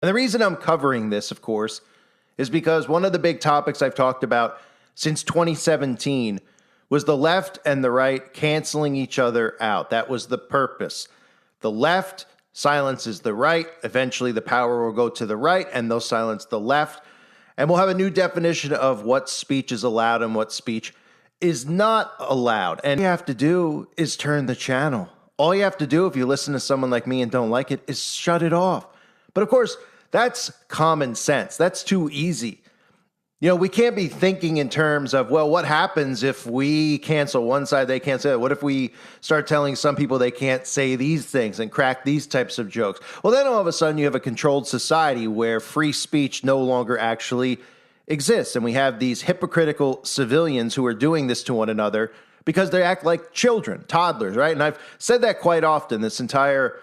And the reason I'm covering this, of course, is because one of the big topics I've talked about since 2017 was the left and the right canceling each other out. That was the purpose. The left silences the right. Eventually, the power will go to the right, and they'll silence the left. And we'll have a new definition of what speech is allowed and what speech is not allowed. And all you have to do is turn the channel. All you have to do if you listen to someone like me and don't like it is shut it off. But of course, that's common sense. That's too easy. We can't be thinking in terms of, well, what happens if we cancel one side, they can't say that? What if we start telling some people they can't say these things and crack these types of jokes? Well, then all of a sudden you have a controlled society where free speech no longer actually exists. And we have these hypocritical civilians who are doing this to one another because they act like children, toddlers, right? And I've said that quite often, this entire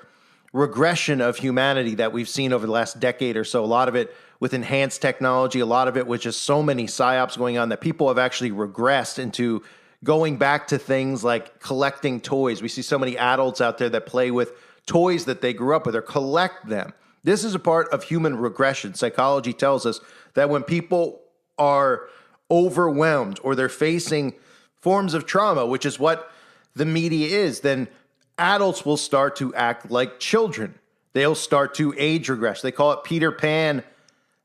regression of humanity that we've seen over the last decade or so, a lot of it with enhanced technology, a lot of it with just so many psyops going on that people have actually regressed into going back to things like collecting toys. We see so many adults out there that play with toys that they grew up with or collect them. This is a part of human regression. Psychology tells us that when people are overwhelmed or they're facing forms of trauma, which is what the media is, then adults will start to act like children. They'll start to age regress. They call it Peter Pan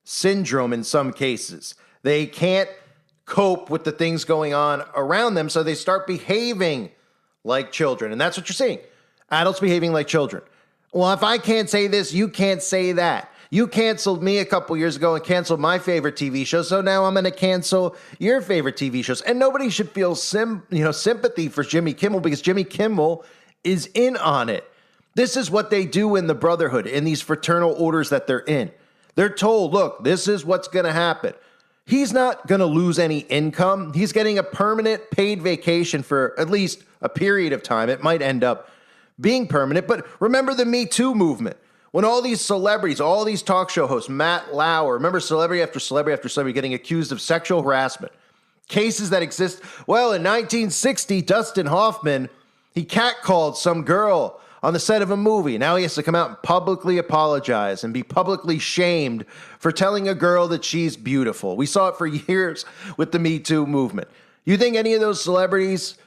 syndrome in some cases. They can't cope with the things going on around them, so they start behaving like children. And that's what you're seeing. Adults behaving like children. Well, if I can't say this, you can't say that. You canceled me a couple years ago and canceled my favorite TV show, so now I'm going to cancel your favorite TV shows. And nobody should feel sympathy for Jimmy Kimmel because Jimmy Kimmel is in on it. This is what they do in the Brotherhood, in these fraternal orders that they're in. They're told, look, this is what's going to happen. He's not going to lose any income. He's getting a permanent paid vacation for at least a period of time. It might end up being permanent. But remember the Me Too movement. When all these celebrities, all these talk show hosts, Matt Lauer, remember celebrity after celebrity after celebrity getting accused of sexual harassment. Cases that exist. Well, in 1960, Dustin Hoffman, he catcalled some girl on the set of a movie. Now he has to come out and publicly apologize and be publicly shamed for telling a girl that she's beautiful. We saw it for years with the Me Too movement. You think any of those celebrities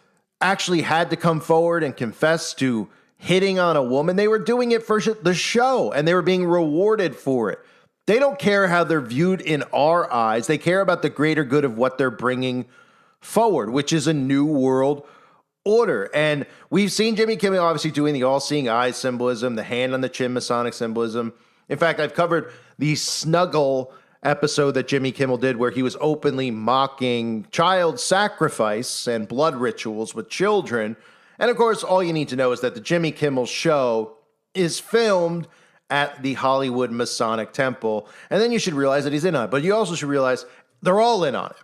actually had to come forward and confess to hitting on a woman? They were doing it for the show, and they were being rewarded for it. They don't care how they're viewed in our eyes. They care about the greater good of what they're bringing forward, which is a new world order. And we've seen Jimmy Kimmel obviously doing the all-seeing eye symbolism, the hand on the chin Masonic symbolism. In fact, I've covered the Snuggle episode that Jimmy Kimmel did where he was openly mocking child sacrifice and blood rituals with children. And of course, all you need to know is that the Jimmy Kimmel show is filmed at the Hollywood Masonic Temple. And then you should realize that he's in on it. But you also should realize they're all in on it.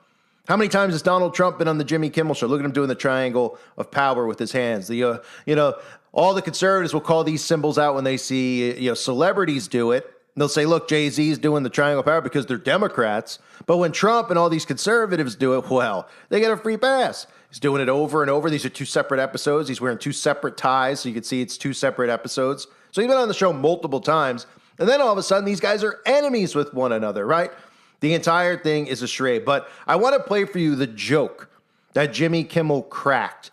How many times has Donald Trump been on the Jimmy Kimmel show? Look at him doing the triangle of power with his hands. All the conservatives will call these symbols out when they see, celebrities do it. They'll say, look, Jay-Z's doing the triangle of power because they're Democrats. But when Trump and all these conservatives do it, well, they get a free pass. He's doing it over and over. These are two separate episodes. He's wearing two separate ties, so you can see it's two separate episodes. So he's been on the show multiple times. And then all of a sudden, these guys are enemies with one another, right? The entire thing is a charade. But I want to play for you the joke that Jimmy Kimmel cracked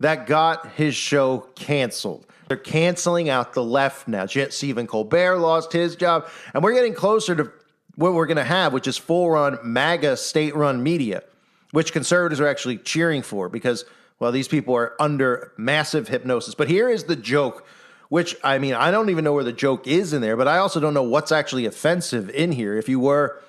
that got his show canceled. They're canceling out the left now. Stephen Colbert lost his job. And we're getting closer to what we're going to have, which is full-run MAGA state-run media, which conservatives are actually cheering for because, well, these people are under massive hypnosis. But here is the joke, which, I don't even know where the joke is in there, but I also don't know what's actually offensive in here. If you were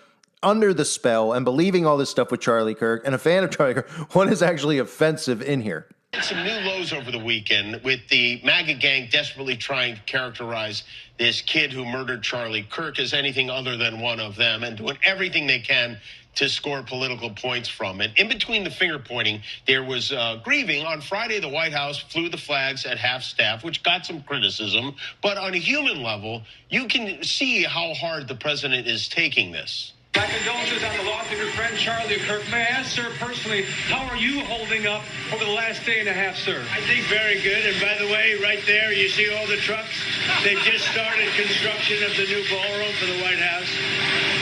under the spell and believing all this stuff with Charlie Kirk and a fan of Charlie Kirk, what is actually offensive in here? Some new lows over the weekend with the MAGA gang desperately trying to characterize this kid who murdered Charlie Kirk as anything other than one of them and doing everything they can to score political points from it. In between the finger pointing, there was grieving. On Friday, the White House flew the flags at half staff, which got some criticism. But on a human level, you can see how hard the president is taking this. My condolences on the loss of your friend Charlie Kirk. May I ask, sir, personally, how are you holding up over the last day and a half, sir? I think very good. And by the way, right there, you see all the trucks? They've just started construction of the new ballroom for the White House,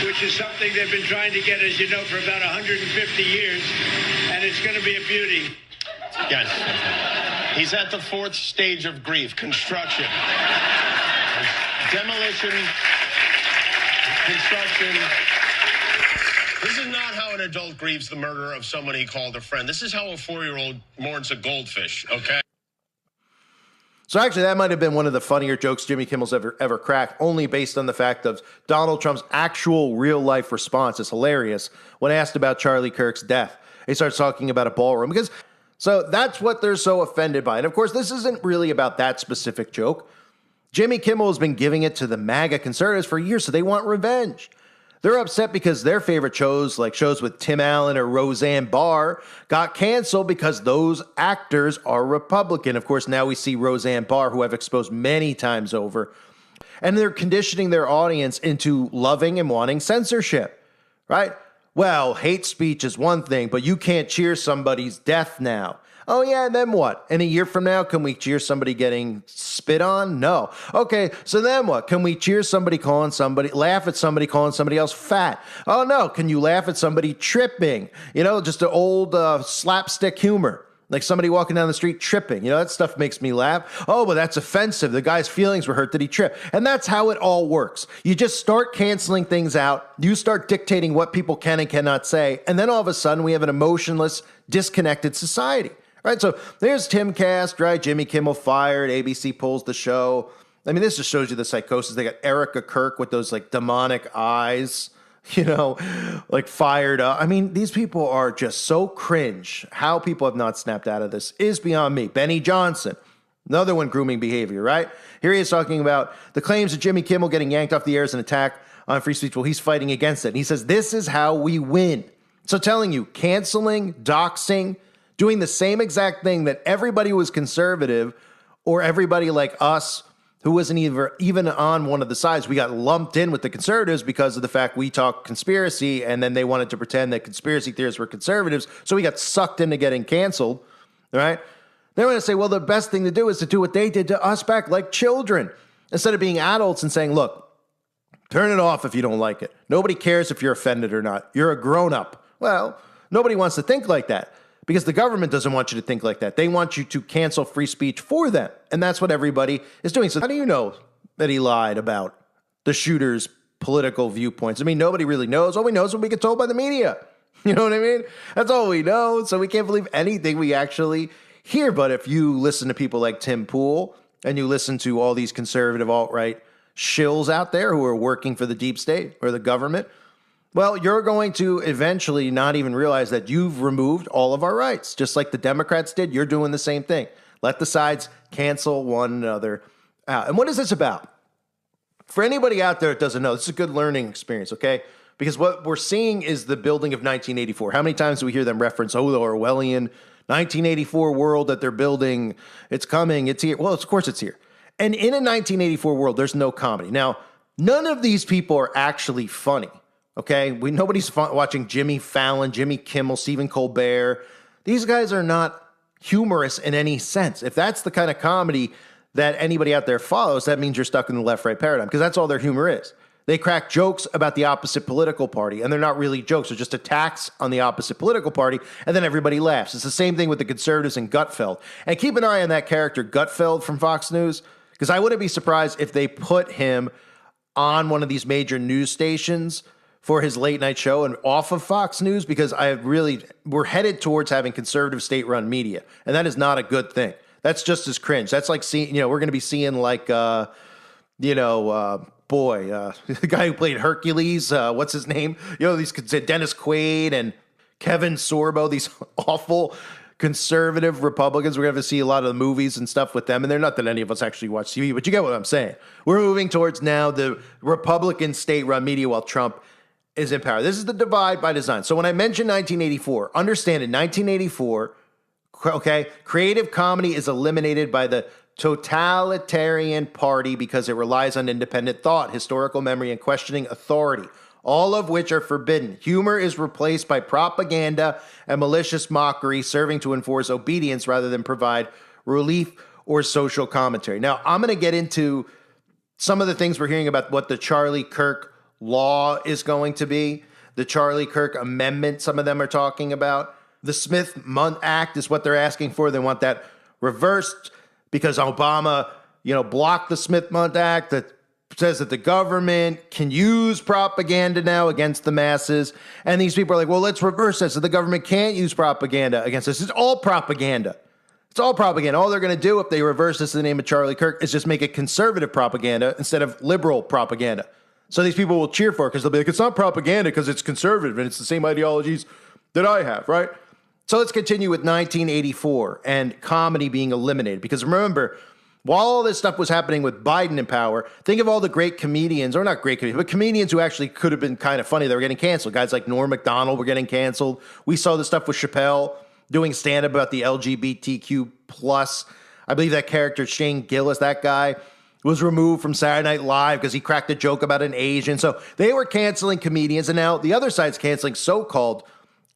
which is something they've been trying to get, as you know, for about 150 years. And it's going to be a beauty. Yes. He's at the fourth stage of grief, construction. Demolition, construction. This is not how an adult grieves the murder of someone he called a friend. This is how a 4-year-old mourns a goldfish, okay? So actually, that might have been one of the funnier jokes Jimmy Kimmel's ever cracked, only based on the fact of Donald Trump's actual real-life response. It's hilarious when asked about Charlie Kirk's death. He starts talking about a ballroom because... So that's what they're so offended by. And of course, this isn't really about that specific joke. Jimmy Kimmel has been giving it to the MAGA conservatives for years, so they want revenge. They're upset because their favorite shows, like shows with Tim Allen or Roseanne Barr, got canceled because those actors are Republican. Of course, now we see Roseanne Barr, who I've exposed many times over, and they're conditioning their audience into loving and wanting censorship, right? Well, hate speech is one thing, but you can't cheer somebody's death now. Oh, yeah, and then what? And a year from now, can we cheer somebody getting spit on? No. Okay, so then what? Can we cheer somebody laugh at somebody calling somebody else fat? Oh, no. Can you laugh at somebody tripping? You know, just an old slapstick humor. Like somebody walking down the street tripping. You know, that stuff makes me laugh. Oh, but that's offensive. The guy's feelings were hurt that he tripped. And that's how it all works. You just start canceling things out. You start dictating what people can and cannot say. And then all of a sudden we have an emotionless, disconnected society. Right? So there's Timcast, right? Jimmy Kimmel fired. ABC pulls the show. I mean, this just shows you the psychosis. They got Erica Kirk with those like demonic eyes, you know, like fired up. I mean, these people are just so cringe. How people have not snapped out of this is beyond me. Benny Johnson, another one grooming behavior, right? Here he is talking about the claims of Jimmy Kimmel getting yanked off the air as an attack on free speech. Well, he's fighting against it. And he says, this is how we win. So telling you, canceling, doxing, doing the same exact thing that everybody who was conservative or everybody like us who wasn't even on one of the sides, we got lumped in with the conservatives because of the fact we talk conspiracy, and then they wanted to pretend that conspiracy theorists were conservatives, so we got sucked into getting canceled, right? They're going to say, well, the best thing to do is to do what they did to us back like children, instead of being adults and saying, look, turn it off if you don't like it. Nobody cares if you're offended or not. You're a grown-up. Well, nobody wants to think like that, because the government doesn't want you to think like that. They want you to cancel free speech for them. And that's what everybody is doing. So how do you know that he lied about the shooter's political viewpoints? I mean, nobody really knows. All we know is what we get told by the media. You know what I mean? That's all we know. So we can't believe anything we actually hear. But if you listen to people like Tim Pool and you listen to all these conservative alt-right shills out there who are working for the deep state or the government, well, you're going to eventually not even realize that you've removed all of our rights. Just like the Democrats did, you're doing the same thing. Let the sides cancel one another out. And what is this about? For anybody out there that doesn't know, this is a good learning experience, okay? Because what we're seeing is the building of 1984. How many times do we hear them reference, oh, the Orwellian 1984 world that they're building? It's coming, it's here. Well, of course it's here. And in a 1984 world, there's no comedy. Now, none of these people are actually funny. Okay, nobody's watching Jimmy Fallon, Jimmy Kimmel, Stephen Colbert. These guys are not humorous in any sense. If that's the kind of comedy that anybody out there follows, that means you're stuck in the left-right paradigm, because that's all their humor is. They crack jokes about the opposite political party, and they're not really jokes. They're just attacks on the opposite political party, and then everybody laughs. It's the same thing with the conservatives and Gutfeld. And keep an eye on that character, Gutfeld from Fox News, because I wouldn't be surprised if they put him on one of these major news stations for his late night show and off of Fox News, because we're headed towards having conservative state-run media, and that is not a good thing. That's just as cringe. That's like seeing, we're going to be seeing like, the guy who played Hercules, what's his name? These Dennis Quaid and Kevin Sorbo, these awful conservative Republicans. We're going to have to see a lot of the movies and stuff with them. And they're not that any of us actually watch TV, but you get what I'm saying. We're moving towards now the Republican state-run media while Trump is in power. This is the divide by design. So when I mention 1984, understand in 1984, okay, creative comedy is eliminated by the totalitarian party because it relies on independent thought, historical memory, and questioning authority. all of which are forbidden. Humor is replaced by propaganda and malicious mockery, serving to enforce obedience rather than provide relief or social commentary. Now, I'm going to get into some of the things we're hearing about what the Charlie Kirk law is going to be, the Charlie Kirk amendment, some of them are talking about. The Smith-Mundt Act is what they're asking for. They want that reversed because Obama, blocked the Smith-Mundt Act that says that the government can use propaganda now against the masses. And these people are like, well, let's reverse this so the government can't use propaganda against us. It's all propaganda. It's all propaganda. All they're going to do if they reverse this in the name of Charlie Kirk is just make it conservative propaganda instead of liberal propaganda. So these people will cheer for it because they'll be like, it's not propaganda because it's conservative and it's the same ideologies that I have, right? So let's continue with 1984 and comedy being eliminated. Because remember, while all this stuff was happening with Biden in power, think of all the great comedians, or not great comedians, but comedians who actually could have been kind of funny that were getting canceled. Guys like Norm Macdonald were getting canceled. We saw the stuff with Chappelle doing stand-up about the LGBTQ+. I believe that character, Shane Gillis, that guy, was removed from Saturday Night Live because he cracked a joke about an Asian. So they were canceling comedians, and now the other side's canceling so-called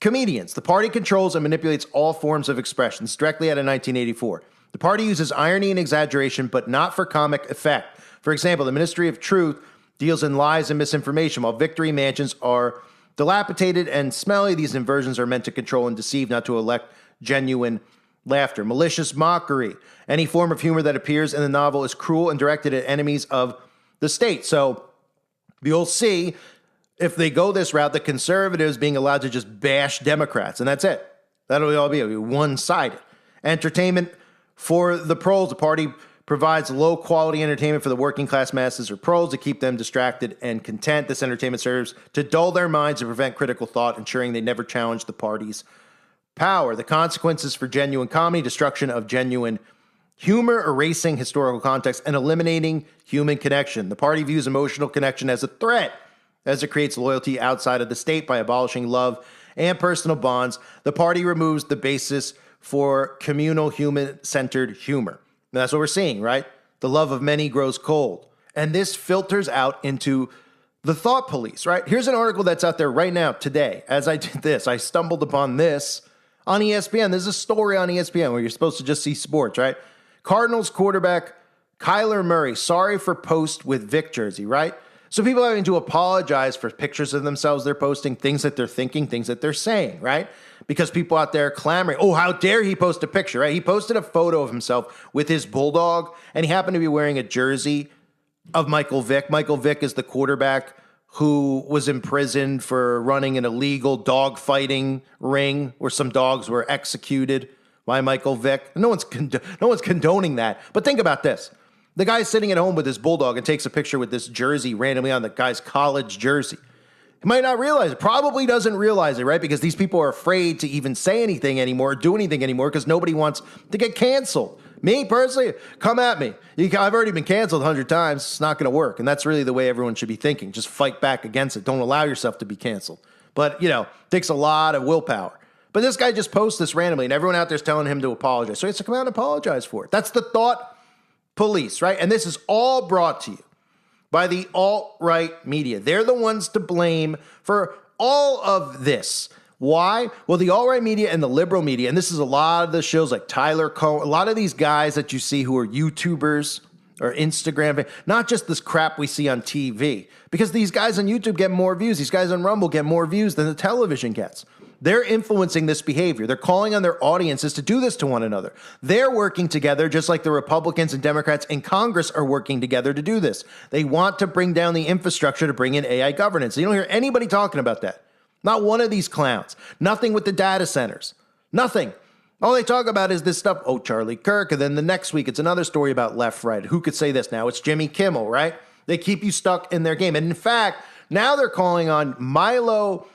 comedians. The party controls and manipulates all forms of expression. It's directly out of 1984. The party uses irony and exaggeration, but not for comic effect. For example, the Ministry of Truth deals in lies and misinformation, while victory mansions are dilapidated and smelly. These inversions are meant to control and deceive, not to elect genuine laughter. Malicious mockery. Any form of humor that appears in the novel is cruel and directed at enemies of the state. So you'll see, if they go this route, the conservatives being allowed to just bash Democrats, and that's it. That'll all be one-sided. Entertainment for the proles. The party provides low-quality entertainment for the working-class masses or proles to keep them distracted and content. This entertainment serves to dull their minds and prevent critical thought, ensuring they never challenge the party's power. The consequences for genuine comedy: destruction of genuine humor, erasing historical context, and eliminating human connection. The party views emotional connection as a threat, as it creates loyalty outside of the state by abolishing love and personal bonds. The party removes the basis for communal, human-centered humor. And that's what we're seeing, right? The love of many grows cold. And this filters out into the thought police, right? Here's an article that's out there right now, today. As I did this, I stumbled upon this on ESPN. There's a story on ESPN where you're supposed to just see sports, right? Cardinals quarterback Kyler Murray, sorry for post with Vic jersey, right? So people having to apologize for pictures of themselves they're posting, things that they're thinking, things that they're saying, right? Because people out there clamoring, oh, how dare he post a picture, right? He posted a photo of himself with his bulldog, and he happened to be wearing a jersey of Michael Vick. Michael Vick is the quarterback who was imprisoned for running an illegal dog fighting ring where some dogs were executed by Michael Vick. No one's condoning that. But think about this. The guy's sitting at home with his bulldog and takes a picture with this jersey randomly on the guy's college jersey. He might not realize it, probably doesn't realize it, right? Because these people are afraid to even say anything anymore, do anything anymore, because nobody wants to get canceled. Me, personally, come at me. I've already been canceled 100 times. It's not going to work. And that's really the way everyone should be thinking. Just fight back against it. Don't allow yourself to be canceled. But, it takes a lot of willpower. But this guy just posts this randomly, and everyone out there's telling him to apologize. So he has to come out and apologize for it. That's the thought police, right? And this is all brought to you by the alt-right media. They're the ones to blame for all of this. Why? Well, the alt-right media and the liberal media, and this is a lot of the shows like Tyler Cohen, a lot of these guys that you see who are YouTubers or Instagram, not just this crap we see on TV, because these guys on YouTube get more views. These guys on Rumble get more views than the television gets. They're influencing this behavior. They're calling on their audiences to do this to one another. They're working together just like the Republicans and Democrats in Congress are working together to do this. They want to bring down the infrastructure to bring in AI governance. You don't hear anybody talking about that. Not one of these clowns. Nothing with the data centers. Nothing. All they talk about is this stuff. Oh, Charlie Kirk. And then the next week, it's another story about left, right. Who could say this now? It's Jimmy Kimmel, right? They keep you stuck in their game. And in fact, now they're calling on Milo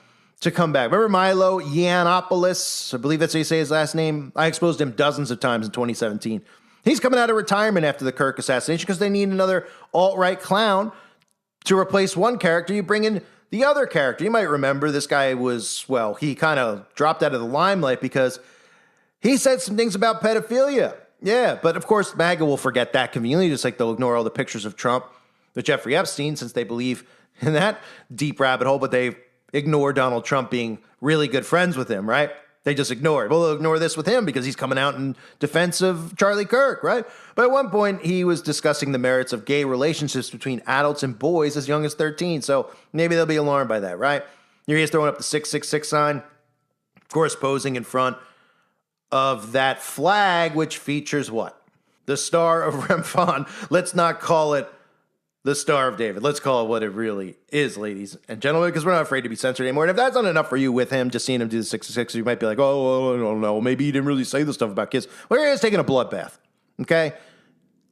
to come back. Remember Milo Yiannopoulos? I believe that's how you say his last name. I exposed him dozens of times in 2017. He's coming out of retirement after the Kirk assassination because they need another alt-right clown to replace one character. You bring in the other character. You might remember this guy was, well, he kind of dropped out of the limelight because he said some things about pedophilia. Yeah, but of course, MAGA will forget that conveniently, just like they'll ignore all the pictures of Trump with Jeffrey Epstein, since they believe in that deep rabbit hole, but they ignore Donald Trump being really good friends with him, right? They just ignore it. Well, they'll ignore this with him because he's coming out in defense of Charlie Kirk, right? But at one point, he was discussing the merits of gay relationships between adults and boys as young as 13. So maybe they'll be alarmed by that, right? Here he is throwing up the 666 sign, of course, posing in front of that flag, which features what? The Star of Remphan. Let's not call it the Star of David. Let's call it what it really is, ladies and gentlemen, because we're not afraid to be censored anymore. And if that's not enough for you with him, just seeing him do the 666, you might be like, oh, I don't know. Maybe he didn't really say the stuff about kids. Well, here he is taking a bloodbath, okay?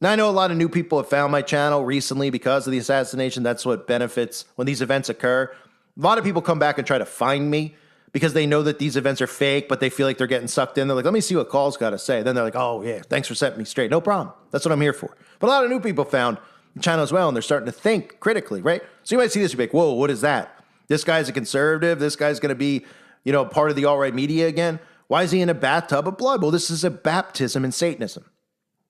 Now, I know a lot of new people have found my channel recently because of the assassination. That's what benefits when these events occur. A lot of people come back and try to find me because they know that these events are fake, but they feel like they're getting sucked in. They're like, let me see what Call's got to say. Then they're like, oh, yeah, thanks for setting me straight. No problem. That's what I'm here for. But a lot of new people found the channel as well, and they're starting to think critically, right? So you might see this, you're like, whoa, what is that? This guy's a conservative. This guy's going to be, part of the alt-right media again. Why is he in a bathtub of blood? Well, this is a baptism in Satanism.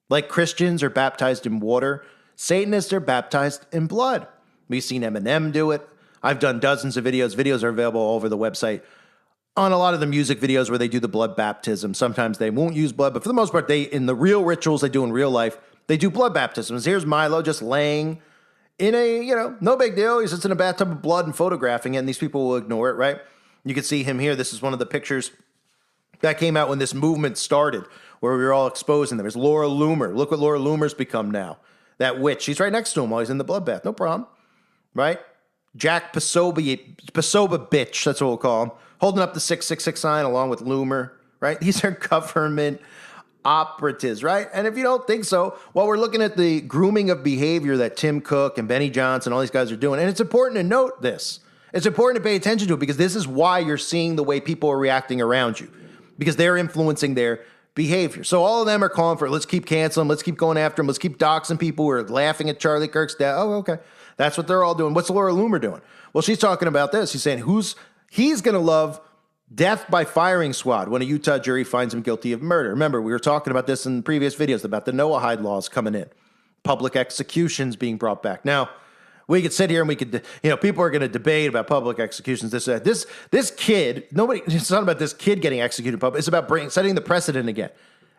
Like Christians are baptized in water, Satanists are baptized in blood. We've seen Eminem do it. I've done dozens of videos. Videos are available all over the website on a lot of the music videos where they do the blood baptism. Sometimes they won't use blood, but for the most part, in the real rituals they do in real life, they do blood baptisms. Here's Milo just laying in a, no big deal. He sits in a bathtub of blood and photographing it, and these people will ignore it, right? You can see him here. This is one of the pictures that came out when this movement started, where we were all exposing them. There's Laura Loomer. Look what Laura Loomer's become now. That witch. She's right next to him while he's in the bloodbath. No problem, right? Jack Pasoba bitch, that's what we'll call him, holding up the 666 sign along with Loomer, right? These are government operatives, right? And if you don't think so, well, we're looking at the grooming of behavior that Tim Cook and Benny Johnson, all these guys are doing. And it's important to note this. It's important to pay attention to it because this is why you're seeing the way people are reacting around you, because they're influencing their behavior. So all of them are calling for, let's keep canceling, let's keep going after him, let's keep doxing people who are laughing at Charlie Kirk's death. Oh, okay. That's what they're all doing. What's Laura Loomer doing? Well, she's talking about this. She's saying he's going to love death by firing squad when a Utah jury finds him guilty of murder. Remember, we were talking about this in previous videos about the Noahide laws coming in, public executions being brought back. Now, we could sit here and we could, people are going to debate about public executions. This kid, it's not about this kid getting executed in public. It's about setting the precedent again.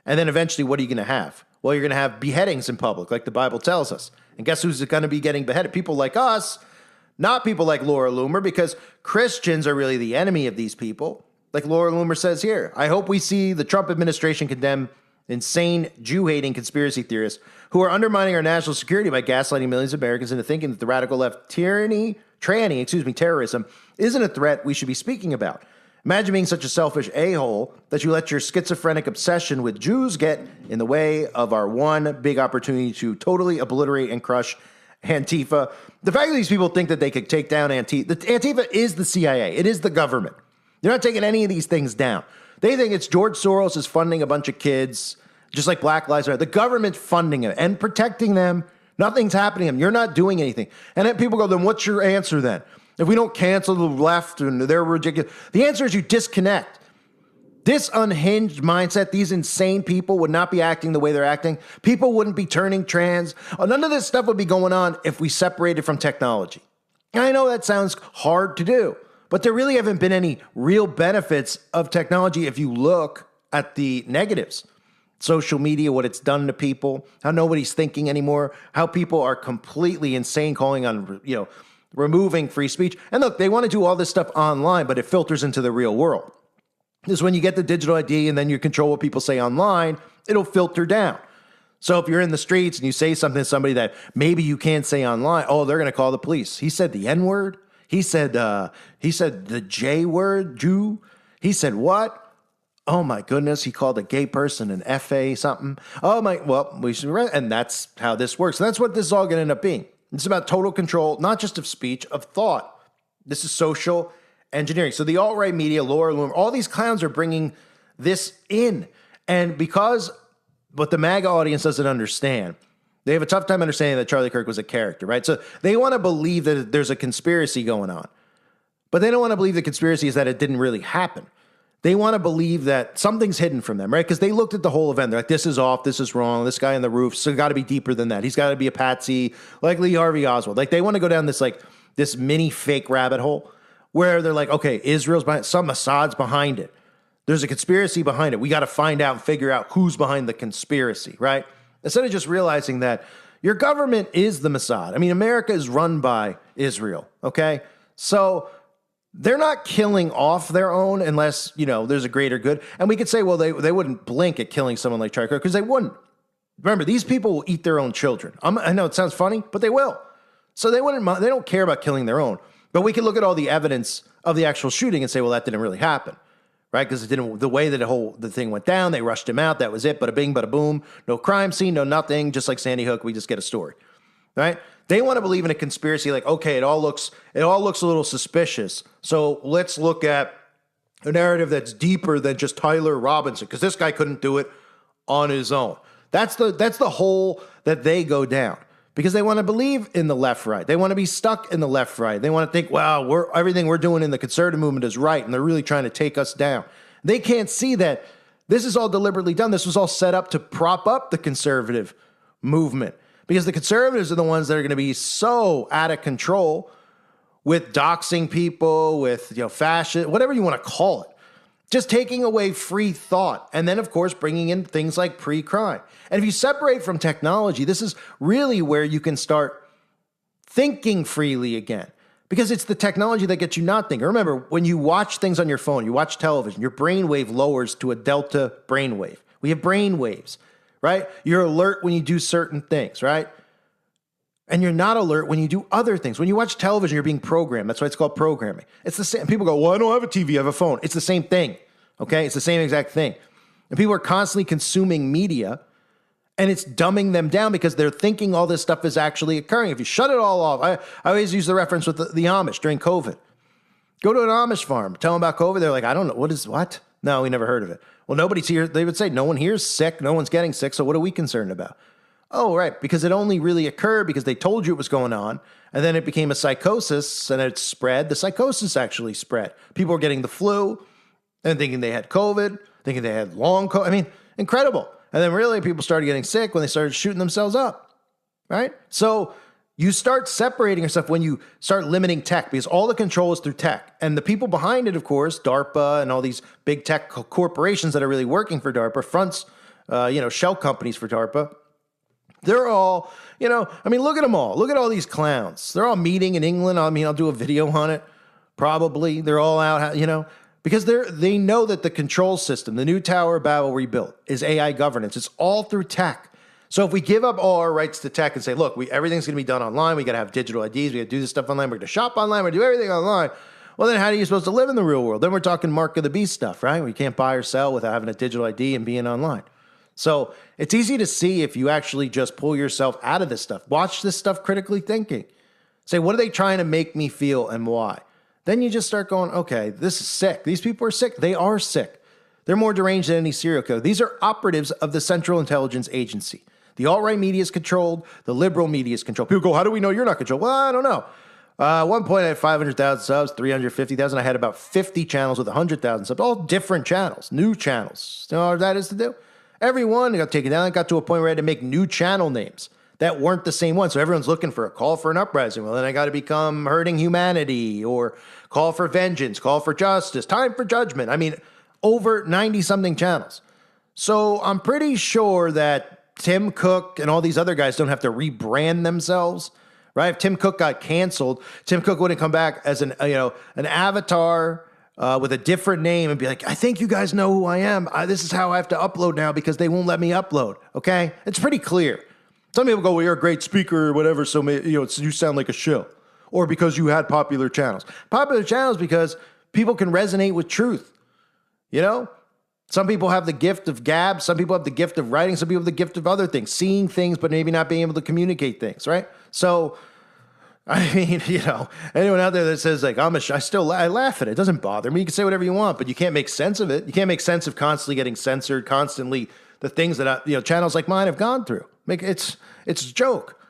And then eventually, what are you going to have? Well, you're going to have beheadings in public, like the Bible tells us. And guess who's going to be getting beheaded? People like us, not people like Laura Loomer, because Christians are really the enemy of these people. Like Laura Loomer says here, I hope we see the Trump administration condemn insane Jew-hating conspiracy theorists who are undermining our national security by gaslighting millions of Americans into thinking that the radical left terrorism isn't a threat we should be speaking about. Imagine being such a selfish a-hole that you let your schizophrenic obsession with Jews get in the way of our one big opportunity to totally obliterate and crush Antifa. The fact that these people think that they could take down Antifa is the CIA. It is the government. They're not taking any of these things down. They think it's George Soros is funding a bunch of kids, just like Black Lives Matter. The government's funding them and protecting them. Nothing's happening to them. You're not doing anything. And then people go, then what's your answer then? If we don't cancel the left and they're ridiculous, the answer is you disconnect. This unhinged mindset, these insane people would not be acting the way they're acting. People wouldn't be turning trans. None of this stuff would be going on if we separated from technology. And I know that sounds hard to do, but there really haven't been any real benefits of technology if you look at the negatives. Social media, what it's done to people, how nobody's thinking anymore, how people are completely insane calling on, removing free speech. And look, they want to do all this stuff online, but it filters into the real world. Because when you get the digital ID and then you control what people say online, it'll filter down. So if you're in the streets and you say something to somebody that maybe you can't say online, oh, they're going to call the police. He said the N-word. He said the J word, Jew. He said what? Oh my goodness, he called a gay person an FA something. We should, and that's how this works. And that's what this is all going to end up being. It's about total control, not just of speech, of thought. This is social engineering. So the alt-right media, Laura Loomer, all these clowns are bringing this in. And because what the MAGA audience doesn't understand, they have a tough time understanding that Charlie Kirk was a character, right? So they want to believe that there's a conspiracy going on. But they don't want to believe the conspiracy is that it didn't really happen. They want to believe that something's hidden from them, right? Because they looked at the whole event. They're like, this is off, this is wrong, this guy on the roof, so got to be deeper than that. He's got to be a patsy, like Lee Harvey Oswald. Like, they want to go down this, like, this mini fake rabbit hole where they're like, okay, Israel's behind, some Assad's behind it. There's a conspiracy behind it. We got to find out and figure out who's behind the conspiracy, right? Instead of just realizing that your government is the Mossad. I mean, America is run by Israel, okay? So they're not killing off their own unless, there's a greater good. And we could say, well, they wouldn't blink at killing someone like Charlie Kirk because they wouldn't. Remember, these people will eat their own children. I know it sounds funny, but they will. So they don't care about killing their own. But we can look at all the evidence of the actual shooting and say, well, that didn't really happen, right? Because the way that the thing went down, they rushed him out. That was it. Bada bing, bada boom. No crime scene, no nothing. Just like Sandy Hook, we just get a story, right? They want to believe in a conspiracy like, okay, it all looks a little suspicious. So let's look at a narrative that's deeper than just Tyler Robinson, because this guy couldn't do it on his own. That's the hole that they go down, because they want to believe in the left-right. They want to be stuck in the left-right. They want to think, wow, everything we're doing in the conservative movement is right, and they're really trying to take us down. They can't see that this is all deliberately done. This was all set up to prop up the conservative movement, because the conservatives are the ones that are going to be so out of control with doxing people, with fascist, whatever you want to call it. Just taking away free thought. And then, of course, bringing in things like pre-crime. And if you separate from technology, this is really where you can start thinking freely again, because it's the technology that gets you not thinking. Remember, when you watch things on your phone, you watch television, your brainwave lowers to a delta brainwave. We have brain waves, right? You're alert when you do certain things, right? And you're not alert when you do other things. When you watch television, you're being programmed. That's why it's called programming. It's the same. People go, well, I don't have a TV, I have a phone. It's the same thing, okay? It's the same exact thing. And people are constantly consuming media, and it's dumbing them down because they're thinking all this stuff is actually occurring. If you shut it all off, I always use the reference with the Amish during COVID. Go to an Amish farm, tell them about COVID. They're like, I don't know. What? No, we never heard of it. Well, nobody's here. They would say, no one here's sick. No one's getting sick. So what are we concerned about? Oh, right, because it only really occurred because they told you it was going on, and then it became a psychosis, and it spread. The psychosis actually spread. People were getting the flu and thinking they had COVID, thinking they had long COVID. I mean, incredible. And then really people started getting sick when they started shooting themselves up, right? So you start separating yourself when you start limiting tech, because all the control is through tech. And the people behind it, of course, DARPA and all these big tech corporations that are really working for DARPA, fronts, shell companies for DARPA, they're all, look at them all. Look at all these clowns. They're all meeting in England. I'll do a video on it. Probably. They're all out, because they know that the control system, the new Tower of Babel rebuilt, is AI governance. It's all through tech. So if we give up all our rights to tech and say, look, everything's going to be done online. We got to have digital IDs. We got to do this stuff online. We're going to shop online. We're going to do everything online. Well, then how are you supposed to live in the real world? Then we're talking Mark of the Beast stuff, right? We can't buy or sell without having a digital ID and being online. So it's easy to see if you actually just pull yourself out of this stuff. Watch this stuff critically thinking. Say, what are they trying to make me feel and why? Then you just start going, okay, this is sick. These people are sick. They are sick. They're more deranged than any serial killer. These are operatives of the Central Intelligence Agency. The alt-right media is controlled. The liberal media is controlled. People go, how do we know you're not controlled? Well, I don't know. At one point, I had 500,000 subs, 350,000. I had about 50 channels with 100,000 subs, all different channels, new channels. You know what that is to do? Everyone got taken down. It got to a point where I had to make new channel names that weren't the same one. So everyone's looking for a call for an uprising. Well, then I got to become Hurting Humanity, or Call for Vengeance, Call for Justice, Time for Judgment. I mean, over 90-something channels. So I'm pretty sure that Tim Cook and all these other guys don't have to rebrand themselves, right? If Tim Cook got canceled, Tim Cook wouldn't come back as an avatar with a different name and be like, I think you guys know who I am. This is how I have to upload now because they won't let me upload, okay? It's pretty clear. Some people go, well, you're a great speaker or whatever, so you sound like a shill. Or because you had popular channels. Popular channels because people can resonate with truth, Some people have the gift of gab. Some people have the gift of writing. Some people have the gift of other things, seeing things, but maybe not being able to communicate things, right? So, I mean, anyone out there that says like, I laugh at it. It doesn't bother me. You can say whatever you want, but you can't make sense of it. You can't make sense of constantly getting censored, constantly the things that, channels like mine have gone through. It's a joke.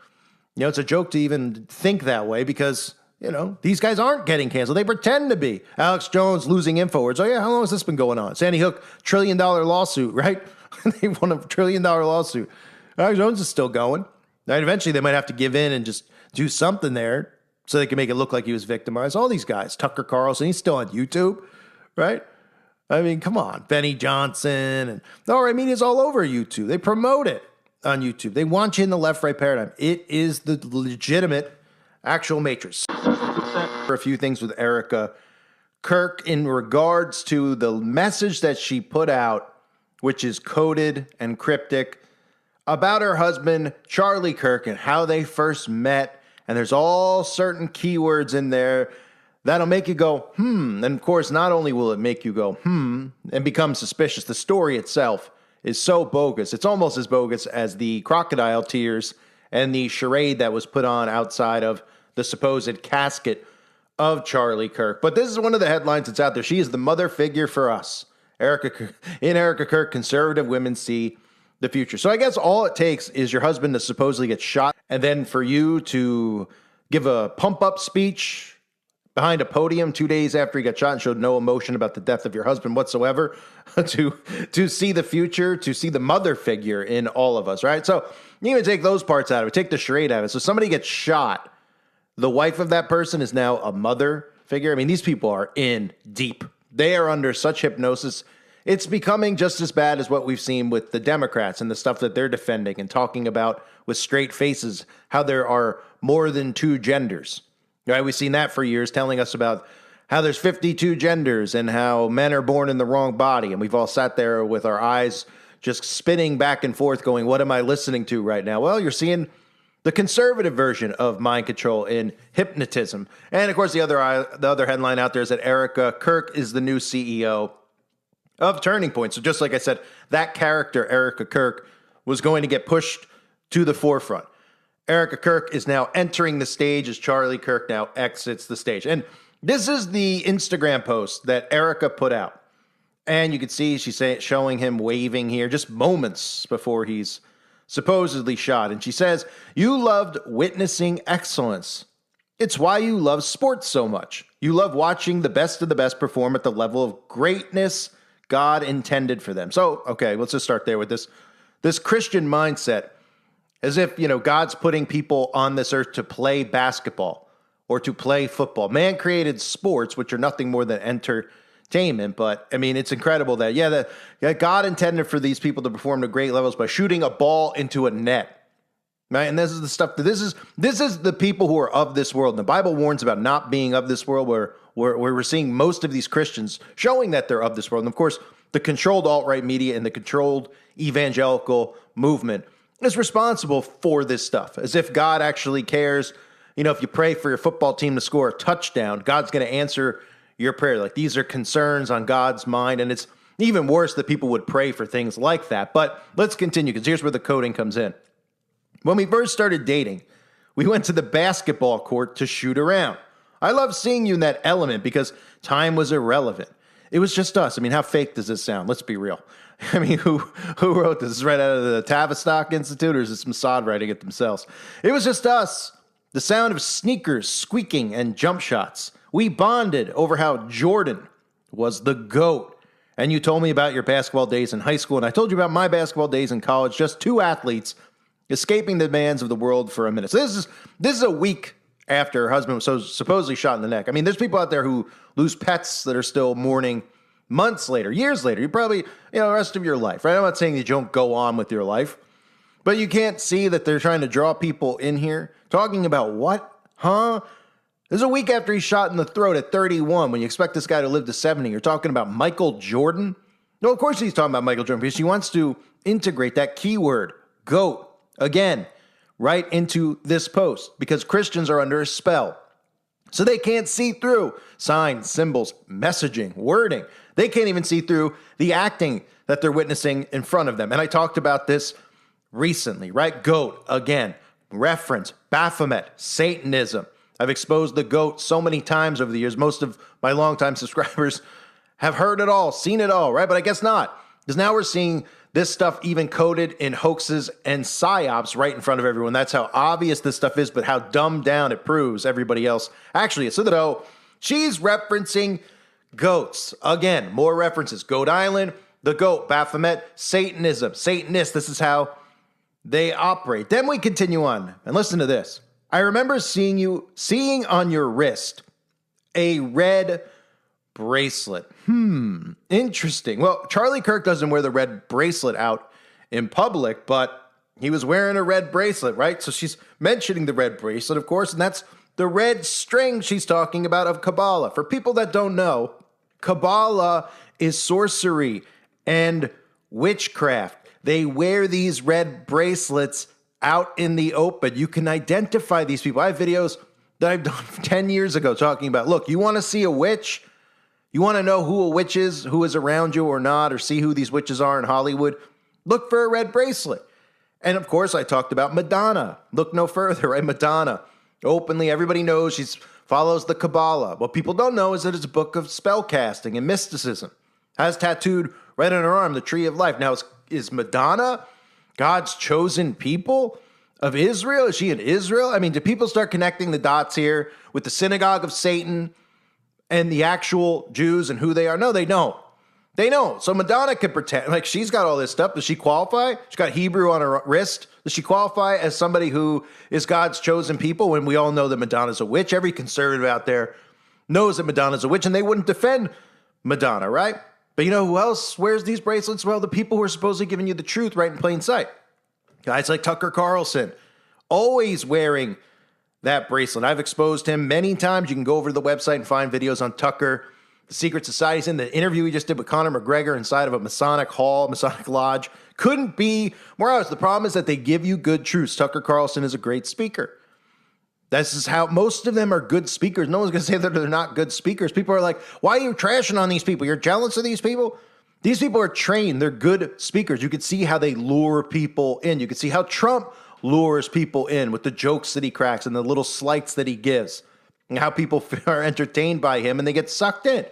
It's a joke to even think that way because, these guys aren't getting canceled. They pretend to be. Alex Jones losing InfoWars. Oh, yeah, how long has this been going on? Sandy Hook, $1 trillion lawsuit, right? They won $1 trillion lawsuit. Alex Jones is still going. Right? Eventually, they might have to give in and just do something there. so they can make it look like he was victimized. All these guys, Tucker Carlson, he's still on YouTube, right? I mean, come on. Benny Johnson and the all-right media's all over YouTube. They promote it on YouTube. They want you in the left-right paradigm. It is the legitimate actual matrix. For a few things with Erica Kirk in regards to the message that she put out, which is coded and cryptic, about her husband, Charlie Kirk, and how they first met. And there's all certain keywords in there that'll make you go, And of course, not only will it make you go, and become suspicious, the story itself is so bogus. It's almost as bogus as the crocodile tears and the charade that was put on outside of the supposed casket of Charlie Kirk. But this is one of the headlines that's out there. She is the mother figure for us. Erica Kirk, conservative women see the future. So I guess all it takes is your husband to supposedly get shot, and then for you to give a pump-up speech behind a podium 2 days after he got shot and showed no emotion about the death of your husband whatsoever, to see the future, to see the mother figure in all of us, right? So you even take those parts out of it, take the charade out of it. So somebody gets shot, the wife of that person is now a mother figure. I mean, these people are in deep. They are under such hypnosis. It's becoming just as bad as what we've seen with the Democrats and the stuff that they're defending and talking about with straight faces, how there are more than two genders. Right? We've seen that for years, telling us about how there's 52 genders and how men are born in the wrong body. And we've all sat there with our eyes just spinning back and forth going, what am I listening to right now? Well, you're seeing the conservative version of mind control in hypnotism. And of course, the other headline out there is that Erica Kirk is the new CEO of Turning Point. So just like I said, that character, Erica Kirk, was going to get pushed to the forefront. Erica Kirk is now entering the stage as Charlie Kirk now exits the stage. And this is the Instagram post that Erica put out. And you can see she's showing him waving here just moments before he's supposedly shot. And she says, "You loved witnessing excellence. It's why you love sports so much. You love watching the best of the best perform at the level of greatness God intended for them." So, okay, let's just start there with this Christian mindset, as if, God's putting people on this earth to play basketball or to play football. Man created sports, which are nothing more than entertainment. But I mean, it's incredible that, that God intended for these people to perform to great levels by shooting a ball into a net. Right? And this is the stuff this is the people who are of this world. And the Bible warns about not being of this world, where we're seeing most of these Christians showing that they're of this world. And of course, the controlled alt-right media and the controlled evangelical movement is responsible for this stuff. As if God actually cares. If you pray for your football team to score a touchdown, God's going to answer your prayer. Like, these are concerns on God's mind. And it's even worse that people would pray for things like that. But let's continue, because here's where the coding comes in. When we first started dating, we went to the basketball court to shoot around. I love seeing you in that element because time was irrelevant. It was just us. I mean, how fake does this sound? Let's be real. I mean, who wrote this? Is this right out of the Tavistock Institute, or is this Mossad writing it themselves? It was just us. The sound of sneakers squeaking and jump shots. We bonded over how Jordan was the GOAT. And you told me about your basketball days in high school, and I told you about my basketball days in college. Just two athletes escaping the demands of the world for a minute. So this is a week after her husband was supposedly shot in the neck. I mean, there's people out there who lose pets that are still mourning months later, years later. You probably, the rest of your life, right? I'm not saying that you don't go on with your life, but you can't see that they're trying to draw people in here talking about what? Huh? This is a week after he's shot in the throat at 31 when you expect this guy to live to 70. You're talking about Michael Jordan? No, of course he's talking about Michael Jordan, because she wants to integrate that keyword, GOAT, again, right into this post, because Christians are under a spell. So they can't see through signs, symbols, messaging, wording. They can't even see through the acting that they're witnessing in front of them. And I talked about this recently, right? GOAT, again, reference, Baphomet, Satanism. I've exposed the GOAT so many times over the years. Most of my longtime subscribers have heard it all, seen it all, right? But I guess not, because now we're seeing this stuff even coded in hoaxes and psyops right in front of everyone. That's how obvious this stuff is, but how dumbed down it proves everybody else actually is. So though she's referencing goats. Again, more references. Goat Island, the GOAT, Baphomet, Satanism, Satanists. This is how they operate. Then we continue on, and listen to this. I remember seeing on your wrist a red bracelet. Interesting. Well, Charlie Kirk doesn't wear the red bracelet out in public, but he was wearing a red bracelet, right? So she's mentioning the red bracelet, of course, and that's the red string she's talking about of Kabbalah. For people that don't know, Kabbalah is sorcery and witchcraft. They wear these red bracelets out in the open. You can identify these people. I have videos that I've done 10 years ago talking about, look, you want to see a witch? You want to know who a witch is, who is around you or not, or see who these witches are in Hollywood? Look for a red bracelet. And of course, I talked about Madonna. Look no further, right? Madonna. Openly, everybody knows she follows the Kabbalah. What people don't know is that it's a book of spell casting and mysticism. Has tattooed right on her arm the tree of life. Now, is Madonna God's chosen people of Israel? Is she in Israel? I mean, do people start connecting the dots here with the synagogue of Satan and the actual Jews and who they are? No, they don't. They don't. So Madonna could pretend like she's got all this stuff. Does she qualify? She's got Hebrew on her wrist. Does she qualify as somebody who is God's chosen people when we all know that Madonna's a witch? Every conservative out there knows that Madonna's a witch, and they wouldn't defend Madonna, right? But you know who else wears these bracelets? Well, the people who are supposedly giving you the truth right in plain sight. Guys like Tucker Carlson, always wearing that bracelet. I've exposed him many times. You can go over to the website and find videos on Tucker. The secret societies in the interview we just did with Conor McGregor inside of a Masonic hall, Masonic lodge. Couldn't be more honest. The problem is that they give you good truths. Tucker Carlson is a great speaker. This is how most of them are good speakers. No one's going to say that they're not good speakers. People are like, why are you trashing on these people? You're jealous of these people? These people are trained. They're good speakers. You can see how they lure people in. You can see how Trump lures people in with the jokes that he cracks and the little slights that he gives, and how people are entertained by him and they get sucked in.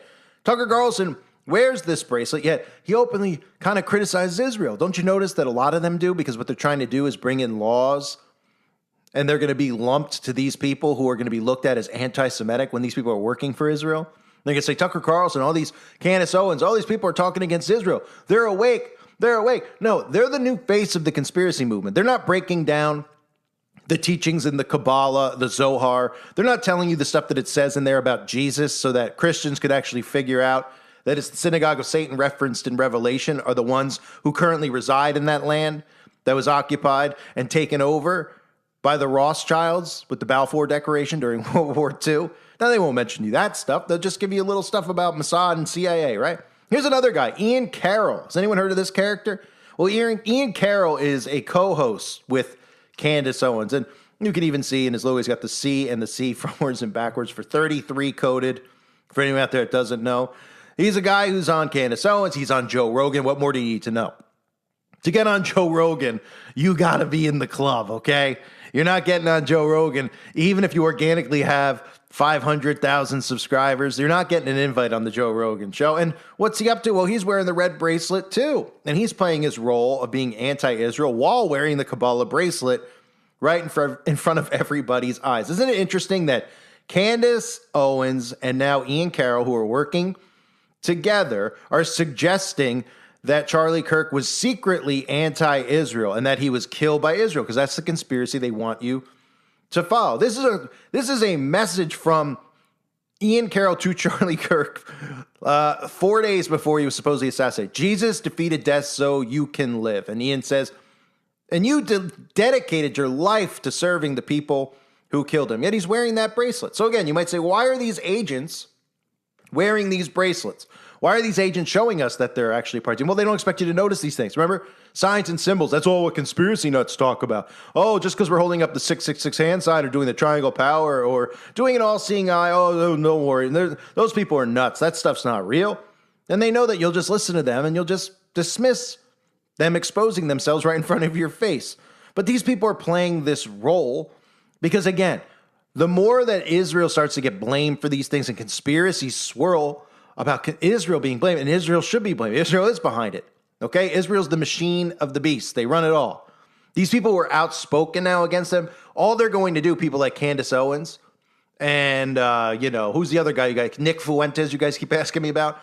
Tucker Carlson wears this bracelet, yet he openly kind of criticizes Israel. Don't you notice that a lot of them do? Because what they're trying to do is bring in laws, and they're going to be lumped to these people who are going to be looked at as anti-Semitic when these people are working for Israel. They're going to say, Tucker Carlson, all these Candace Owens, all these people are talking against Israel. They're awake. They're awake. No, they're the new face of the conspiracy movement. They're not breaking down the teachings in the Kabbalah, the Zohar. They're not telling you the stuff that it says in there about Jesus so that Christians could actually figure out that it's the synagogue of Satan referenced in Revelation are the ones who currently reside in that land that was occupied and taken over by the Rothschilds with the Balfour Declaration during World War II. Now, they won't mention you that stuff. They'll just give you a little stuff about Mossad and CIA, right? Here's another guy, Ian Carroll. Has anyone heard of this character? Well, Ian Carroll is a co-host with Candace Owens. And you can even see in his logo, he's got the C and the C frontwards and backwards for 33 coded. For anyone out there that doesn't know, he's a guy who's on Candace Owens. He's on Joe Rogan. What more do you need to know? To get on Joe Rogan, you got to be in the club, okay? You're not getting on Joe Rogan, even if you organically have 500,000 subscribers. You're not getting an invite on the Joe Rogan show. And what's he up to? Well, he's wearing the red bracelet too. And he's playing his role of being anti-Israel while wearing the Kabbalah bracelet right in front of everybody's eyes. Isn't it interesting that Candace Owens and now Ian Carroll, who are working together, are suggesting that Charlie Kirk was secretly anti-Israel and that he was killed by Israel, because that's the conspiracy they want you to follow. This is a message from Ian Carroll to Charlie Kirk 4 days before he was supposedly assassinated. Jesus defeated death so you can live. And Ian says, and you dedicated your life to serving the people who killed him. Yet he's wearing that bracelet. So again, you might say, why are these agents wearing these bracelets? Why are these agents showing us that they're actually partying? Well, they don't expect you to notice these things. Remember, signs and symbols, that's all what conspiracy nuts talk about. Oh, just because we're holding up the 666 hand sign or doing the triangle power or doing an all-seeing eye, oh, no worry. Those people are nuts. That stuff's not real. And they know that you'll just listen to them and you'll just dismiss them exposing themselves right in front of your face. But these people are playing this role because, again, the more that Israel starts to get blamed for these things and conspiracies swirl about Israel being blamed, and Israel should be blamed. Israel is behind it, okay? Israel's the machine of the beast. They run it all. These people were outspoken now against them. All they're going to do, people like Candace Owens and, who's the other guy you guys, Nick Fuentes, you guys keep asking me about?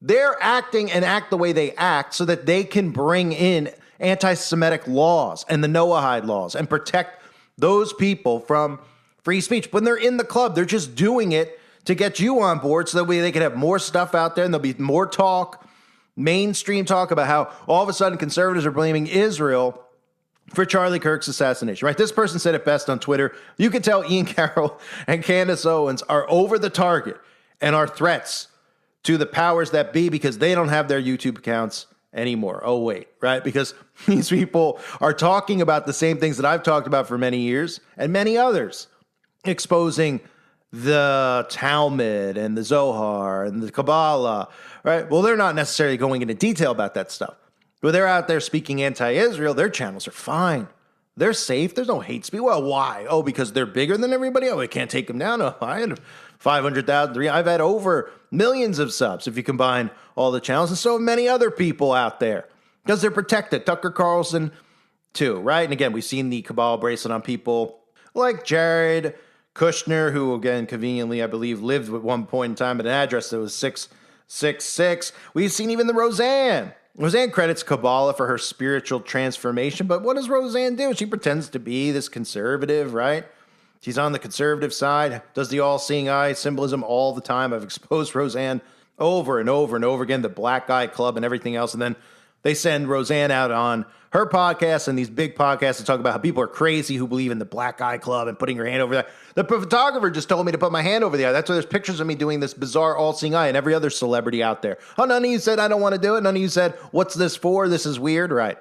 They're acting and act the way they act so that they can bring in anti-Semitic laws and the Noahide laws and protect those people from free speech. When they're in the club, they're just doing it to get you on board so that way they can have more stuff out there and there'll be more talk, mainstream talk about how all of a sudden conservatives are blaming Israel for Charlie Kirk's assassination, right? This person said it best on Twitter. You can tell Ian Carroll and Candace Owens are over the target and are threats to the powers that be because they don't have their YouTube accounts anymore. Oh, wait, right? Because these people are talking about the same things that I've talked about for many years and many others, exposing the Talmud and the Zohar and the Kabbalah, right? Well, they're not necessarily going into detail about that stuff. But they're out there speaking anti-Israel. Their channels are fine. They're safe. There's no hate speech. Well, why? Oh, because they're bigger than everybody? Oh, we can't take them down. Oh, I had 500,000. I've had over millions of subs if you combine all the channels. And so have many other people out there because they're protected. Tucker Carlson, too, right? And again, we've seen the Kabbalah bracelet on people like Jared Kushner, who, again, conveniently, I believe, lived at one point in time at an address that was 666. We've seen even the Roseanne. Roseanne credits Kabbalah for her spiritual transformation, but what does Roseanne do? She pretends to be this conservative, right? She's on the conservative side, does the all-seeing eye symbolism all the time. I've exposed Roseanne over and over and over again, the Black Eye Club and everything else, and then they send Roseanne out on her podcast and these big podcasts to talk about how people are crazy who believe in the Black Eye Club and putting your hand over there. The photographer just told me to put my hand over the eye. That's why there's pictures of me doing this bizarre all-seeing eye and every other celebrity out there. Oh, none of you said I don't want to do it. None of you said, what's this for? This is weird, right?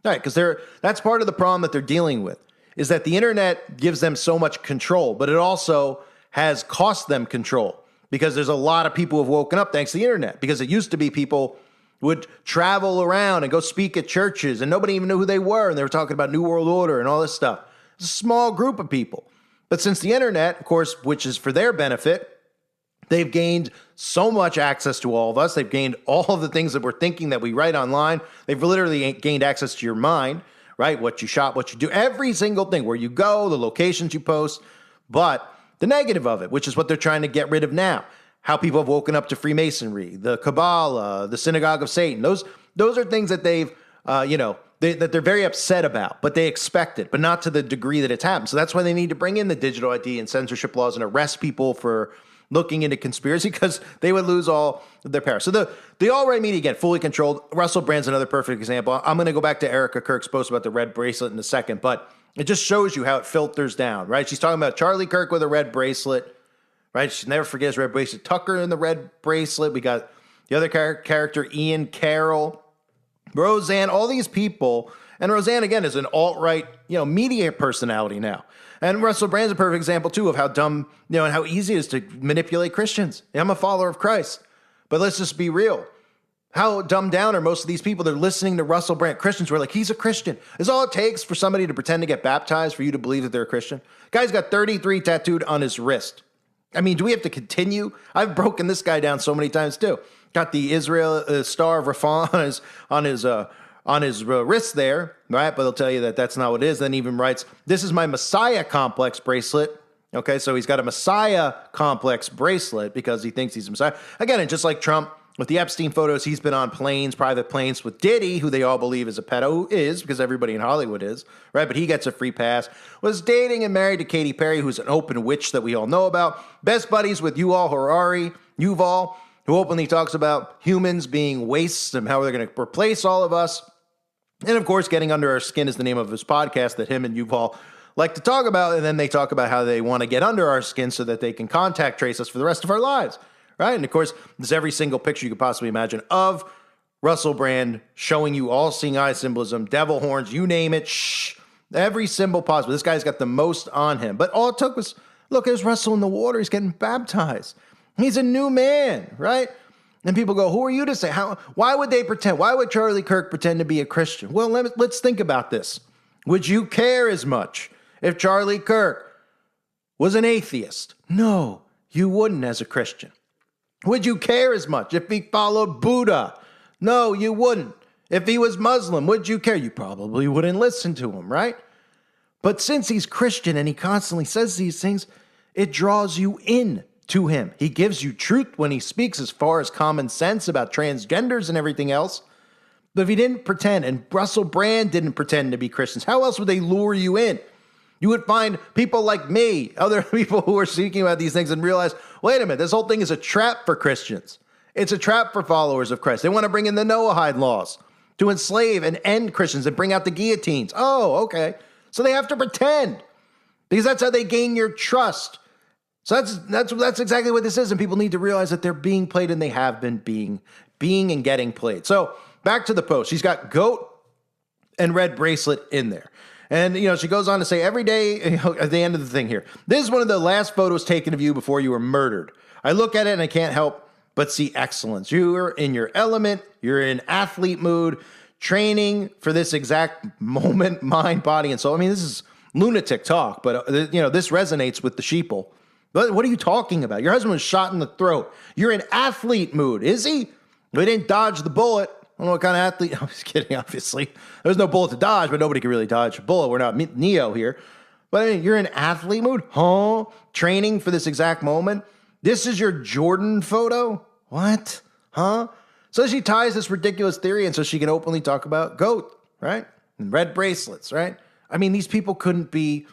All right, because that's part of the problem that they're dealing with, is that the internet gives them so much control, but it also has cost them control because there's a lot of people who have woken up thanks to the internet, because it used to be people would travel around and go speak at churches and nobody even knew who they were. And they were talking about New World Order and all this stuff. It's a small group of people. But since the internet, of course, which is for their benefit, they've gained so much access to all of us. They've gained all of the things that we're thinking that we write online. They've literally gained access to your mind, right? What you shop, what you do, every single thing, where you go, the locations you post. But the negative of it, which is what they're trying to get rid of now, how people have woken up to Freemasonry, the Kabbalah, the Synagogue of Satan. Those are things that they've, that they're very upset about, but they expect it, but not to the degree that it's happened. So that's why they need to bring in the digital ID and censorship laws and arrest people for looking into conspiracy, because they would lose all of their power. So the alt-right media, again, fully controlled. Russell Brand's another perfect example. I'm going to go back to Erica Kirk's post about the red bracelet in a second, but it just shows you how it filters down, right? She's talking about Charlie Kirk with a red bracelet, right? She never forgets red bracelet. Tucker in the red bracelet. We got the other character, Ian Carroll, Roseanne, all these people. And Roseanne, again, is an alt-right, media personality now. And Russell Brand's a perfect example, too, of how dumb, and how easy it is to manipulate Christians. I'm a follower of Christ. But let's just be real. How dumbed down are most of these people? They're listening to Russell Brand. Christians who are like, he's a Christian. Is all it takes for somebody to pretend to get baptized for you to believe that they're a Christian? Guy's got 33 tattooed on his wrist. I mean, do we have to continue? I've broken this guy down so many times, too. Got the Israel Star of Rafah on his wrist there, right? But they'll tell you that that's not what it is. Then even writes, this is my Messiah complex bracelet. Okay, so he's got a Messiah complex bracelet because he thinks he's a Messiah. Again, and just like Trump, with the Epstein photos, he's been on planes, private planes with Diddy, who they all believe is a pedo, who is, because everybody in Hollywood is, right? But he gets a free pass. Was dating and married to Katy Perry, who's an open witch that we all know about. Best buddies with Yuval, who openly talks about humans being wastes and how they're going to replace all of us. And of course, Getting Under Our Skin is the name of his podcast that him and Yuval like to talk about. And then they talk about how they want to get under our skin so that they can contact trace us for the rest of our lives, right? And of course, there's every single picture you could possibly imagine of Russell Brand showing you all seeing eye symbolism, devil horns, you name it, every symbol possible. This guy's got the most on him. But all it took was, look, there's Russell in the water. He's getting baptized. He's a new man, right? And people go, who are you to say? Why would they pretend? Why would Charlie Kirk pretend to be a Christian? Well, let's think about this. Would you care as much if Charlie Kirk was an atheist? No, you wouldn't as a Christian. Would you care as much if he followed Buddha? No, you wouldn't. If he was Muslim, would you care? You probably wouldn't listen to him, right? But since he's Christian and he constantly says these things, it draws you in to him. He gives you truth when he speaks as far as common sense about transgenders and everything else. But if he didn't pretend, and Russell Brand didn't pretend to be Christians, how else would they lure you in? You would find people like me, other people who are speaking about these things and realize, wait a minute, this whole thing is a trap for Christians. It's a trap for followers of Christ. They want to bring in the Noahide laws to enslave and end Christians and bring out the guillotines. Oh, okay. So they have to pretend because that's how they gain your trust. So that's exactly what this is. And people need to realize that they're being played, and they have been being and getting played. So back to the post. She's got goat and red bracelet in there. And, she goes on to say every day at the end of the thing here, this is one of the last photos taken of you before you were murdered. I look at it and I can't help but see excellence. You are in your element. You're in athlete mood, training for this exact moment, mind, body, and soul. I mean, this is lunatic talk, but, this resonates with the sheeple. But what are you talking about? Your husband was shot in the throat. You're in athlete mood. Is he? We didn't dodge the bullet. I don't know what kind of athlete. I'm just kidding, obviously. There's no bullet to dodge, but nobody can really dodge a bullet. We're not Neo here. But I mean, you're in athlete mood? Huh? Training for this exact moment? This is your Jordan photo? What? Huh? So she ties this ridiculous theory in so she can openly talk about goat, right? And red bracelets, right? I mean, these people couldn't be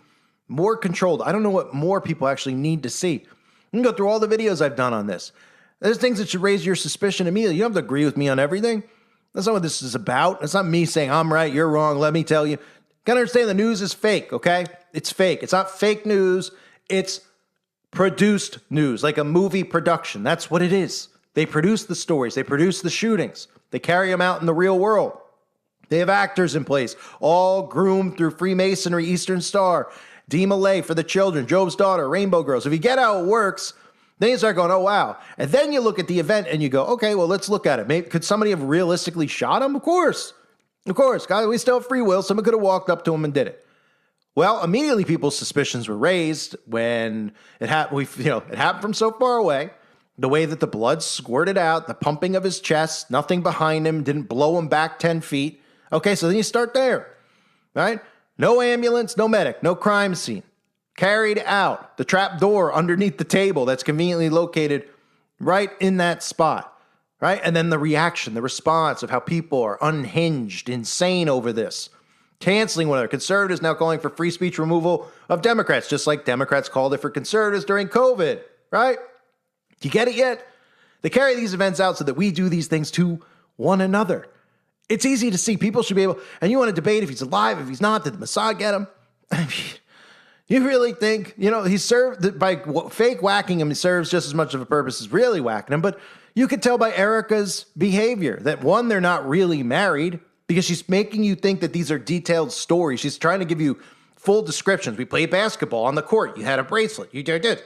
more controlled. I don't know what more people actually need to see. You can go through all the videos I've done on this. There's things that should raise your suspicion immediately. You don't have to agree with me on everything. That's not what this is about. It's not me saying I'm right, you're wrong, let me tell you. Gotta understand the news is fake, okay? It's fake. It's not fake news. It's produced news, like a movie production. That's what it is. They produce the stories. They produce the shootings. They carry them out in the real world. They have actors in place, all groomed through Freemasonry, Eastern Star, Dee Malay for the children, Job's daughter, Rainbow Girls. If you get how it works, then you start going, oh, wow. And then you look at the event and you go, okay, well, let's look at it. Maybe, could somebody have realistically shot him? Of course. Of course. God, we still have free will. Someone could have walked up to him and did it. Well, immediately people's suspicions were raised when it happened. It happened from so far away. The way that the blood squirted out, the pumping of his chest, nothing behind him, didn't blow him back 10 feet. Okay, so then you start there, right? No ambulance, no medic, no crime scene. Carried out. The trap door underneath the table that's conveniently located right in that spot, right? And then the reaction, the response of how people are unhinged, insane over this. Canceling one another. Conservatives now calling for free speech removal of Democrats, just like Democrats called it for conservatives during COVID, right? Do you get it yet? They carry these events out so that we do these things to one another. It's easy to see. People should be able, and you want to debate if he's alive, if he's not, did the Mossad get him? I mean, you really think, he served, by fake whacking him, he serves just as much of a purpose as really whacking him. But you could tell by Erica's behavior that, one, they're not really married because she's making you think that these are detailed stories. She's trying to give you full descriptions. We played basketball on the court. You had a bracelet. You did.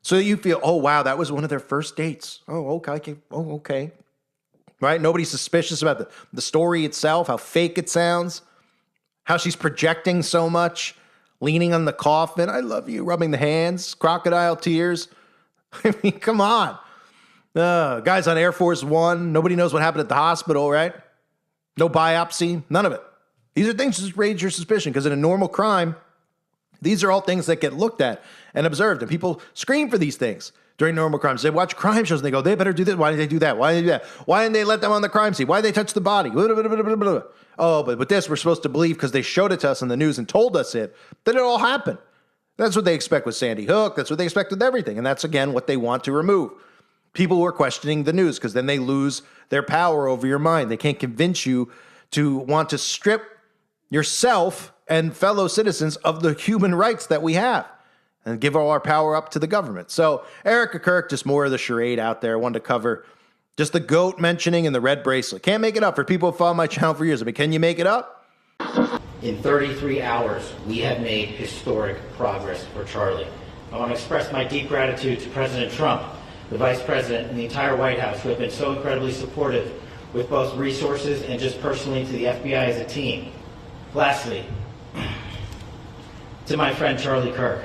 So you feel, oh, wow, that was one of their first dates. Oh, okay. Oh, okay. Right? Nobody's suspicious about the story itself, how fake it sounds, how she's projecting so much, leaning on the coffin. I love you, rubbing the hands, crocodile tears. I mean, come on. Guys on Air Force One, nobody knows what happened at the hospital, right? No biopsy, none of it. These are things that just raise your suspicion because in a normal crime, these are all things that get looked at and observed, and people scream for these things. During normal crimes, they watch crime shows and they go, they better do this. Why did they do that? Why did they do that? Why didn't they let them on the crime scene? Why did they touch the body? Oh, but with this, we're supposed to believe because they showed it to us in the news and told us that it all happened. That's what they expect with Sandy Hook. That's what they expect with everything. And that's, again, what they want to remove. People who are questioning the news because then they lose their power over your mind. They can't convince you to want to strip yourself and fellow citizens of the human rights that we have and give all our power up to the government. So Erica Kirk, just more of the charade out there. I wanted to cover just the goat mentioning and the red bracelet. Can't make it up for people who follow my channel for years. I mean, can you make it up? In 33 hours, we have made historic progress for Charlie. I want to express my deep gratitude to President Trump, the Vice President, and the entire White House who have been so incredibly supportive with both resources and just personally to the FBI as a team. Lastly, to my friend Charlie Kirk.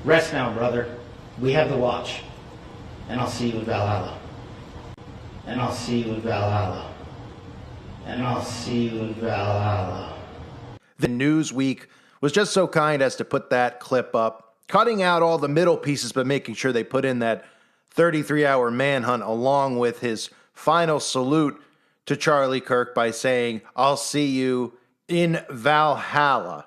Rest now, brother. We have the watch. And I'll see you in Valhalla. And I'll see you in Valhalla. And I'll see you in Valhalla. The Newsweek was just so kind as to put that clip up, cutting out all the middle pieces, but making sure they put in that 33-hour manhunt along with his final salute to Charlie Kirk by saying, I'll see you in Valhalla.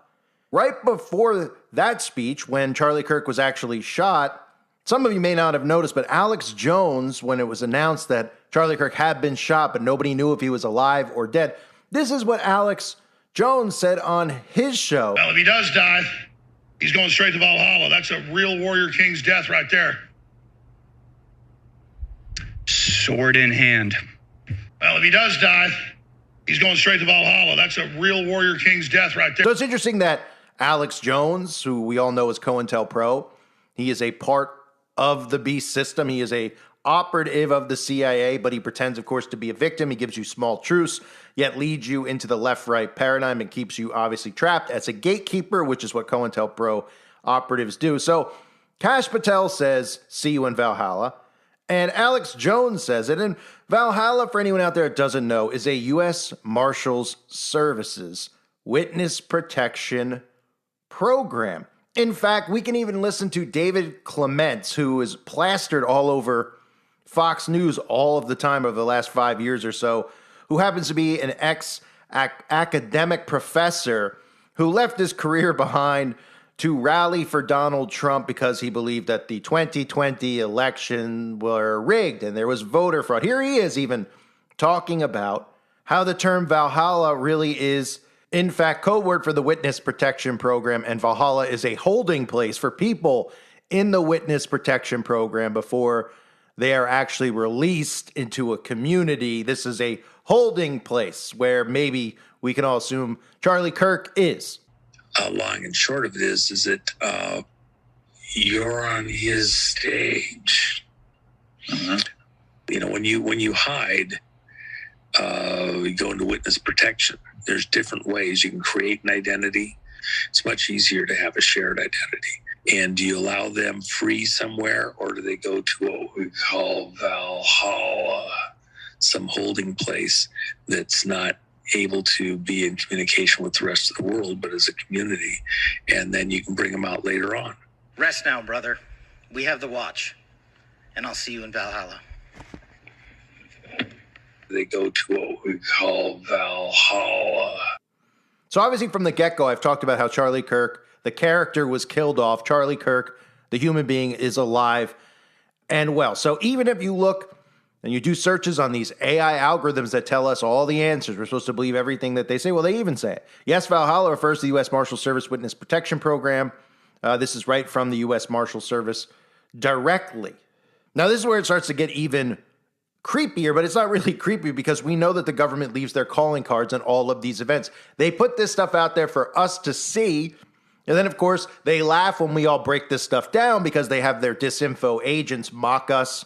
Right before that speech, when Charlie Kirk was actually shot, some of you may not have noticed, but Alex Jones, when it was announced that Charlie Kirk had been shot, but nobody knew if he was alive or dead, this is what Alex Jones said on his show. Well, if he does die, he's going straight to Valhalla. That's a real Warrior King's death right there. Sword in hand. Well, if he does die, he's going straight to Valhalla. That's a real Warrior King's death right there. So it's interesting that Alex Jones, who we all know as COINTELPRO, he is a part of the beast system. He is a operative of the CIA, but he pretends, of course, to be a victim. He gives you small truths, yet leads you into the left-right paradigm and keeps you obviously trapped as a gatekeeper, which is what COINTELPRO operatives do. So Kash Patel says, see you in Valhalla. And Alex Jones says it. And Valhalla, for anyone out there that doesn't know, is a U.S. Marshals Services witness protection program. In fact, we can even listen to David Clements, who is plastered all over Fox News all of the time over the last 5 years or so, who happens to be an ex-academic professor who left his career behind to rally for Donald Trump because he believed that the 2020 election were rigged and there was voter fraud. Here he is even talking about how the term Valhalla really is, in fact, code word for the witness protection program, and Valhalla is a holding place for people in the witness protection program before they are actually released into a community. This is a holding place where maybe we can all assume Charlie Kirk is. Long and short of it is that you're on his stage. You know, when you hide, you go into witness protection. There's different ways you can create an identity. It's much easier to have a shared identity. And do you allow them free somewhere, or do they go to what we call Valhalla, some holding place that's not able to be in communication with the rest of the world, but as a community, and then you can bring them out later on. Rest now, brother. We have the watch, and I'll see you in Valhalla. They go to what we call Valhalla. So obviously from the get-go, I've talked about how Charlie Kirk, the character, was killed off. Charlie Kirk, the human being, is alive and well. So even if you look and you do searches on these AI algorithms that tell us all the answers, we're supposed to believe everything that they say. Well, they even say it. Yes, Valhalla refers to the U.S. Marshal Service Witness Protection Program. This is right from the U.S. Marshal Service directly. Now, this is where it starts to get even creepier, but it's not really creepy because we know that the government leaves their calling cards on all of these events. They put this stuff out there for us to see, and then, of course, they laugh when we all break this stuff down because they have their disinfo agents mock us,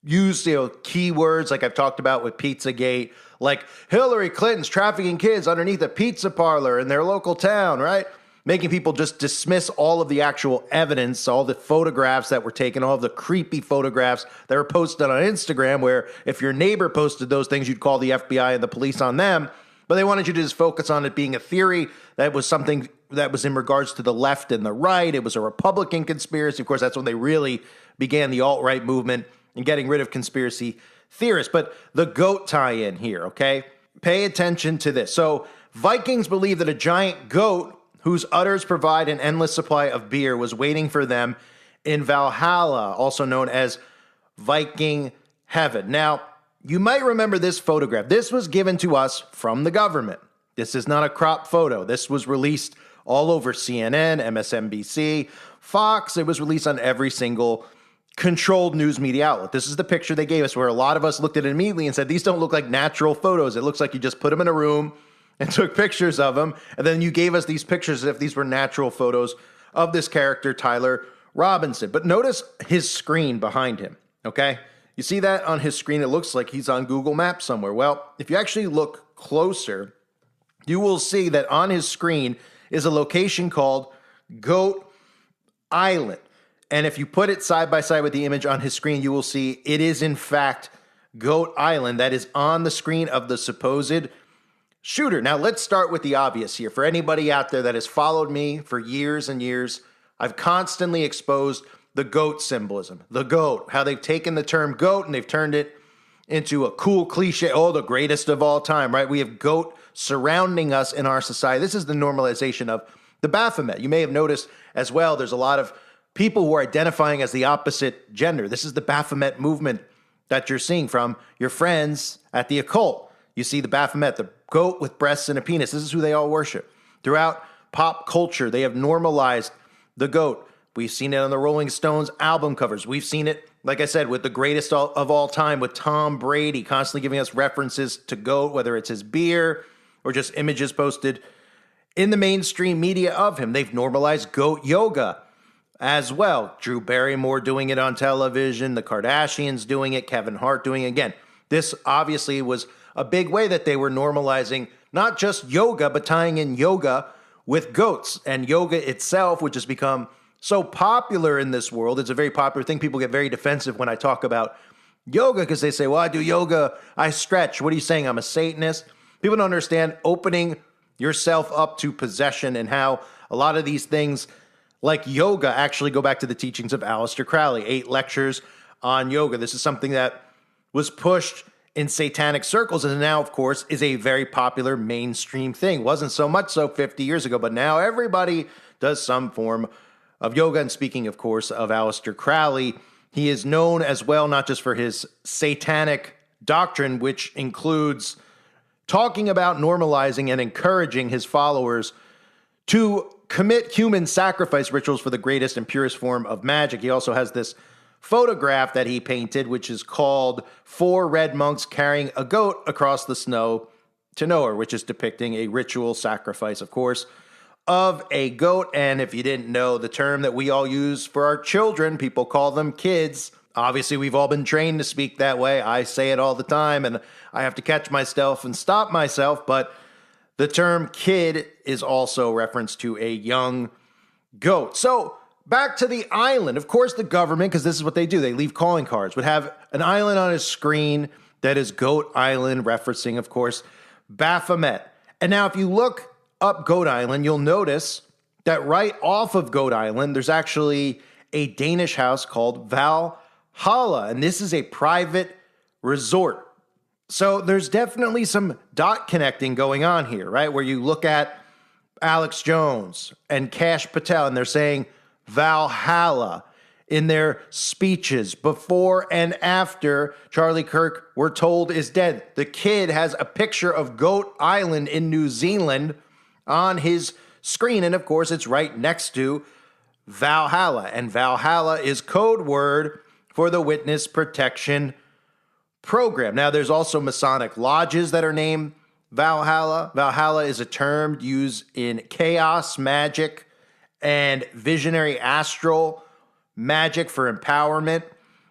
use keywords like I've talked about with Pizzagate, like Hillary Clinton's trafficking kids underneath a pizza parlor in their local town, right? Making people just dismiss all of the actual evidence, all the photographs that were taken, all of the creepy photographs that were posted on Instagram, where if your neighbor posted those things, you'd call the FBI and the police on them. But they wanted you to just focus on it being a theory that was something that was in regards to the left and the right. It was a Republican conspiracy. Of course, that's when they really began the alt-right movement and getting rid of conspiracy theorists. But the goat tie-in here, okay? Pay attention to this. So Vikings believe that a giant goat whose udders provide an endless supply of beer was waiting for them in Valhalla, also known as Viking Heaven. Now, you might remember this photograph. This was given to us from the government. This is not a crop photo. This was released all over CNN, MSNBC, Fox. It was released on every single controlled news media outlet. This is the picture they gave us, where a lot of us looked at it immediately and said, these don't look like natural photos. It looks like you just put them in a room and took pictures of them, and then you gave us these pictures as if these were natural photos of this character, Tyler Robinson. But notice his screen behind him, okay? You see that on his screen? It looks like he's on Google Maps somewhere. Well, if you actually look closer, you will see that on his screen is a location called Goat Island. And if you put it side by side with the image on his screen, you will see it is, in fact, Goat Island that is on the screen of the supposed shooter. Now, let's start with the obvious here. For anybody out there that has followed me for years and years, I've constantly exposed the goat symbolism, the goat, how they've taken the term goat and they've turned it into a cool cliche. Oh, the greatest of all time, right? We have goat surrounding us in our society. This is the normalization of the Baphomet. You may have noticed as well, there's a lot of people who are identifying as the opposite gender. This is the Baphomet movement that you're seeing from your friends at the occult. You see the Baphomet, the goat with breasts and a penis. This is who they all worship. Throughout pop culture, they have normalized the goat. We've seen it on the Rolling Stones album covers. We've seen it, like I said, with the greatest of all time, with Tom Brady, constantly giving us references to goat, whether it's his beer or just images posted in the mainstream media of him. They've normalized goat yoga as well. Drew Barrymore doing it on television, the Kardashians doing it, Kevin Hart doing it. Again, this obviously was a big way that they were normalizing not just yoga, but tying in yoga with goats. And yoga itself, which has become so popular in this world, it's a very popular thing. People get very defensive when I talk about yoga because they say, well, I do yoga, I stretch. What are you saying? I'm a Satanist? People don't understand opening yourself up to possession and how a lot of these things like yoga actually go back to the teachings of Aleister Crowley, 8 lectures on yoga. This is something that was pushed in satanic circles and now, of course, is a very popular mainstream thing. Wasn't so much so 50 years ago, but now everybody does some form of yoga. And speaking, of course, of Aleister Crowley, he is known as well not just for his satanic doctrine, which includes talking about normalizing and encouraging his followers to commit human sacrifice rituals for the greatest and purest form of magic. He also has this photograph that he painted, which is called 4 Red Monks Carrying a Goat Across the Snow to Nowhere, which is depicting a ritual sacrifice, of course, of a goat. And if you didn't know, the term that we all use for our children, people call them kids. Obviously, we've all been trained to speak that way. I say it all the time, and I have to catch myself and stop myself, but the term kid is also reference to a young goat. So back to the island. Of course, the government, because this is what they do, they leave calling cards, would have an island on a screen that is Goat Island, referencing, of course, Baphomet. And now if you look up Goat Island, you'll notice that right off of Goat Island, there's actually a Danish house called Valhalla, and this is a private resort. So there's definitely some dot connecting going on here, right? Where you look at Alex Jones and Kash Patel, and they're saying Valhalla in their speeches before and after Charlie Kirk, we're told, is dead. The kid has a picture of Goat Island in New Zealand on his screen, and of course, it's right next to Valhalla, and Valhalla is code word for the Witness Protection Program. Now, there's also Masonic lodges that are named Valhalla. Valhalla is a term used in chaos magic and visionary astral magic for empowerment.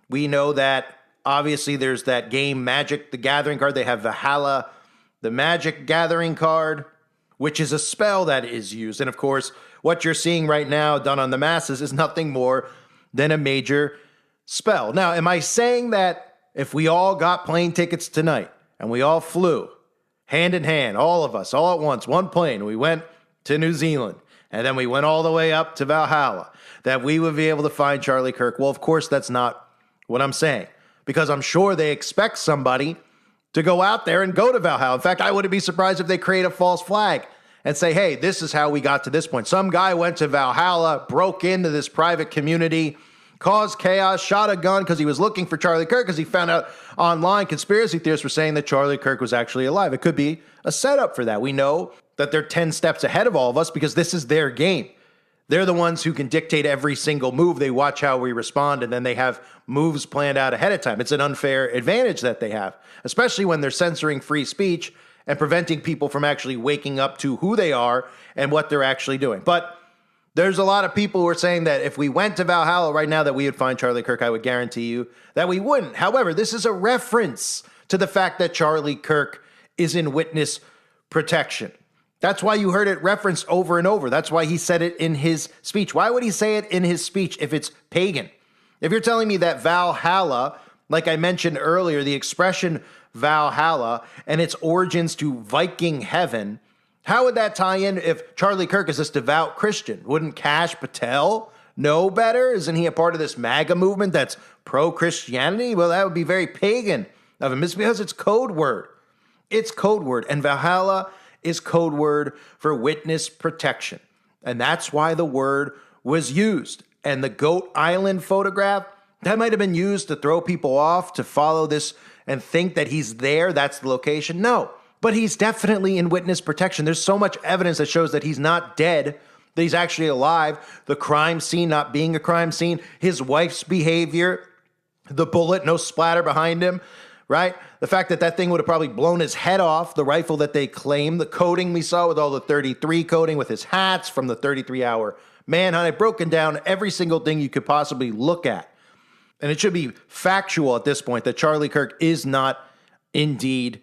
We know that obviously there's that game Magic the Gathering card. They have Valhalla, the Magic Gathering card, which is a spell that is used. And of course, what you're seeing right now done on the masses is nothing more than a major spell. Now, am I saying that if we all got plane tickets tonight and we all flew hand in hand, all of us, all at once, one plane, we went to New Zealand and then we went all the way up to Valhalla, that we would be able to find Charlie Kirk? Well, of course, that's not what I'm saying, because I'm sure they expect somebody to go out there and go to Valhalla. In fact, I wouldn't be surprised if they create a false flag and say, hey, this is how we got to this point. Some guy went to Valhalla, broke into this private community, caused chaos, shot a gun because he was looking for Charlie Kirk because he found out online conspiracy theorists were saying that Charlie Kirk was actually alive. It could be a setup for that. We know that they're 10 steps ahead of all of us because this is their game. They're the ones who can dictate every single move. They watch how we respond, and then they have moves planned out ahead of time. It's an unfair advantage that they have, especially when they're censoring free speech and preventing people from actually waking up to who they are and what they're actually doing. But there's a lot of people who are saying that if we went to Valhalla right now that we would find Charlie Kirk. I would guarantee you that we wouldn't. However, this is a reference to the fact that Charlie Kirk is in witness protection. That's why you heard it referenced over and over. That's why he said it in his speech. Why would he say it in his speech if it's pagan? If you're telling me that Valhalla, like I mentioned earlier, the expression Valhalla and its origins to Viking heaven, how would that tie in if Charlie Kirk is this devout Christian? Wouldn't Kash Patel know better? Isn't he a part of this MAGA movement that's pro-Christianity? Well, that would be very pagan of him. It's because it's code word. It's code word. And Valhalla is code word for witness protection. And that's why the word was used. And the Goat Island photograph, that might have been used to throw people off to follow this and think that he's there. That's the location. No, but he's definitely in witness protection. There's so much evidence that shows that he's not dead, that he's actually alive. The crime scene not being a crime scene, his wife's behavior, the bullet, no splatter behind him, right? The fact that that thing would have probably blown his head off, the rifle that they claim, the coating we saw with all the 33 coating with his hats from the 33-hour manhunt. I've broken down every single thing you could possibly look at. And it should be factual at this point that Charlie Kirk is not indeed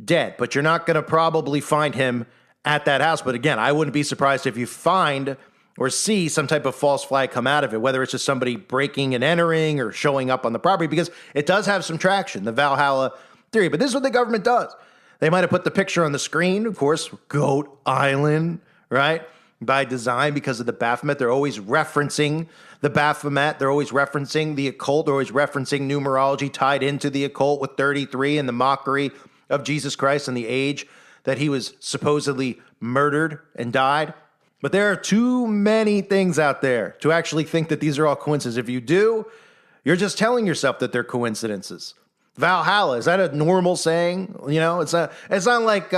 dead. But you're not going to probably find him at that house. But again, I wouldn't be surprised if you find or see some type of false flag come out of it, whether it's just somebody breaking and entering or showing up on the property, because it does have some traction, the Valhalla theory. But this is what the government does. They might have put the picture on the screen, of course, Goat Island, right? By design, because of the Baphomet. They're always referencing the Baphomet. They're always referencing the occult. They're always referencing numerology tied into the occult with 33 and the mockery of Jesus Christ and the age that he was supposedly murdered and died. But there are too many things out there to actually think that these are all coincidences. If you do, you're just telling yourself that they're coincidences. Valhalla, is that a normal saying? You know, it's not like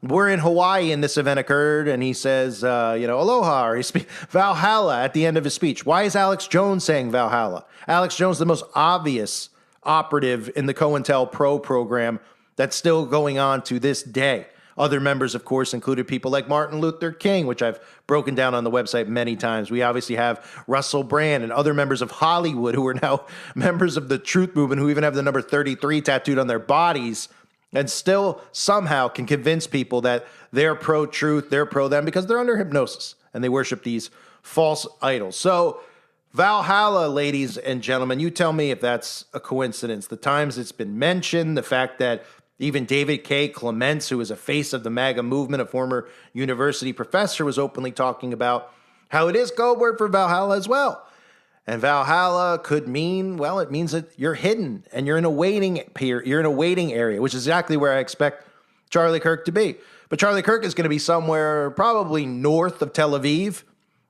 we're in Hawaii and this event occurred and he says, aloha, or he Valhalla at the end of his speech. Why is Alex Jones saying Valhalla? Alex Jones, the most obvious operative in the COINTELPRO program that's still going on to this day. Other members, of course, included people like Martin Luther King, which I've broken down on the website many times. We obviously have Russell Brand and other members of Hollywood who are now members of the Truth Movement, who even have the number 33 tattooed on their bodies, and still somehow can convince people that they're pro-truth, they're pro-them, because they're under hypnosis and they worship these false idols. So Valhalla, ladies and gentlemen, you tell me if that's a coincidence. The times it's been mentioned, the fact that even David K. Clements, who is a face of the MAGA movement, a former university professor, was openly talking about how it is code word for Valhalla as well. And Valhalla could mean, well, it means that you're hidden and you're in a waiting area, which is exactly where I expect Charlie Kirk to be. But Charlie Kirk is going to be somewhere probably north of Tel Aviv,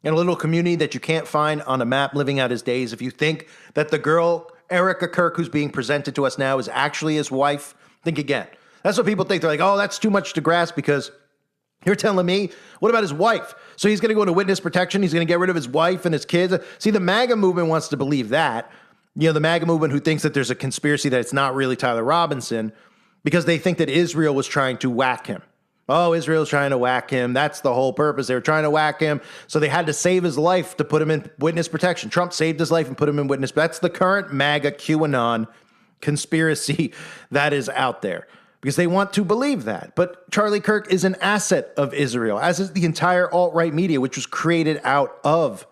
in a little community that you can't find on a map, living out his days. If you think that the girl, Erica Kirk, who's being presented to us now, is actually his wife, think again. That's what people think. They're like, oh, that's too much to grasp, because you're telling me, what about his wife? So he's going to go into witness protection. He's going to get rid of his wife and his kids. See, the MAGA movement wants to believe that. You know, the MAGA movement who thinks that there's a conspiracy that it's not really Tyler Robinson, because they think that Israel was trying to whack him. Oh, Israel's trying to whack him. That's the whole purpose. They were trying to whack him, so they had to save his life to put him in witness protection. Trump saved his life and put him in witness. That's the current MAGA QAnon conspiracy that is out there, because they want to believe that. But Charlie Kirk is an asset of Israel, as is the entire alt-right media, which was created out of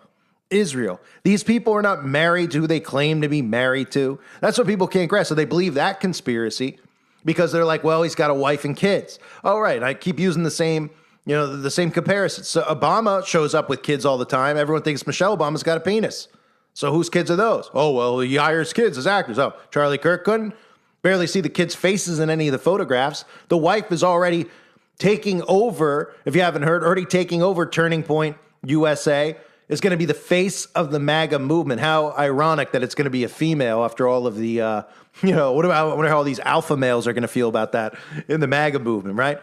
Israel. These people are not married to who they claim to be married to. That's what people can't grasp. So they believe that conspiracy because they're like, well, he's got a wife and kids. All right, I keep using the same comparison. So Obama shows up with kids all the time. Everyone thinks Michelle Obama's got a penis. So whose kids are those? Oh, well, he hires kids as actors. Oh, Charlie Kirk couldn't barely see the kids' faces in any of the photographs. The wife is already taking over, if you haven't heard, already taking over Turning Point USA. Is going to be the face of the MAGA movement. How ironic that it's going to be a female after all of the, I wonder how all these alpha males are going to feel about that in the MAGA movement, right?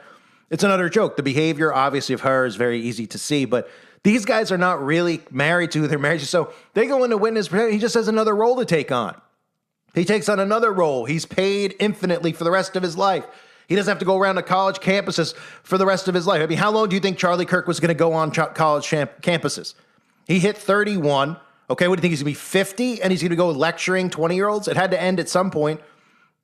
It's another joke. The behavior, obviously, of her is very easy to see, but these guys are not really married to who they're married to. So they go into witness protection. He just has another role to take on. He takes on another role. He's paid infinitely for the rest of his life. He doesn't have to go around to college campuses for the rest of his life. I mean, how long do you think Charlie Kirk was going to go on college campuses? He hit 31. Okay, what do you think? He's going to be 50 and he's going to go lecturing 20-year-olds? It had to end at some point.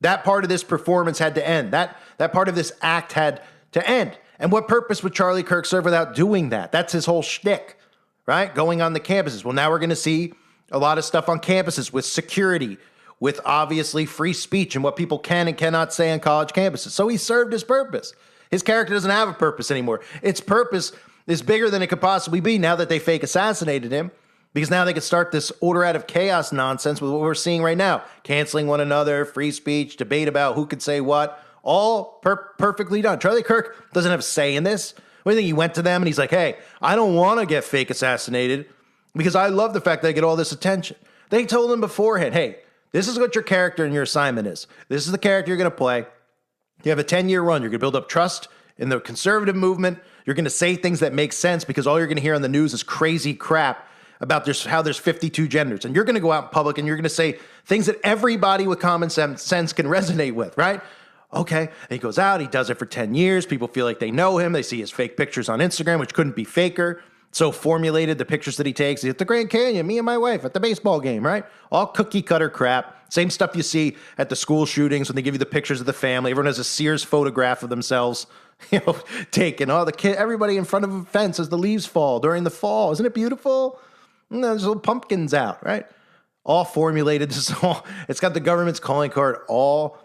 That part of this performance had to end. That part of this act had to end. And what purpose would Charlie Kirk serve without doing that? That's his whole shtick, right? Going on the campuses. Well, now we're going to see a lot of stuff on campuses with security, with obviously free speech and what people can and cannot say on college campuses. So he served his purpose. His character doesn't have a purpose anymore. Its purpose is bigger than it could possibly be now that they fake assassinated him, because now they could start this order out of chaos nonsense with what we're seeing right now. Canceling one another, free speech, debate about who could say what, all perfectly done. Charlie Kirk doesn't have a say in this. What do you think? He went to them and he's like, hey, I don't want to get fake assassinated because I love the fact that I get all this attention. They told him beforehand, hey, this is what your character and your assignment is. This is the character you're going to play. You have a 10-year run. You're going to build up trust in the conservative movement. You're going to say things that make sense because all you're going to hear on the news is crazy crap about how there's 52 genders. And you're going to go out in public and you're going to say things that everybody with common sense can resonate with, right? Okay. And he goes out. He does it for 10 years. People feel like they know him. They see his fake pictures on Instagram, which couldn't be faker. So formulated, the pictures that he takes. He's at the Grand Canyon, me and my wife at the baseball game, right? All cookie cutter crap. Same stuff you see at the school shootings when they give you the pictures of the family. Everyone has a Sears photograph of themselves, taken. Oh, the kid, everybody in front of a fence as the leaves fall during the fall. Isn't it beautiful? And there's little pumpkins out, right? All formulated. It's got the government's calling card all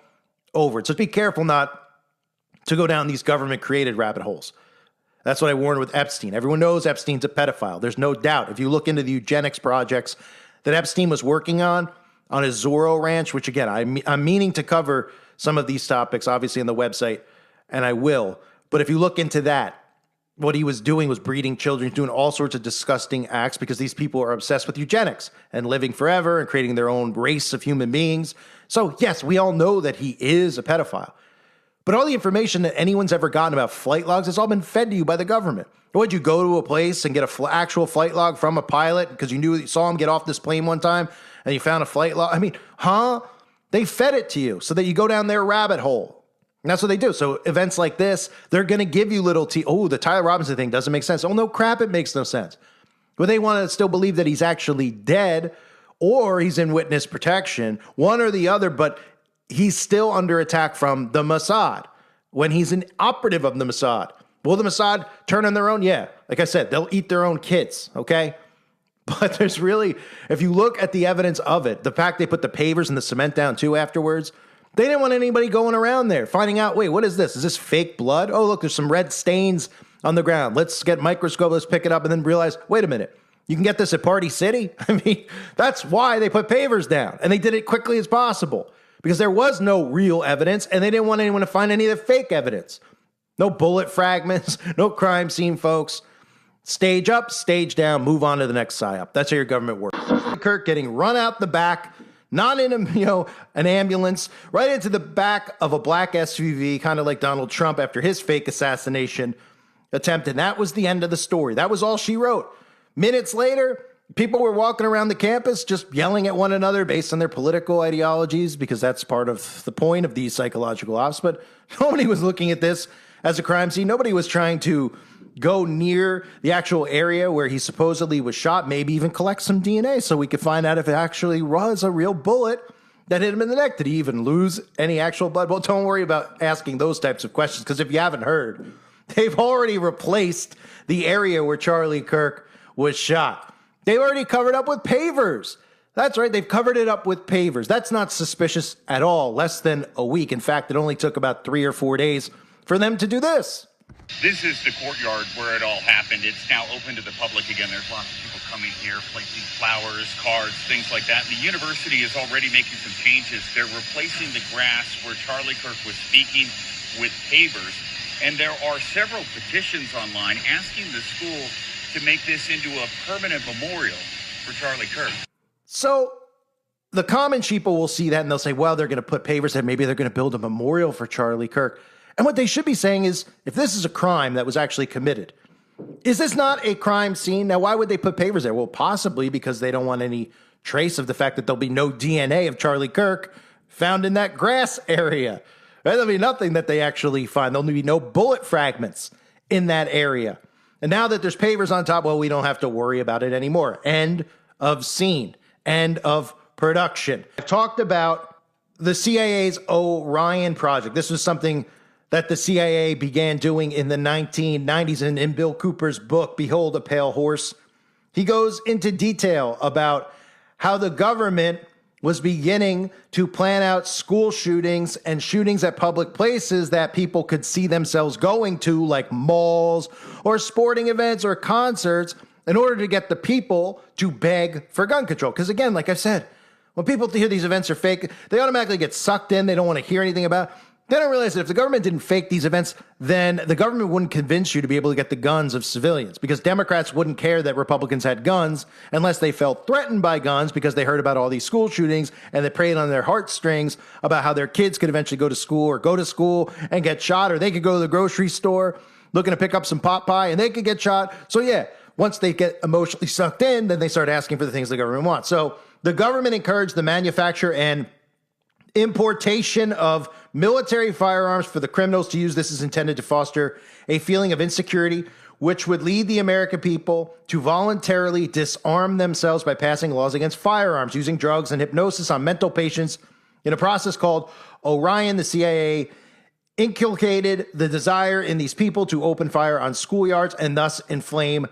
over it. So be careful not to go down these government-created rabbit holes. That's what I warned with Epstein. Everyone knows Epstein's a pedophile. There's no doubt. If you look into the eugenics projects that Epstein was working on his Zorro ranch, which again, I'm meaning to cover some of these topics, obviously, on the website, and I will. But if you look into that, what he was doing was breeding children, doing all sorts of disgusting acts because these people are obsessed with eugenics and living forever and creating their own race of human beings. So yes, we all know that he is a pedophile. But all the information that anyone's ever gotten about flight logs has all been fed to you by the government. Would you go to a place and get an actual flight log from a pilot because you saw him get off this plane one time and you found a flight log? I mean, They fed it to you so that you go down their rabbit hole. And that's what they do. So events like this, they're going to give you little oh, the Tyler Robinson thing doesn't make sense. Oh, no crap, it makes no sense. But they want to still believe that he's actually dead or he's in witness protection, one or the other, but he's still under attack from the Mossad when he's an operative of the Mossad. Will the Mossad turn on their own? Yeah. Like I said, they'll eat their own kids, okay? But there's really, if you look at the evidence of it, the fact they put the pavers and the cement down too afterwards, they didn't want anybody going around there finding out, wait, what is this? Is this fake blood? Oh, look, there's some red stains on the ground. Let's get a microscope, let's pick it up, and then realize, wait a minute, you can get this at Party City? I mean, that's why they put pavers down, and they did it quickly as possible because there was no real evidence, and they didn't want anyone to find any of the fake evidence. No bullet fragments, no crime scene, folks. Stage up, stage down, move on to the next psyop. That's how your government works. Kirk getting run out the back, not in an ambulance, right into the back of a black SUV, kind of like Donald Trump after his fake assassination attempt. And that was the end of the story. That was all she wrote. Minutes later, people were walking around the campus just yelling at one another based on their political ideologies, because that's part of the point of these psychological ops. But nobody was looking at this as a crime scene. Nobody was trying to go near the actual area where he supposedly was shot, maybe even collect some DNA so we could find out if it actually was a real bullet that hit him in the neck. Did he even lose any actual blood? Well, don't worry about asking those types of questions, because if you haven't heard, they've already replaced the area where Charlie Kirk was shot. They've already covered up with pavers. That's right, they've covered it up with pavers. That's not suspicious at all, less than a week. In fact, it only took about 3 or 4 days for them to do this. This is the courtyard where it all happened. It's now open to the public again. There's lots of people coming here, placing flowers, cards, things like that. And the university is already making some changes. They're replacing the grass where Charlie Kirk was speaking with pavers. And there are several petitions online asking the school to make this into a permanent memorial for Charlie Kirk. So the common sheeple will see that and they'll say, well, they're going to put pavers and maybe they're going to build a memorial for Charlie Kirk. And what they should be saying is, if this is a crime that was actually committed, is this not a crime scene? Now, why would they put pavers there? Well, possibly because they don't want any trace of the fact that there'll be no DNA of Charlie Kirk found in that grass area. Right? There'll be nothing that they actually find. There'll be no bullet fragments in that area. And now that there's pavers on top, well, we don't have to worry about it anymore. End of scene. End of production. I've talked about the CIA's Orion project. This was something that the CIA began doing in the 1990s. And in Bill Cooper's book, Behold a Pale Horse, he goes into detail about how the government was beginning to plan out school shootings and shootings at public places that people could see themselves going to, like malls or sporting events or concerts, in order to get the people to beg for gun control. Because again, like I said, when people hear these events are fake, they automatically get sucked in. They don't want to hear anything about it. They don't realize that if the government didn't fake these events, then the government wouldn't convince you to be able to get the guns of civilians, because Democrats wouldn't care that Republicans had guns unless they felt threatened by guns because they heard about all these school shootings and they preyed on their heartstrings about how their kids could eventually go to school and get shot, or they could go to the grocery store looking to pick up some pot pie and they could get shot. So yeah, once they get emotionally sucked in, then they start asking for the things the government wants. So the government encouraged the manufacture and importation of military firearms for the criminals to use. This is intended to foster a feeling of insecurity, which would lead the American people to voluntarily disarm themselves by passing laws against firearms, using drugs and hypnosis on mental patients in a process called Orion. The CIA inculcated the desire in these people to open fire on schoolyards and thus inflame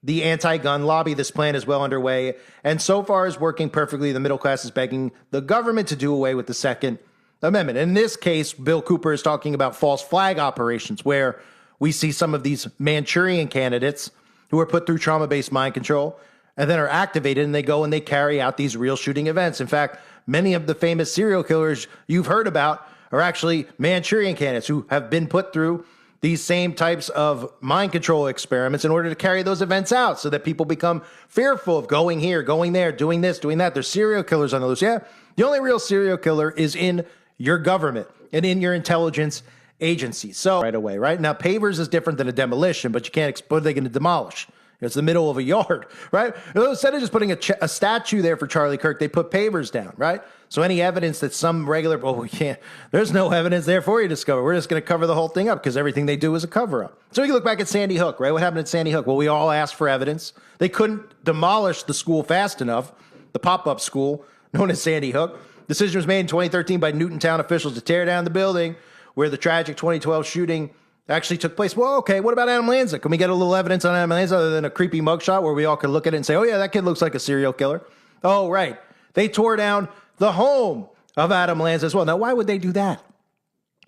the anti-gun lobby. This plan is well underway and so far is working perfectly. The middle class is begging the government to do away with the Second Amendment. In this case, Bill Cooper is talking about false flag operations, where we see some of these Manchurian candidates who are put through trauma-based mind control and then are activated, and they go and they carry out these real shooting events. In fact, many of the famous serial killers you've heard about are actually Manchurian candidates who have been put through these same types of mind control experiments in order to carry those events out so that people become fearful of going here, going there, doing this, doing that. There's serial killers on the loose. Yeah, the only real serial killer is in your government and in your intelligence agency. So right away, right? Now, pavers is different than a demolition, but you can't, what are they going to demolish? It's the middle of a yard, right? Instead of just putting a statue there for Charlie Kirk, they put pavers down, right? So any evidence that some regular, well, we can't, there's no evidence there for you to discover. We're just going to cover the whole thing up because everything they do is a cover up. So we can look back at Sandy Hook, right? What happened at Sandy Hook? Well, we all asked for evidence. They couldn't demolish the school fast enough, the pop-up school known as Sandy Hook. Decision was made in 2013 by Newtown officials to tear down the building where the tragic 2012 shooting actually took place. Well, okay, what about Adam Lanza? Can we get a little evidence on Adam Lanza other than a creepy mugshot where we all can look at it and say, oh yeah, that kid looks like a serial killer? Oh, right. They tore down the home of Adam Lanza as well. Now, why would they do that?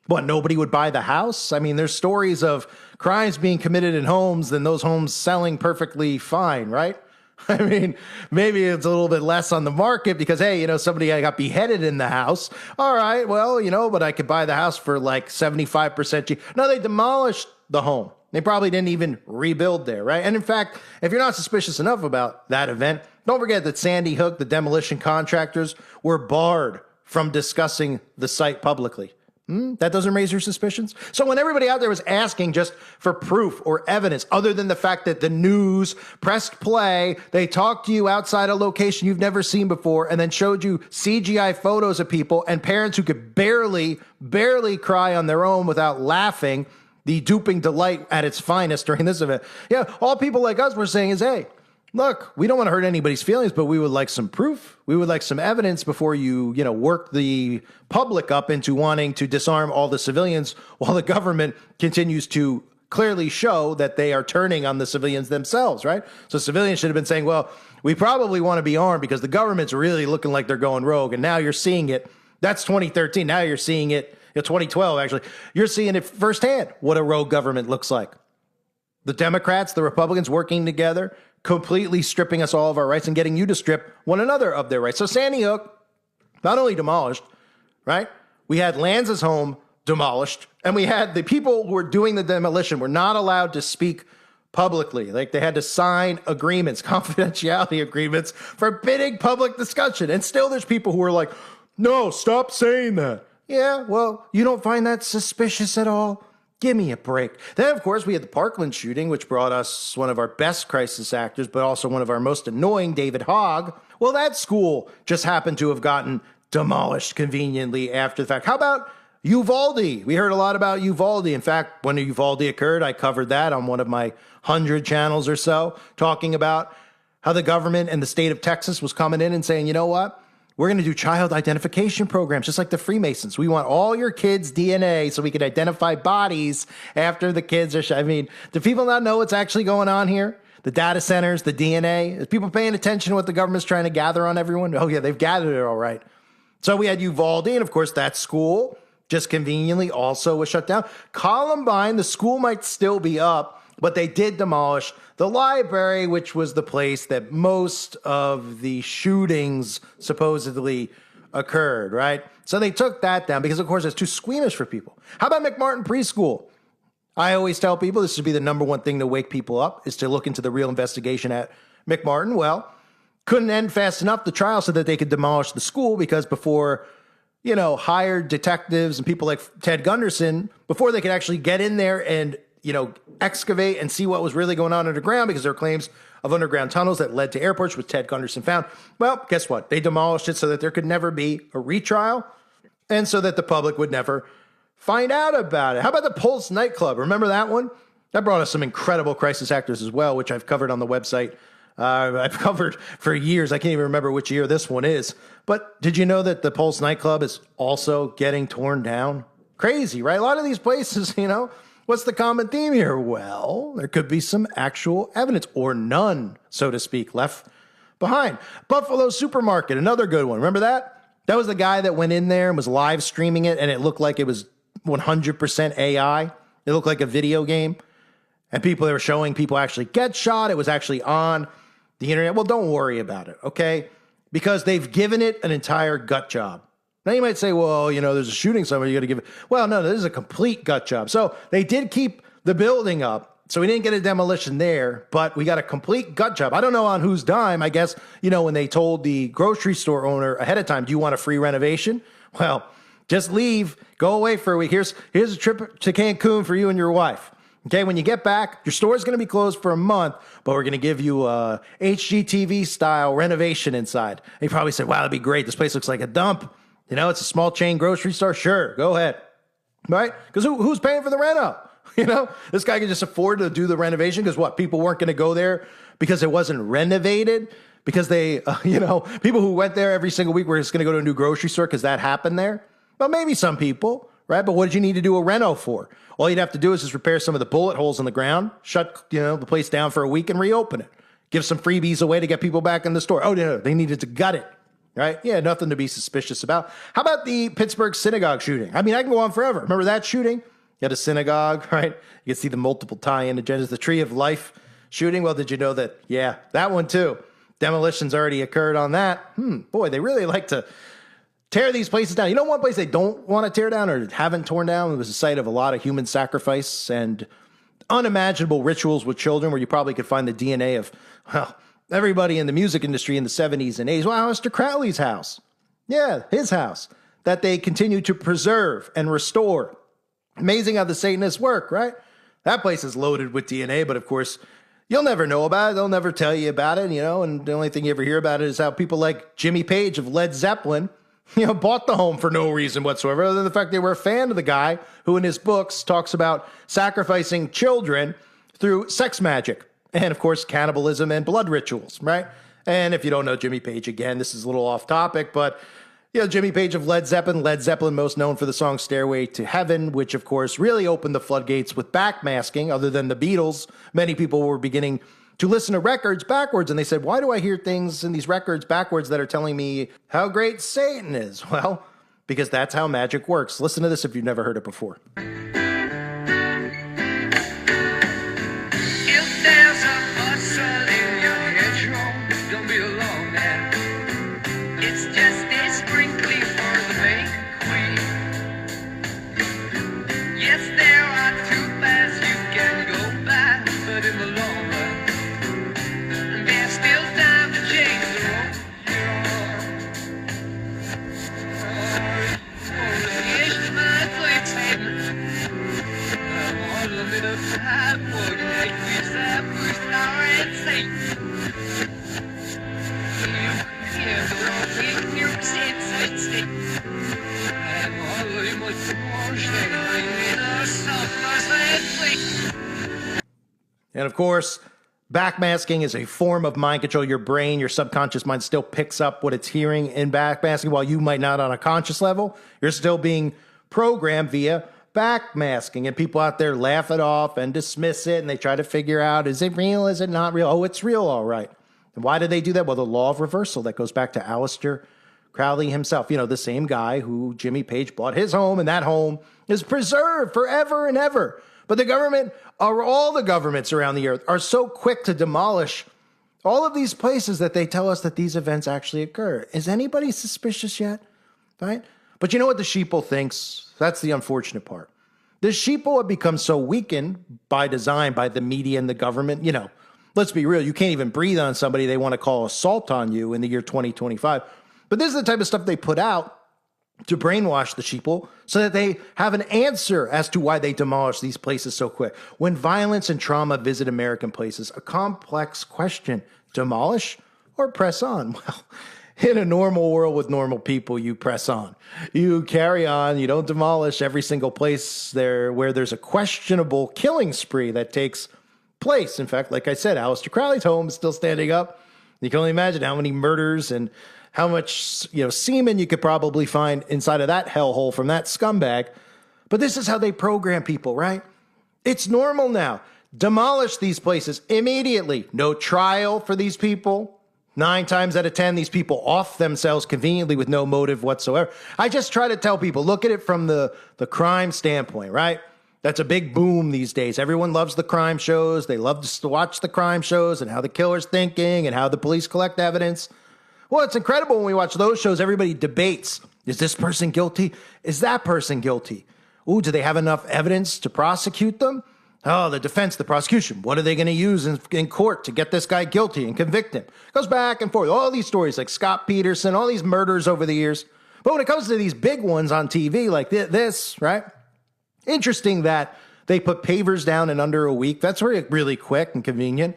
What, nobody would buy the house? I mean, there's stories of crimes being committed in homes and those homes selling perfectly fine, right? I mean, maybe it's a little bit less on the market because, hey, somebody got beheaded in the house. All right, well, but I could buy the house for like 75% cheap. No, they demolished the home. They probably didn't even rebuild there, right? And in fact, if you're not suspicious enough about that event, don't forget that Sandy Hook, the demolition contractors, were barred from discussing the site publicly. That doesn't raise your suspicions? So when everybody out there was asking just for proof or evidence, other than the fact that the news pressed play, they talked to you outside a location you've never seen before, and then showed you CGI photos of people and parents who could barely cry on their own without laughing, the duping delight at its finest during this event. Yeah, all people like us were saying is, hey, look, we don't want to hurt anybody's feelings, but we would like some proof. We would like some evidence before you work the public up into wanting to disarm all the civilians while the government continues to clearly show that they are turning on the civilians themselves, right? So civilians should have been saying, well, we probably want to be armed because the government's really looking like they're going rogue. And now you're seeing it. That's 2013. Now you're seeing it, 2012, actually. You're seeing it firsthand, what a rogue government looks like. The Democrats, the Republicans working together, completely stripping us all of our rights and getting you to strip one another of their rights. So Sandy Hook, not only demolished, right? We had Lanza's home demolished, and we had the people who were doing the demolition were not allowed to speak publicly. Like they had to sign agreements, confidentiality agreements, forbidding public discussion. And still there's people who are like, no, stop saying that. Yeah, well, you don't find that suspicious at all? Give me a break. Then, of course, we had the Parkland shooting, which brought us one of our best crisis actors, but also one of our most annoying, David Hogg. Well, that school just happened to have gotten demolished conveniently after the fact. How about Uvalde? We heard a lot about Uvalde. In fact, when Uvalde occurred, I covered that on one of my 100 channels or so, talking about how the government and the state of Texas was coming in and saying, you know what? We're going to do child identification programs, just like the Freemasons. We want all your kids' DNA so we can identify bodies after the kids are I mean, do people not know what's actually going on here? The data centers, the DNA. Is people paying attention to what the government's trying to gather on everyone? Oh, yeah, they've gathered it all right. So we had Uvalde, and of course, that school just conveniently also was shut down. Columbine, the school might still be up, but they did demolish the library, which was the place that most of the shootings supposedly occurred, right? So they took that down because, of course, it's too squeamish for people. How about McMartin Preschool? I always tell people this should be the number one thing to wake people up, is to look into the real investigation at McMartin. Well, couldn't end fast enough, the trial, so that they could demolish the school, because before, hired detectives and people like Ted Gunderson, before they could actually get in there and, excavate and see what was really going on underground, because there were claims of underground tunnels that led to airports, which Ted Gunderson found. Well, guess what? They demolished it so that there could never be a retrial, and so that the public would never find out about it. How about the Pulse nightclub? Remember that one? That brought us some incredible crisis actors as well, which I've covered on the website. I've covered for years. I can't even remember which year this one is. But did you know that the Pulse nightclub is also getting torn down? Crazy, right? A lot of these places, what's the common theme here? Well, there could be some actual evidence, or none, so to speak, left behind. Buffalo Supermarket, another good one. Remember that? That was the guy that went in there and was live streaming it, and it looked like it was 100% AI. It looked like a video game. And they were showing people actually get shot. It was actually on the internet. Well, don't worry about it, okay? Because they've given it an entire gut job. Now you might say, well, there's a shooting somewhere, you got to give it. Well, no, this is a complete gut job. So they did keep the building up. So we didn't get a demolition there, but we got a complete gut job. I don't know on whose dime. I guess, when they told the grocery store owner ahead of time, do you want a free renovation? Well, just leave, go away for a week. Here's a trip to Cancun for you and your wife. Okay, when you get back, your store is going to be closed for a month, but we're going to give you a HGTV style renovation inside. And you probably said, wow, that'd be great. This place looks like a dump. It's a small chain grocery store. Sure, go ahead. Right? Because who's paying for the reno? This guy can just afford to do the renovation because what? People weren't going to go there because it wasn't renovated? Because they, people who went there every single week were just going to go to a new grocery store because that happened there? Well, maybe some people, right? But what did you need to do a reno for? All you'd have to do is just repair some of the bullet holes in the ground, shut the place down for a week and reopen it. Give some freebies away to get people back in the store. Oh, no, they needed to gut it, right? Yeah, nothing to be suspicious about. How about the Pittsburgh synagogue shooting? I mean, I can go on forever. Remember that shooting? You had a synagogue, right? You can see the multiple tie-in agendas. The Tree of Life shooting. Well, did you know that? Yeah, that one too. Demolitions already occurred on that. Boy, they really like to tear these places down. One place they don't want to tear down or haven't torn down? It was a site of a lot of human sacrifice and unimaginable rituals with children, where you probably could find the DNA of, everybody in the music industry in the 70s and 80s. Well, Mr. Crowley's house. Yeah, his house that they continue to preserve and restore. Amazing how the Satanists work, right? That place is loaded with DNA, but of course, you'll never know about it. They'll never tell you about it, and the only thing you ever hear about it is how people like Jimmy Page of Led Zeppelin bought the home for no reason whatsoever, other than the fact they were a fan of the guy who in his books talks about sacrificing children through sex magic and, of course, cannibalism and blood rituals, right? And if you don't know Jimmy Page, again, this is a little off topic, but, Jimmy Page of Led Zeppelin most known for the song Stairway to Heaven, which, of course, really opened the floodgates with backmasking. Other than the Beatles, many people were beginning to listen to records backwards, and they said, why do I hear things in these records backwards that are telling me how great Satan is? Well, because that's how magic works. Listen to this if you've never heard it before. If there's a hustle in your hedgerow, don't be alone now. It's just a sprinkling for the May Queen. Yes, there are two paths you can go by, but in the long run, there's still time to change the road you're on. Here's my quicksand. I'm all a little time for you, like we said, we star and Satan. You don't think you're sense. I'm all in my emotion, I'm in a soft And of course, backmasking is a form of mind control. Your brain, your subconscious mind still picks up what it's hearing in backmasking, while you might not on a conscious level. You're still being programmed via backmasking, and people out there laugh it off and dismiss it, and they try to figure out, is it real, is it not real? Oh, it's real, all right. And why did they do that? Well, the law of reversal that goes back to Aleister Crowley himself, the same guy who Jimmy Page bought his home, and that home is preserved forever and ever. But the government, or all the governments around the earth, are so quick to demolish all of these places that they tell us that these events actually occur. Is anybody suspicious yet? right? But you know what the sheeple thinks? That's the unfortunate part. The sheeple have become so weakened by design, by the media and the government. You know, let's be real. You can't even breathe on somebody they want to call assault on you in the year 2025. But this is the type of stuff they put out to brainwash the sheeple so that they have an answer as to why they demolish these places so quick. When violence and trauma visit American places, a complex question: demolish or press on? Well, in a normal world with normal people, you press on. You carry on. You don't demolish every single place there where there's a questionable killing spree that takes place. In fact, like I said, Aleister Crowley's home is still standing up. You can only imagine how many murders and how much, semen you could probably find inside of that hellhole from that scumbag. But this is how they program people, right? It's normal now. Demolish these places immediately. No trial for these people. 9 times out of 10, these people off themselves conveniently with no motive whatsoever. I just try to tell people, look at it from the crime standpoint, right? That's a big boom these days. Everyone loves the crime shows. They love to watch the crime shows and how the killer's thinking and how the police collect evidence. Well, it's incredible when we watch those shows. Everybody debates. Is this person guilty? Is that person guilty? Ooh, do they have enough evidence to prosecute them? Oh, the defense, the prosecution. What are they going to use in court to get this guy guilty and convict him? It goes back and forth. All these stories like Scott Peterson, all these murders over the years. But when it comes to these big ones on TV like this, right? Interesting that they put pavers down in under a week. That's really quick and convenient.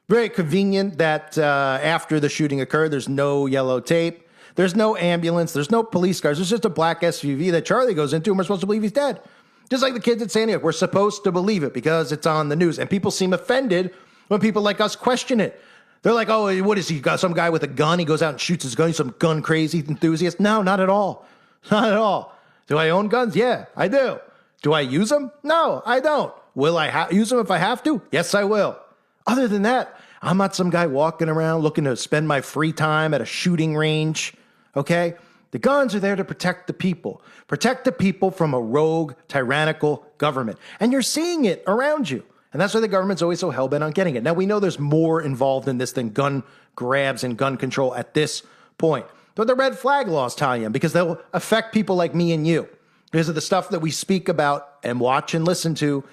Very convenient that after the shooting occurred, there's no yellow tape. There's no ambulance. There's no police cars. There's just a black SUV that Charlie goes into, and we're supposed to believe he's dead. Just like the kids at Sandy Hook, we're supposed to believe it because it's on the news. And people seem offended when people like us question it. They're like, oh, what is he? Got some guy with a gun? He goes out and shoots his gun. He's some gun crazy enthusiast. No, not at all. Not at all. Do I own guns? Yeah, I do. Do I use them? No, I don't. Will I use them if I have to? Yes, I will. Other than that, I'm not some guy walking around looking to spend my free time at a shooting range. Okay? The guns are there to protect the people from a rogue, tyrannical government. And you're seeing it around you. And that's why the government's always so hell-bent on getting it. Now, we know there's more involved in this than gun grabs and gun control at this point. But the red flag laws tie in because they'll affect people like me and you because of the stuff that we speak about and watch and listen to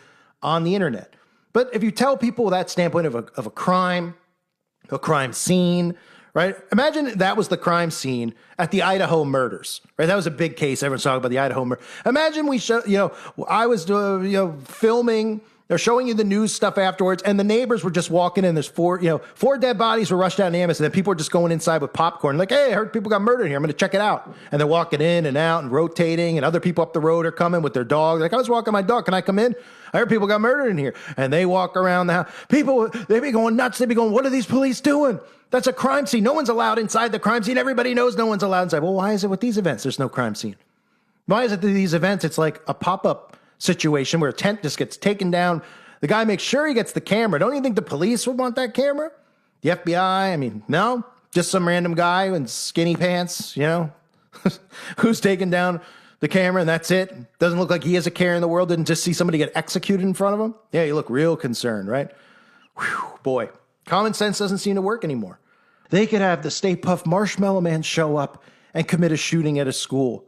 on the internet. But if you tell people that standpoint of a crime scene, right? Imagine that was the crime scene at the Idaho murders, right? That was a big case. Everyone's talking about the Idaho murder. Imagine we show, I was, filming. They're showing you the news stuff afterwards, and the neighbors were just walking in. There's 4 dead bodies were rushed out in the ambulance, and then people are just going inside with popcorn, like, hey, I heard people got murdered here. I'm going to check it out. And they're walking in and out and rotating, and other people up the road are coming with their dog. Like, I was walking my dog. Can I come in? I heard people got murdered in here. And they walk around the house. People, they be going nuts. They be going, what are these police doing? That's a crime scene. No one's allowed inside the crime scene. Everybody knows no one's allowed inside. Well, why is it with these events there's no crime scene? Why is it that these events it's like a pop-up situation where a tent just gets taken down? The guy makes sure he gets the camera. Don't you think the police would want that camera? The FBI? No. Just some random guy in skinny pants, who's taking down the camera and that's it. Doesn't look like he has a care in the world. Didn't just see somebody get executed in front of him. Yeah, you look real concerned, right? Whew, boy, common sense doesn't seem to work anymore. They could have the Stay Puft Marshmallow Man show up and commit a shooting at a school,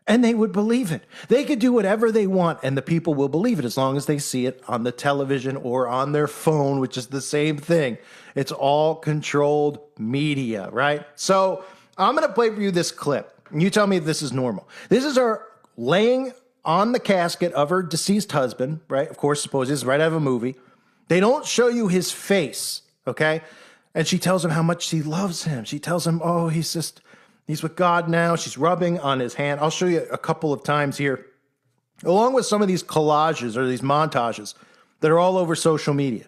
and they would believe it. They could do whatever they want, and the people will believe it as long as they see it on the television or on their phone, which is the same thing. It's all controlled media, right? So I'm going to play for you this clip. And you tell me if this is normal. This is her laying on the casket of her deceased husband, right? Of course, suppose this is right out of a movie. They don't show you his face, okay? And she tells him how much she loves him. She tells him, oh, he's with God now. She's rubbing on his hand. I'll show you a couple of times here, along with some of these collages or these montages that are all over social media,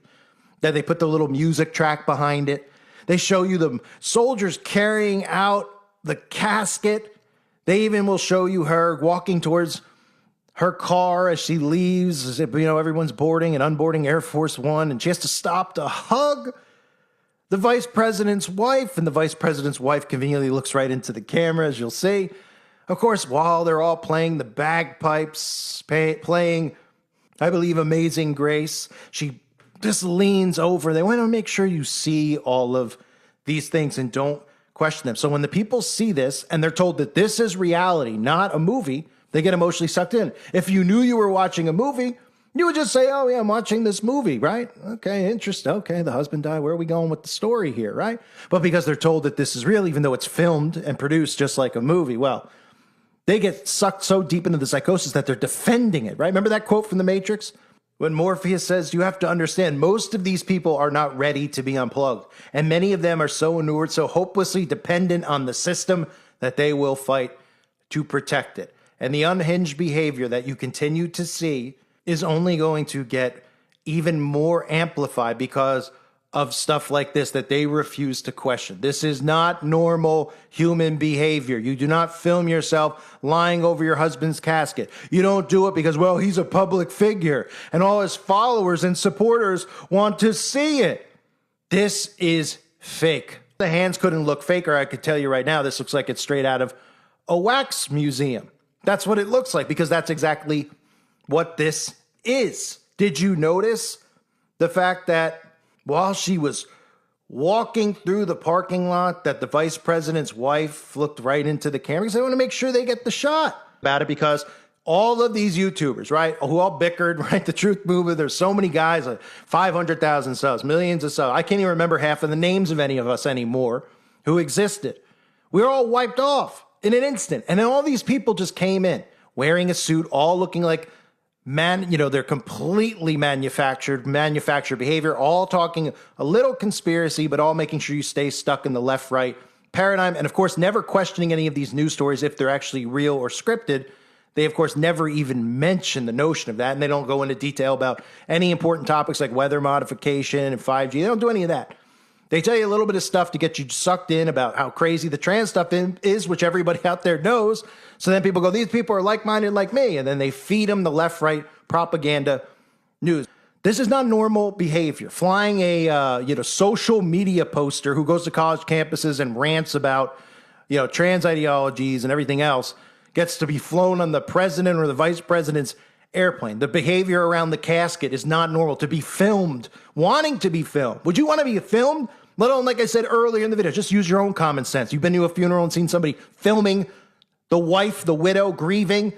that they put the little music track behind it. They show you the soldiers carrying out the casket. They even will show you her walking towards her car as she leaves, as if, everyone's boarding and unboarding Air Force One, and she has to stop to hug the vice president's wife, and the vice president's wife conveniently looks right into the camera, as you'll see. Of course, while they're all playing the bagpipes, playing, I believe, Amazing Grace, she just leans over. They want to make sure you see all of these things and don't question them. So when the people see this and they're told that this is reality, not a movie, they get emotionally sucked in. If you knew you were watching a movie, you would just say, oh, yeah, I'm watching this movie, right? Okay, interesting. Okay, the husband died. Where are we going with the story here, right? But because they're told that this is real, even though it's filmed and produced just like a movie, well, they get sucked so deep into the psychosis that they're defending it, right? Remember that quote from The Matrix? When Morpheus says, you have to understand, most of these people are not ready to be unplugged. And many of them are so inured, so hopelessly dependent on the system that they will fight to protect it. And the unhinged behavior that you continue to see is only going to get even more amplified because of stuff like this that they refuse to question. This is not normal human behavior. You do not film yourself lying over your husband's casket. You don't do it because, well, he's a public figure and all his followers and supporters want to see it. This is fake. The hands couldn't look faker. I could tell you right now, this looks like it's straight out of a wax museum. That's what it looks like because that's exactly what this is. Did you notice the fact that while she was walking through the parking lot that the vice president's wife looked right into the camera because they want to make sure they get the shot about it because all of these YouTubers, right, who all bickered, right, the truth movement, there's so many guys, like 500,000 subs, millions of subs. I can't even remember half of the names of any of us anymore who existed. We were all wiped off in an instant. And then all these people just came in wearing a suit, all looking like they're completely manufactured behavior, all talking a little conspiracy, but all making sure you stay stuck in the left-right paradigm. And of course, never questioning any of these news stories if they're actually real or scripted. They, of course, never even mention the notion of that. And they don't go into detail about any important topics like weather modification and 5G. They don't do any of that. They tell you a little bit of stuff to get you sucked in about how crazy the trans stuff is, which everybody out there knows. So then people go, these people are like-minded like me. And then they feed them the left-right propaganda news. This is not normal behavior. Flying a social media poster who goes to college campuses and rants about trans ideologies and everything else gets to be flown on the president or the vice president's airplane. The behavior around the casket is not normal. To be filmed, wanting to be filmed. Would you want to be filmed? Let alone, like I said earlier in the video, just use your own common sense. You've been to a funeral and seen somebody filming the wife, the widow, grieving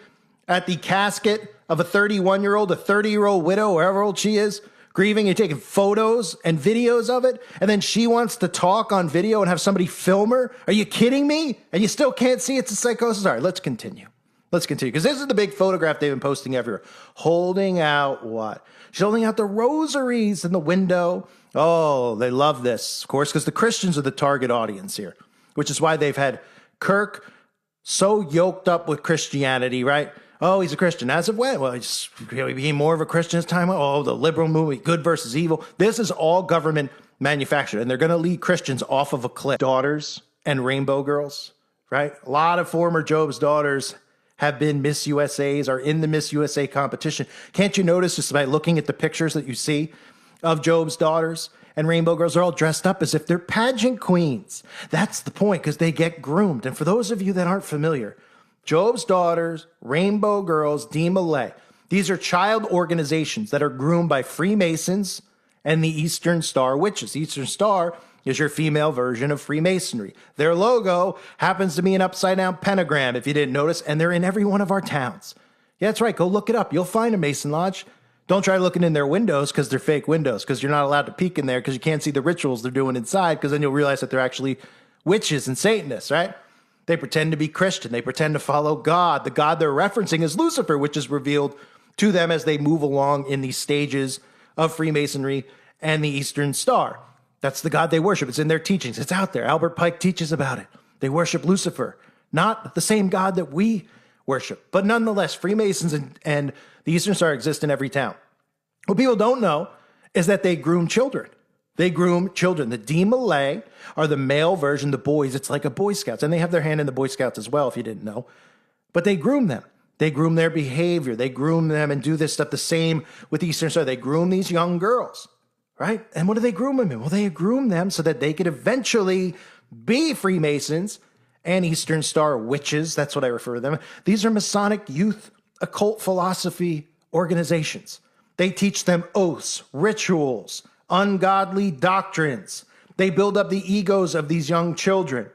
at the casket of a 31-year-old, a 30-year-old widow, wherever old she is, grieving. You're taking photos and videos of it, and then she wants to talk on video and have somebody film her? Are you kidding me? And you still can't see it's a psychosis? All right, let's continue. Because this is the big photograph they've been posting everywhere. Holding out what? She's holding out the rosaries in the window. Oh, they love this, of course, because the Christians are the target audience here, which is why they've had Kirk so yoked up with Christianity, right? Oh, he's a Christian. As of when? Well, he became more of a Christian as time went. Oh, the liberal movement, good versus evil. This is all government manufactured, and they're going to lead Christians off of a cliff. Daughters and rainbow girls, right? A lot of former Job's daughters have been Miss USAs, are in the Miss USA competition. Can't you notice just by looking at the pictures that you see of Job's daughters and rainbow girls, are all dressed up as if they're pageant queens. That's the point, because they get groomed. And for those of you that aren't familiar, Job's daughters, rainbow girls, DeMolay, these are child organizations that are groomed by Freemasons and the Eastern Star Witches. Eastern Star is your female version of Freemasonry. Their logo happens to be an upside-down pentagram, if you didn't notice, and they're in every one of our towns. Yeah, that's right. Go look it up. You'll find a Mason Lodge. Don't try looking in their windows because they're fake windows, because you're not allowed to peek in there because you can't see the rituals they're doing inside, because then you'll realize that they're actually witches and Satanists, right? They pretend to be Christian. They pretend to follow God. The God they're referencing is Lucifer, which is revealed to them as they move along in these stages of Freemasonry and the Eastern Star. That's the God they worship. It's in their teachings. It's out there. Albert Pike teaches about it. They worship Lucifer, not the same God that we worship. But nonetheless, Freemasons and the Eastern Star exist in every town. What people don't know is that they groom children. They groom children. The DeMolay are the male version, the boys. It's like a Boy Scouts. And they have their hand in the Boy Scouts as well, if you didn't know. But they groom them. They groom their behavior. They groom them and do this stuff the same with the Eastern Star. They groom these young girls, right? And what do they groom them in? Well, they groom them so that they could eventually be Freemasons and Eastern Star witches. That's what I refer to them. These are Masonic youth occult philosophy organizations. They teach them oaths, rituals, ungodly doctrines. They build up the egos of these young children,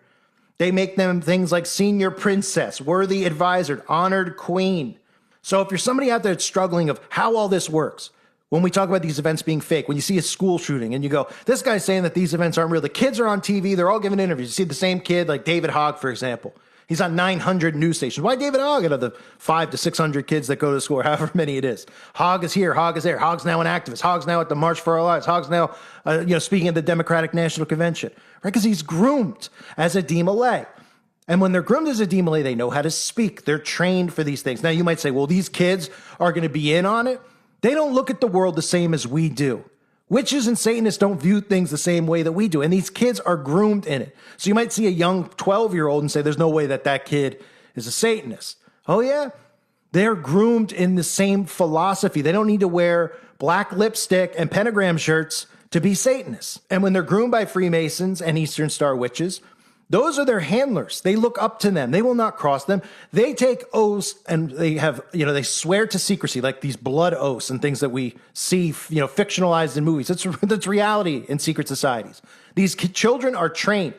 They make them things like senior princess, worthy advisor, honored queen. So if you're somebody out there that's struggling of how all this works, when we talk about these events being fake, when you see a school shooting and you go, this guy's saying that these events aren't real. The kids are on TV. They're all giving interviews. You see the same kid, like David Hogg, for example. He's on 900 news stations. Why David Hogg out of the 500 to 600 kids that go to school, or however many it is? Hogg is here. Hogg is there. Hogg's now an activist. Hogg's now at the March for Our Lives. Hogg's now, speaking at the Democratic National Convention, right? Because he's groomed as a DeMolay. And when they're groomed as a DeMolay, they know how to speak. They're trained for these things. Now, you might say, well, these kids are going to be in on it. They don't look at the world the same as we do. Witches and Satanists don't view things the same way that we do. And these kids are groomed in it. So you might see a young 12-year-old and say, there's no way that that kid is a Satanist. Oh, yeah? They're groomed in the same philosophy. They don't need to wear black lipstick and pentagram shirts to be Satanists. And when they're groomed by Freemasons and Eastern Star witches, those are their handlers. They look up to them. They will not cross them. They take oaths and they have, they swear to secrecy, like these blood oaths and things that we see, fictionalized in movies. That's reality in secret societies. These children are trained.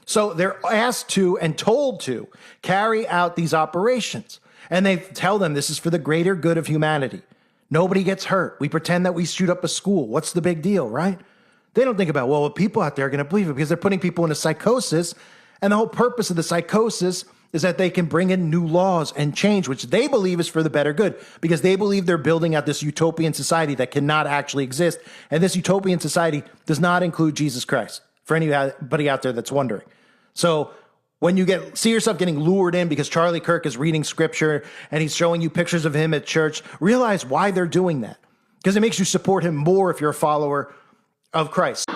So they're asked to and told to carry out these operations. And they tell them this is for the greater good of humanity. Nobody gets hurt. We pretend that we shoot up a school. What's the big deal, right? They don't think about, well, people out there are going to believe it because they're putting people into psychosis. And the whole purpose of the psychosis is that they can bring in new laws and change, which they believe is for the better good, because they believe they're building out this utopian society that cannot actually exist. And this utopian society does not include Jesus Christ, for anybody out there that's wondering. So when you see yourself getting lured in because Charlie Kirk is reading scripture and he's showing you pictures of him at church, realize why they're doing that. Because it makes you support him more if you're a follower of Christ.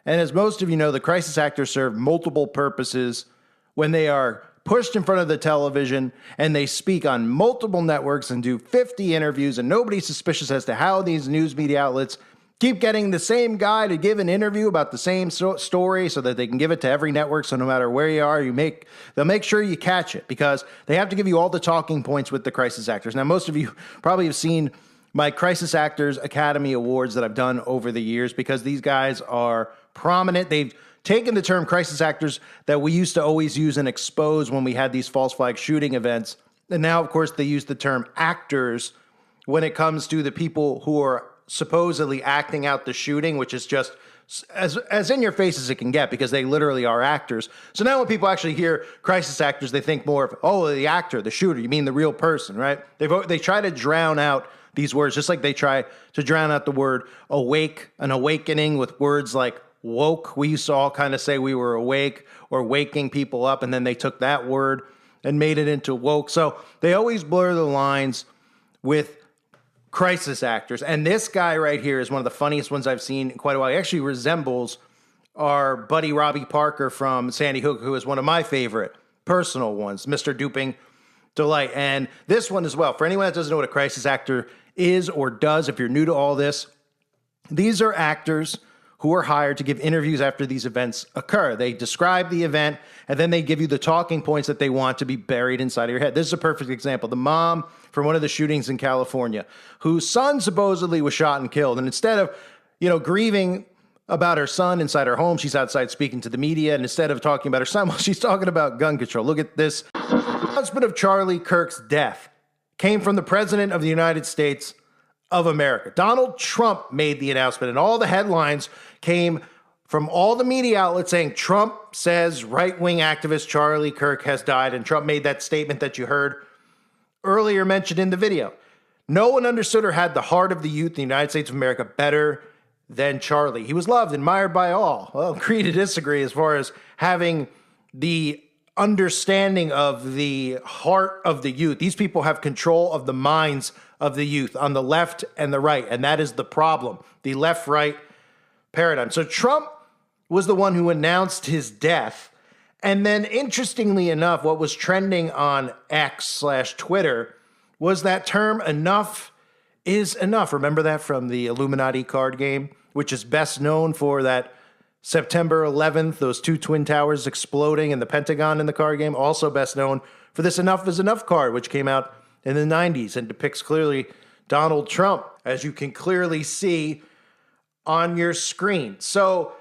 And as most of you know, the crisis actors serve multiple purposes when they are pushed in front of the television and they speak on multiple networks and do 50 interviews, and nobody's suspicious as to how these news media outlets keep getting the same guy to give an interview about the same story so that they can give it to every network. So no matter where you are, they'll make sure you catch it because they have to give you all the talking points with the crisis actors. Now, most of you probably have seen my Crisis Actors Academy Awards that I've done over the years because these guys are prominent. They've taken the term crisis actors that we used to always use and expose when we had these false flag shooting events. And now, of course, they use the term actors when it comes to the people who are supposedly acting out the shooting, which is just as in your face as it can get because they literally are actors. So now when people actually hear crisis actors, they think more of, oh, the actor, the shooter, you mean the real person, right? They try to drown out these words, just like they try to drown out the word awake, an awakening with words like woke. We used to all kind of say we were awake or waking people up, and then they took that word and made it into woke. So they always blur the lines with crisis actors. And this guy right here is one of the funniest ones I've seen in quite a while. He actually resembles our buddy Robbie Parker from Sandy Hook, who is one of my favorite personal ones, Mr. Duping Delight. And this one as well. For anyone that doesn't know what a crisis actor is or does, if you're new to all this, these are actors who are hired to give interviews after these events occur. They describe the event, and then they give you the talking points that they want to be buried inside of your head. This is a perfect example. The mom from one of the shootings in California, whose son supposedly was shot and killed, and instead of, grieving about her son inside her home, she's outside speaking to the media, and instead of talking about her son, well, she's talking about gun control. Look at this. The announcement of Charlie Kirk's death came from the President of the United States of America. Donald Trump made the announcement, and all the headlines came from all the media outlets saying Trump says right-wing activist Charlie Kirk has died, and Trump made that statement that you heard earlier mentioned in the video. No one understood or had the heart of the youth in the United States of America better than Charlie. He was loved, admired by all. Well, agree to disagree as far as having the understanding of the heart of the youth. These people have control of the minds of the youth on the left and the right, and that is the problem, the left-right paradigm. So Trump was the one who announced his death, and then interestingly enough, what was trending on X/Twitter was that term, enough is enough. Remember that from the Illuminati card game, which is best known for that September 11th, those two twin towers exploding and the Pentagon in the card game. Also best known for this Enough is Enough card, which came out in the 90s and depicts clearly Donald Trump, as you can clearly see on your screen. So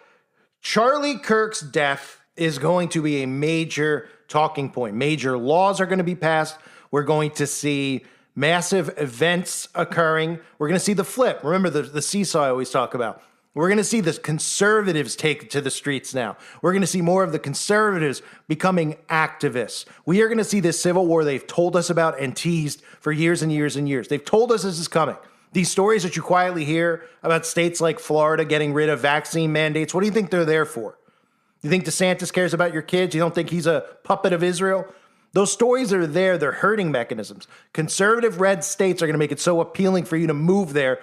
Charlie Kirk's death is going to be a major talking point. Major laws are going to be passed. We're going to see massive events occurring. We're going to see the flip. Remember the seesaw I always talk about. We're going to see the conservatives take to the streets now. We're going to see more of the conservatives becoming activists. We are going to see this civil war they've told us about and teased for years and years and years. They've told us this is coming. These stories that you quietly hear about states like Florida getting rid of vaccine mandates, what do you think they're there for? You think DeSantis cares about your kids? You don't think he's a puppet of Israel? Those stories are there. They're hurting mechanisms. Conservative red states are going to make it so appealing for you to move there.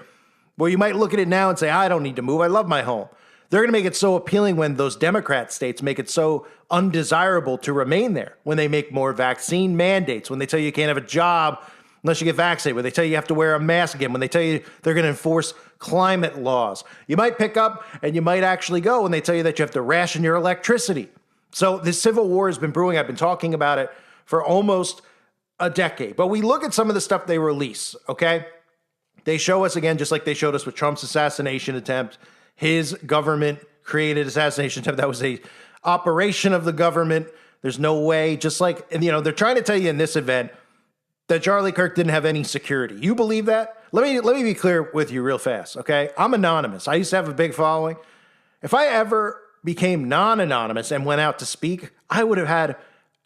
Well, you might look at it now and say, I don't need to move. I love my home. They're going to make it so appealing when those Democrat states make it so undesirable to remain there. When they make more vaccine mandates, when they tell you can't have a job unless you get vaccinated, when they tell you have to wear a mask again, when they tell you they're going to enforce climate laws. You might pick up and you might actually go when they tell you that you have to ration your electricity. So this civil war has been brewing. I've been talking about it for almost a decade. But we look at some of the stuff they release, okay? They show us again, just like they showed us with Trump's assassination attempt, his government-created assassination attempt. That was a operation of the government. There's no way, just like, they're trying to tell you in this event that Charlie Kirk didn't have any security. You believe that? Let me be clear with you real fast, okay? I'm anonymous. I used to have a big following. If I ever became non-anonymous and went out to speak, I would have had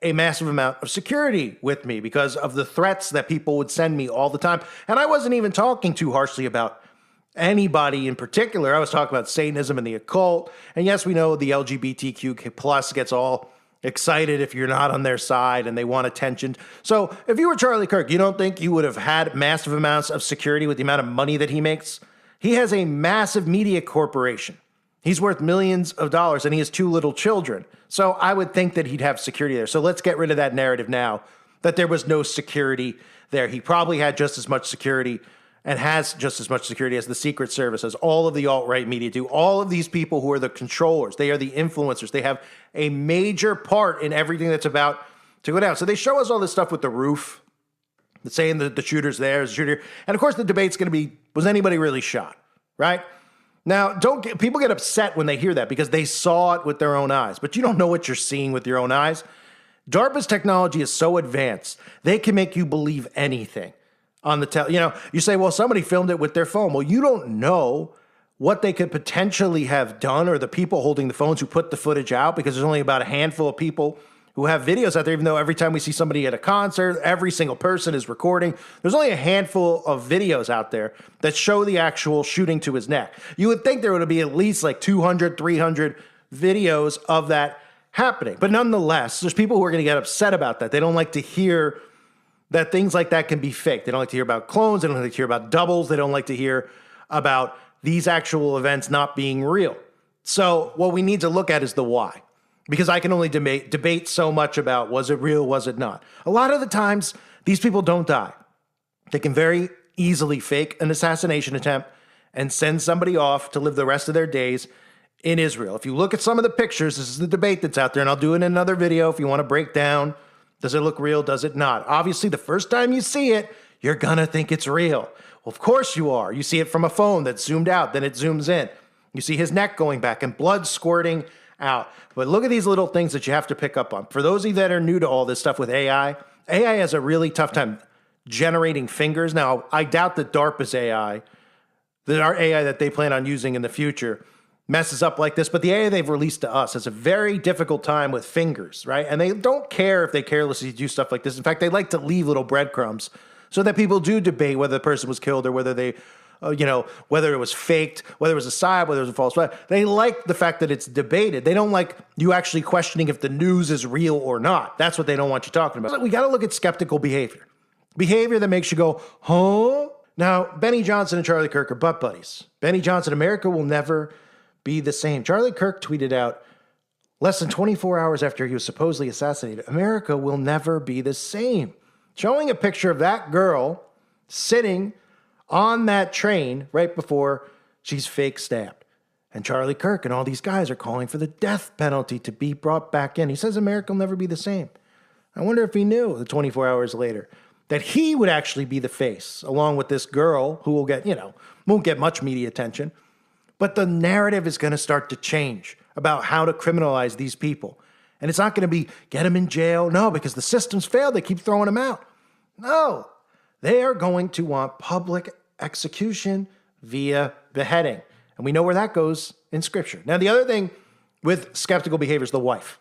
a massive amount of security with me because of the threats that people would send me all the time. And I wasn't even talking too harshly about anybody in particular. I was talking about Satanism and the occult. And yes, we know the LGBTQ plus gets all excited if you're not on their side and they want attention. So if you were Charlie Kirk, you don't think you would have had massive amounts of security with the amount of money that he makes? He has a massive media corporation. He's worth millions of dollars and he has 2 little children. So I would think that he'd have security there. So let's get rid of that narrative now that there was no security there. He probably had just as much security and has just as much security as the Secret Service, as all of the alt-right media do. All of these people who are the controllers, they are the influencers. They have a major part in everything that's about to go down. So they show us all this stuff with the roof, saying that the shooter's there, is a shooter. And of course the debate's going to be, was anybody really shot, right? Now, people get upset when they hear that because they saw it with their own eyes, but you don't know what you're seeing with your own eyes. DARPA's technology is so advanced, they can make you believe anything on the you say, well, somebody filmed it with their phone. Well, you don't know what they could potentially have done or the people holding the phones who put the footage out, because there's only about a handful of people who have videos out there, even though every time we see somebody at a concert, every single person is recording. There's only a handful of videos out there that show the actual shooting to his neck. You would think there would be at least like 200, 300 videos of that happening. But nonetheless, there's people who are going to get upset about that. They don't like to hear that things like that can be fake. They don't like to hear about clones. They don't like to hear about doubles. They don't like to hear about these actual events not being real. So what we need to look at is the why. Because I can only debate so much about was it real, was it not. A lot of the times, these people don't die. They can very easily fake an assassination attempt and send somebody off to live the rest of their days in Israel. If you look at some of the pictures, this is the debate that's out there, and I'll do it in another video if you want to break down, does it look real, does it not? Obviously, the first time you see it, you're going to think it's real. Well, of course you are. You see it from a phone that's zoomed out, then it zooms in. You see his neck going back and blood squirting out. But look at these little things that you have to pick up on. For those of you that are new to all this stuff with AI has a really tough time generating fingers. Now, I doubt that DARPA's AI, that our AI that they plan on using in the future, messes up like this, but the AI they've released to us has a very difficult time with fingers, right? And they don't care if they carelessly do stuff like this. In fact, they like to leave little breadcrumbs so that people do debate whether the person was killed or whether they whether it was faked, whether it was a side, whether it was a false flag. They like the fact that it's debated. They don't like you actually questioning if the news is real or not. That's what they don't want you talking about. We got to look at skeptical behavior. Behavior that makes you go, huh? Now, Benny Johnson and Charlie Kirk are butt buddies. Benny Johnson, America will never be the same. Charlie Kirk tweeted out less than 24 hours after he was supposedly assassinated, America will never be the same. Showing a picture of that girl sitting on that train right before she's fake stabbed. And Charlie Kirk and all these guys are calling for the death penalty to be brought back in. He says America will never be the same. I wonder if he knew the 24 hours later that he would actually be the face, along with this girl who will get, won't get much media attention. But the narrative is going to start to change about how to criminalize these people. And it's not going to be get him in jail. No, because the system's failed. They keep throwing him out. No, they are going to want public execution via beheading. And we know where that goes in Scripture. Now, the other thing with skeptical behavior is the wife.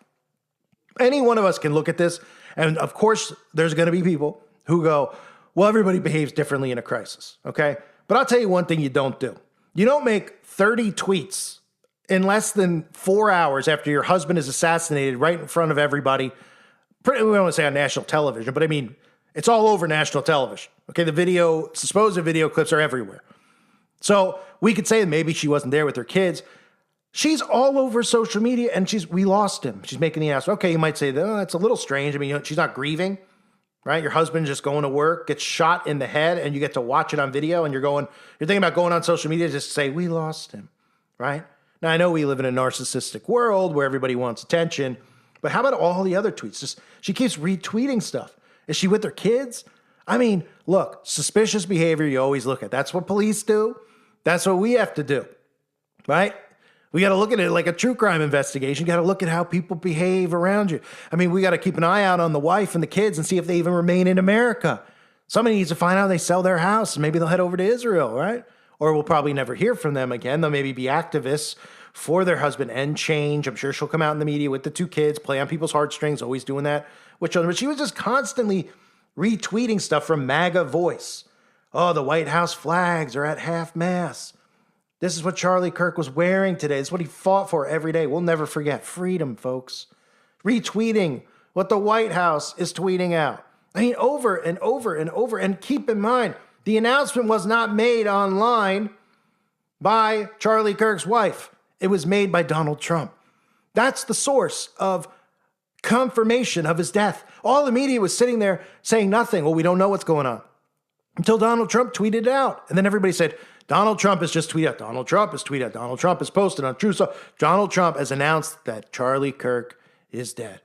Any one of us can look at this, and of course, there's going to be people who go, well, everybody behaves differently in a crisis, okay? But I'll tell you one thing you don't do. You don't make 30 tweets in less than 4 hours after your husband is assassinated right in front of everybody. We don't want to say on national television, but I mean, it's all over national television, okay? The supposed video clips are everywhere. So we could say maybe she wasn't there with her kids. She's all over social media, and we lost him. She's making the ass. Okay, you might say, oh, that's a little strange. I mean, she's not grieving, right? Your husband's just going to work, gets shot in the head, and you get to watch it on video, and you're thinking about going on social media just to say, we lost him, right? Now, I know we live in a narcissistic world where everybody wants attention, but how about all the other tweets? She keeps retweeting stuff. Is she with her kids? I mean, look, suspicious behavior you always look at. That's what police do. That's what we have to do, right? We got to look at it like a true crime investigation. You got to look at how people behave around you. I mean, we got to keep an eye out on the wife and the kids and see if they even remain in America. Somebody needs to find out they sell their house. Maybe they'll head over to Israel, right? Or we'll probably never hear from them again. They'll maybe be activists for their husband and change. I'm sure she'll come out in the media with the two kids, play on people's heartstrings, always doing that with children. But she was just constantly retweeting stuff from MAGA Voice. Oh, the White House flags are at half-mast. This is what Charlie Kirk was wearing today. This is what he fought for every day. We'll never forget. Freedom, folks. Retweeting what the White House is tweeting out. I mean, over and over and over. And keep in mind, the announcement was not made online by Charlie Kirk's wife. It was made by Donald Trump. That's the source of confirmation of his death. All the media was sitting there saying nothing. Well, we don't know what's going on. Until Donald Trump tweeted it out. And then everybody said, Donald Trump has just tweeted out. Donald Trump has tweeted out. Donald Trump has posted on True. So Donald Trump has announced that Charlie Kirk is dead.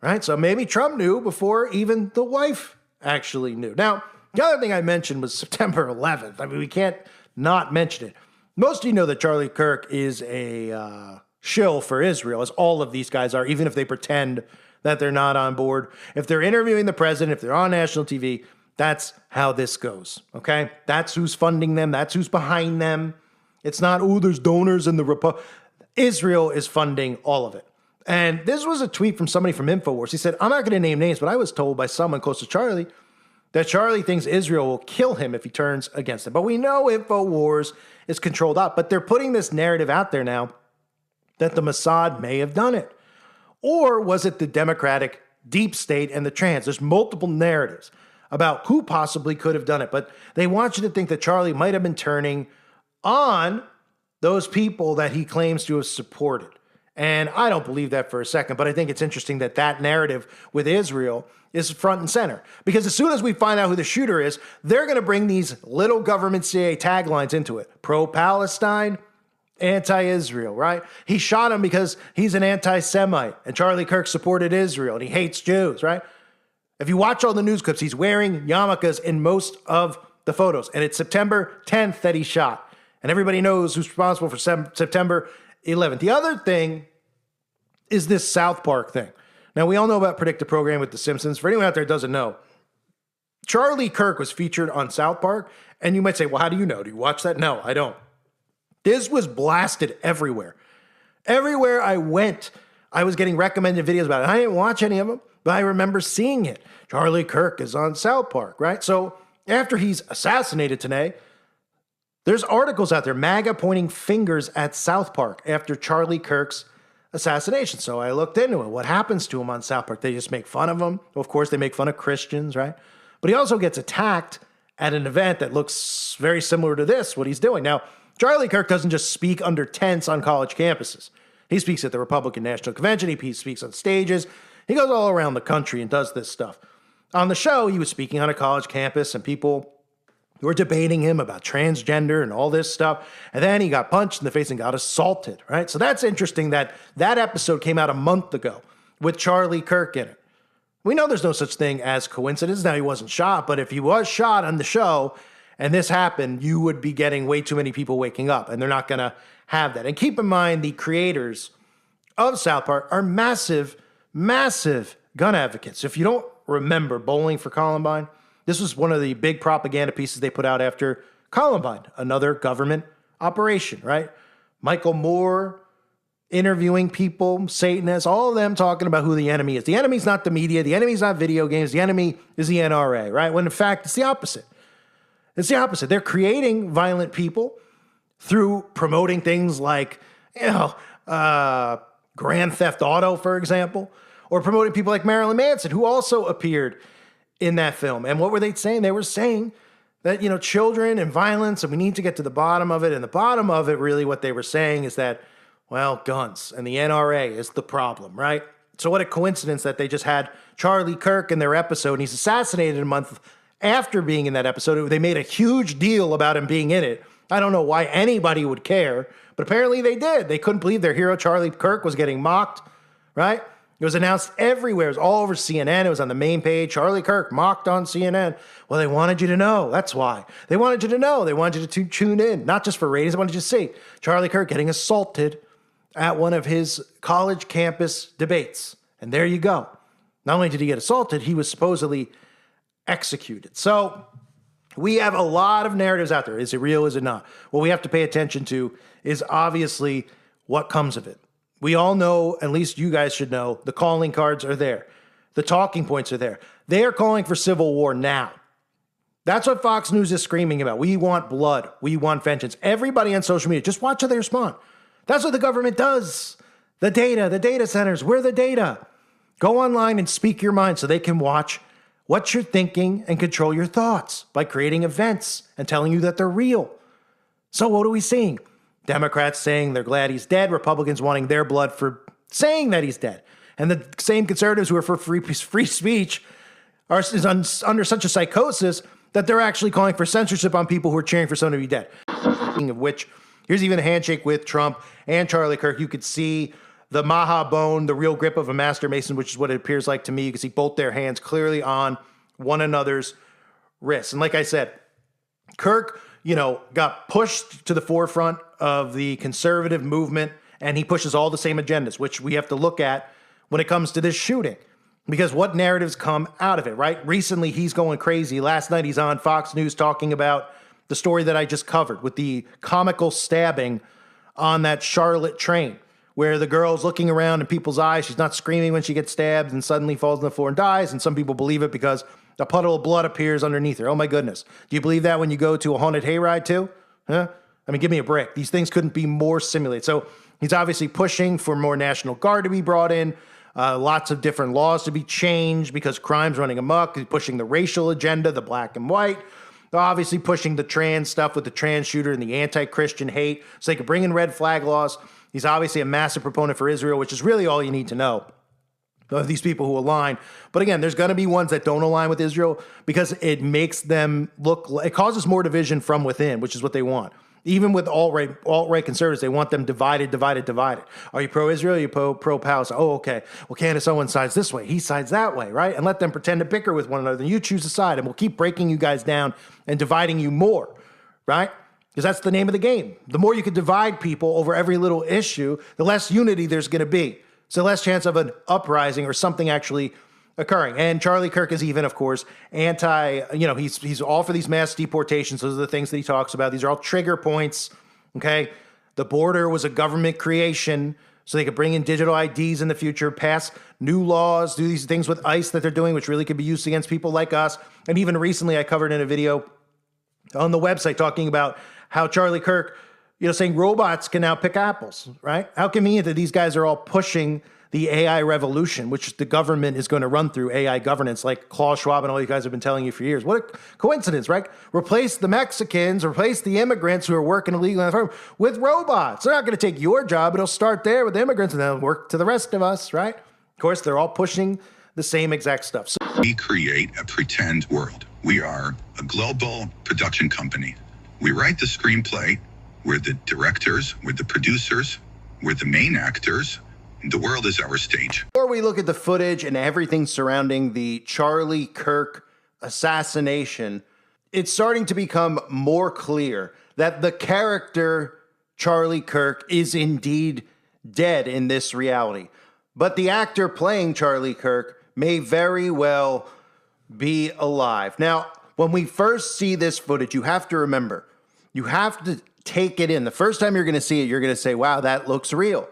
Right? So maybe Trump knew before even the wife actually knew. Now, the other thing I mentioned was September 11th. I mean, we can't not mention it. Most of you know that Charlie Kirk is a shill for Israel, as all of these guys are, even if they pretend that they're not on board. If they're interviewing the president, if they're on national TV, that's how this goes, okay? That's who's funding them. That's who's behind them. It's not, there's donors in the Israel is funding all of it. And this was a tweet from somebody from InfoWars. He said, I'm not going to name names, but I was told by someone close to Charlie that Charlie thinks Israel will kill him if he turns against him. But we know InfoWars is controlled up. But they're putting this narrative out there now that the Mossad may have done it. Or was it the Democratic deep state and the trans? There's multiple narratives about who possibly could have done it. But they want you to think that Charlie might have been turning on those people that he claims to have supported. And I don't believe that for a second, but I think it's interesting that that narrative with Israel is front and center. Because as soon as we find out who the shooter is, they're going to bring these little government CIA taglines into it. Pro-Palestine, anti-Israel, right? He shot him because he's an anti-Semite, and Charlie Kirk supported Israel, and he hates Jews, right? If you watch all the news clips, he's wearing yarmulkes in most of the photos. And it's September 10th that he shot. And everybody knows who's responsible for September 11th. The other thing is this South Park thing. Now, we all know about Predict the Program with The Simpsons. For anyone out there who doesn't know, Charlie Kirk was featured on South Park. And you might say, well, how do you know? Do you watch that? No, I don't. This was blasted everywhere. Everywhere I went, I was getting recommended videos about it. I didn't watch any of them, but I remember seeing it. Charlie Kirk is on South Park, right? So after he's assassinated today, there's articles out there, MAGA pointing fingers at South Park after Charlie Kirk's assassination. So I looked into it. What happens to him on South Park? They just make fun of him. Of course, they make fun of Christians, right? But he also gets attacked at an event that looks very similar to this, what he's doing. Now, Charlie Kirk doesn't just speak under tents on college campuses. He speaks at the Republican National Convention. He speaks on stages. He goes all around the country and does this stuff. On the show, he was speaking on a college campus, and people were debating him about transgender and all this stuff. And then he got punched in the face and got assaulted, right? So that's interesting that that episode came out a month ago with Charlie Kirk in it. We know there's no such thing as coincidence. Now, he wasn't shot, but if he was shot on the show and this happened, you would be getting way too many people waking up, and they're not going to have that. And keep in mind, the creators of South Park are massive massive gun advocates. If you don't remember Bowling for Columbine, this was one of the big propaganda pieces they put out after Columbine, another government operation, right? Michael Moore interviewing people, Satanists, all of them talking about who the enemy is. The enemy's not the media. The enemy's not video games. The enemy is the NRA, right? When in fact, it's the opposite. It's the opposite. They're creating violent people through promoting things like, Grand Theft Auto, for example, or promoting people like Marilyn Manson, who also appeared in that film. And what were they saying? They were saying that, children and violence, and we need to get to the bottom of it. And the bottom of it, really, what they were saying is that, well, guns and the NRA is the problem, right? So what a coincidence that they just had Charlie Kirk in their episode, and he's assassinated a month after being in that episode. They made a huge deal about him being in it. I don't know why anybody would care, but apparently they did. They couldn't believe their hero, Charlie Kirk, was getting mocked, right? It was announced everywhere. It was all over CNN. It was on the main page. Charlie Kirk mocked on CNN. Well, they wanted you to know. That's why. They wanted you to know. They wanted you to tune in, not just for ratings. They wanted you to see Charlie Kirk getting assaulted at one of his college campus debates. And there you go. Not only did he get assaulted, he was supposedly executed. So we have a lot of narratives out there. Is it real? Is it not? What we have to pay attention to is obviously what comes of it. We all know, at least you guys should know, the calling cards are there. The talking points are there. They are calling for civil war now. That's what Fox News is screaming about. We want blood. We want vengeance. Everybody on social media, just watch how they respond. That's what the government does. The data centers, we're the data. Go online and speak your mind so they can watch what you're thinking and control your thoughts by creating events and telling you that they're real. So what are we seeing? Democrats saying they're glad he's dead. Republicans wanting their blood for saying that he's dead. And the same conservatives who are for free speech are under such a psychosis that they're actually calling for censorship on people who are cheering for someone to be dead. Of which, here's even a handshake with Trump and Charlie Kirk. You could see the Maha bone, the real grip of a master mason, which is what it appears like to me. You can see both their hands clearly on one another's wrists. And like I said, Kirk, got pushed to the forefront of the conservative movement, and he pushes all the same agendas, which we have to look at when it comes to this shooting. Because what narratives come out of it, right? Recently, he's going crazy. Last night, he's on Fox News talking about the story that I just covered with the comical stabbing on that Charlotte train, where the girl's looking around in people's eyes. She's not screaming when she gets stabbed and suddenly falls on the floor and dies. And some people believe it because a puddle of blood appears underneath her. Oh, my goodness. Do you believe that when you go to a haunted hayride, too? Huh? I mean, give me a break. These things couldn't be more simulated. So he's obviously pushing for more National Guard to be brought in, lots of different laws to be changed because crime's running amok. He's pushing the racial agenda, the black and white. Obviously pushing the trans stuff with the trans shooter and the anti-Christian hate so they could bring in red flag laws. He's obviously a massive proponent for Israel, which is really all you need to know of these people who align. But again, there's going to be ones that don't align with Israel because it makes them look, it causes more division from within, which is what they want. Even with alt-right conservatives, they want them divided. Are you pro-Israel? Are you pro-Palestine? Oh, okay. Well, Candace Owens sides this way. He sides that way, right? And let them pretend to bicker with one another. Then you choose a side, and we'll keep breaking you guys down and dividing you more, right? Because that's the name of the game. The more you can divide people over every little issue, the less unity there's going to be. So less chance of an uprising or something actually occurring. And Charlie Kirk is even, of course, he's all for these mass deportations. Those are the things that he talks about. These are all trigger points, okay? The border was a government creation so they could bring in digital IDs in the future, pass new laws, do these things with ICE that they're doing, which really could be used against people like us. And even recently I covered in a video on the website talking about how Charlie Kirk, saying robots can now pick apples, right? How convenient that these guys are all pushing the AI revolution, which the government is going to run through AI governance, like Klaus Schwab and all you guys have been telling you for years. What a coincidence, right? Replace the Mexicans, replace the immigrants who are working illegally on the farm with robots. They're not going to take your job. It'll start there with the immigrants and then work to the rest of us, right? Of course, they're all pushing the same exact stuff. So we create a pretend world. We are a global production company. We write the screenplay. We're the directors. We're the producers. We're the main actors. The world is our stage. Before we look at the footage and everything surrounding the Charlie Kirk assassination, it's starting to become more clear that the character Charlie Kirk is indeed dead in this reality. But the actor playing Charlie Kirk may very well be alive. Now, when we first see this footage, you have to remember, you have to take it in. The first time you're going to see it, you're going to say, wow, that looks real.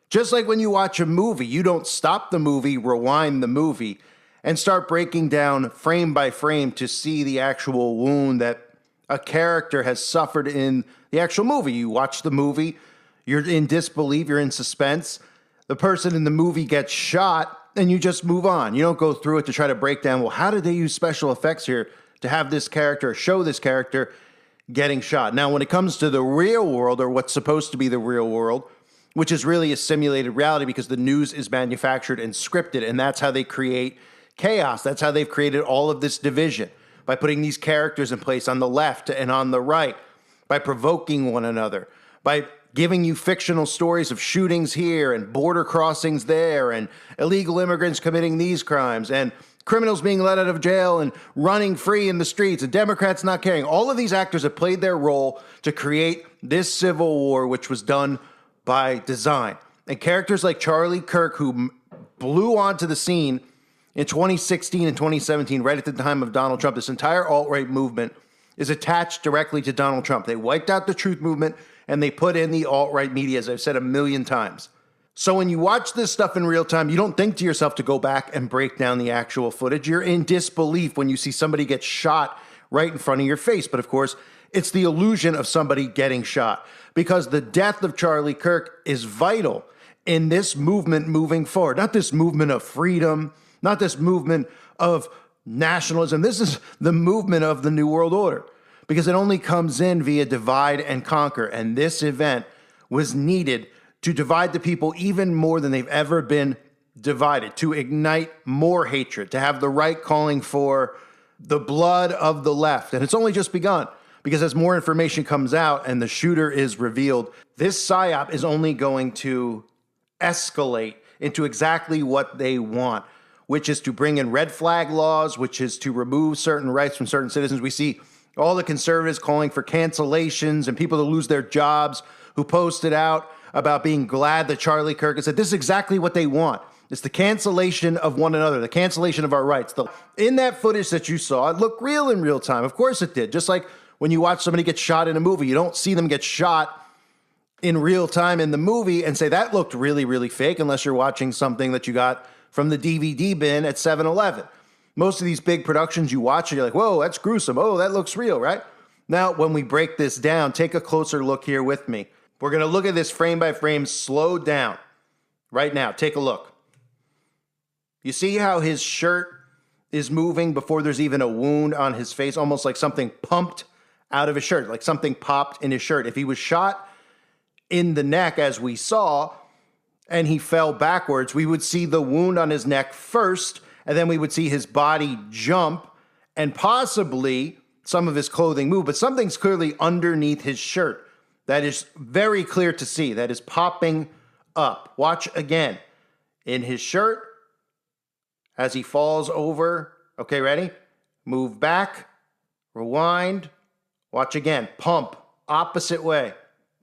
Just like when you watch a movie, you don't stop the movie, rewind the movie, and start breaking down frame by frame to see the actual wound that a character has suffered in the actual movie. You watch the movie, you're in disbelief, you're in suspense. The person in the movie gets shot, and you just move on. You don't go through it to try to break down, well, how did they use special effects here to have this character, show this character getting shot? Now, when it comes to the real world, or what's supposed to be the real world, which is really a simulated reality because the news is manufactured and scripted, and that's how they create chaos. That's how they've created all of this division, by putting these characters in place on the left and on the right, by provoking one another, by giving you fictional stories of shootings here and border crossings there and illegal immigrants committing these crimes and criminals being let out of jail and running free in the streets and Democrats not caring. All of these actors have played their role to create this civil war, which was done by design. And characters like Charlie Kirk, who blew onto the scene in 2016 and 2017, right at the time of Donald Trump, this entire alt-right movement is attached directly to Donald Trump. They wiped out the truth movement and they put in the alt-right media, as I've said a million times. So when you watch this stuff in real time, you don't think to yourself to go back and break down the actual footage. You're in disbelief when you see somebody get shot right in front of your face. But of course, it's the illusion of somebody getting shot, because the death of Charlie Kirk is vital in this movement moving forward. Not this movement of freedom, not this movement of nationalism. This is the movement of the New World Order, because it only comes in via divide and conquer. And this event was needed to divide the people even more than they've ever been divided, to ignite more hatred, to have the right calling for the blood of the left. And it's only just begun, because as more information comes out and the shooter is revealed, this psyop is only going to escalate into exactly what they want, which is to bring in red flag laws, which is to remove certain rights from certain citizens. We see all the conservatives calling for cancellations and people to lose their jobs who posted out about being glad that Charlie Kirk has said this is exactly what they want. It's the cancellation of one another, the cancellation of our rights. In that footage that you saw, it looked real in real time. Of course it did. Just like when you watch somebody get shot in a movie, you don't see them get shot in real time in the movie and say that looked really, really fake, unless you're watching something that you got from the DVD bin at 7-Eleven. Most of these big productions you watch and you're like, whoa, that's gruesome. Oh, that looks real, right? Now, when we break this down, take a closer look here with me. We're going to look at this frame by frame, slowed down. Right now, take a look. You see how his shirt is moving before there's even a wound on his face, almost like something pumped out of his shirt, like something popped in his shirt. If he was shot in the neck, as we saw, and he fell backwards, we would see the wound on his neck first, and then we would see his body jump and possibly some of his clothing move, but something's clearly underneath his shirt that is very clear to see, that is popping up. Watch again. In his shirt, as he falls over. Okay, ready? Move back, rewind, watch again. Pump, opposite way.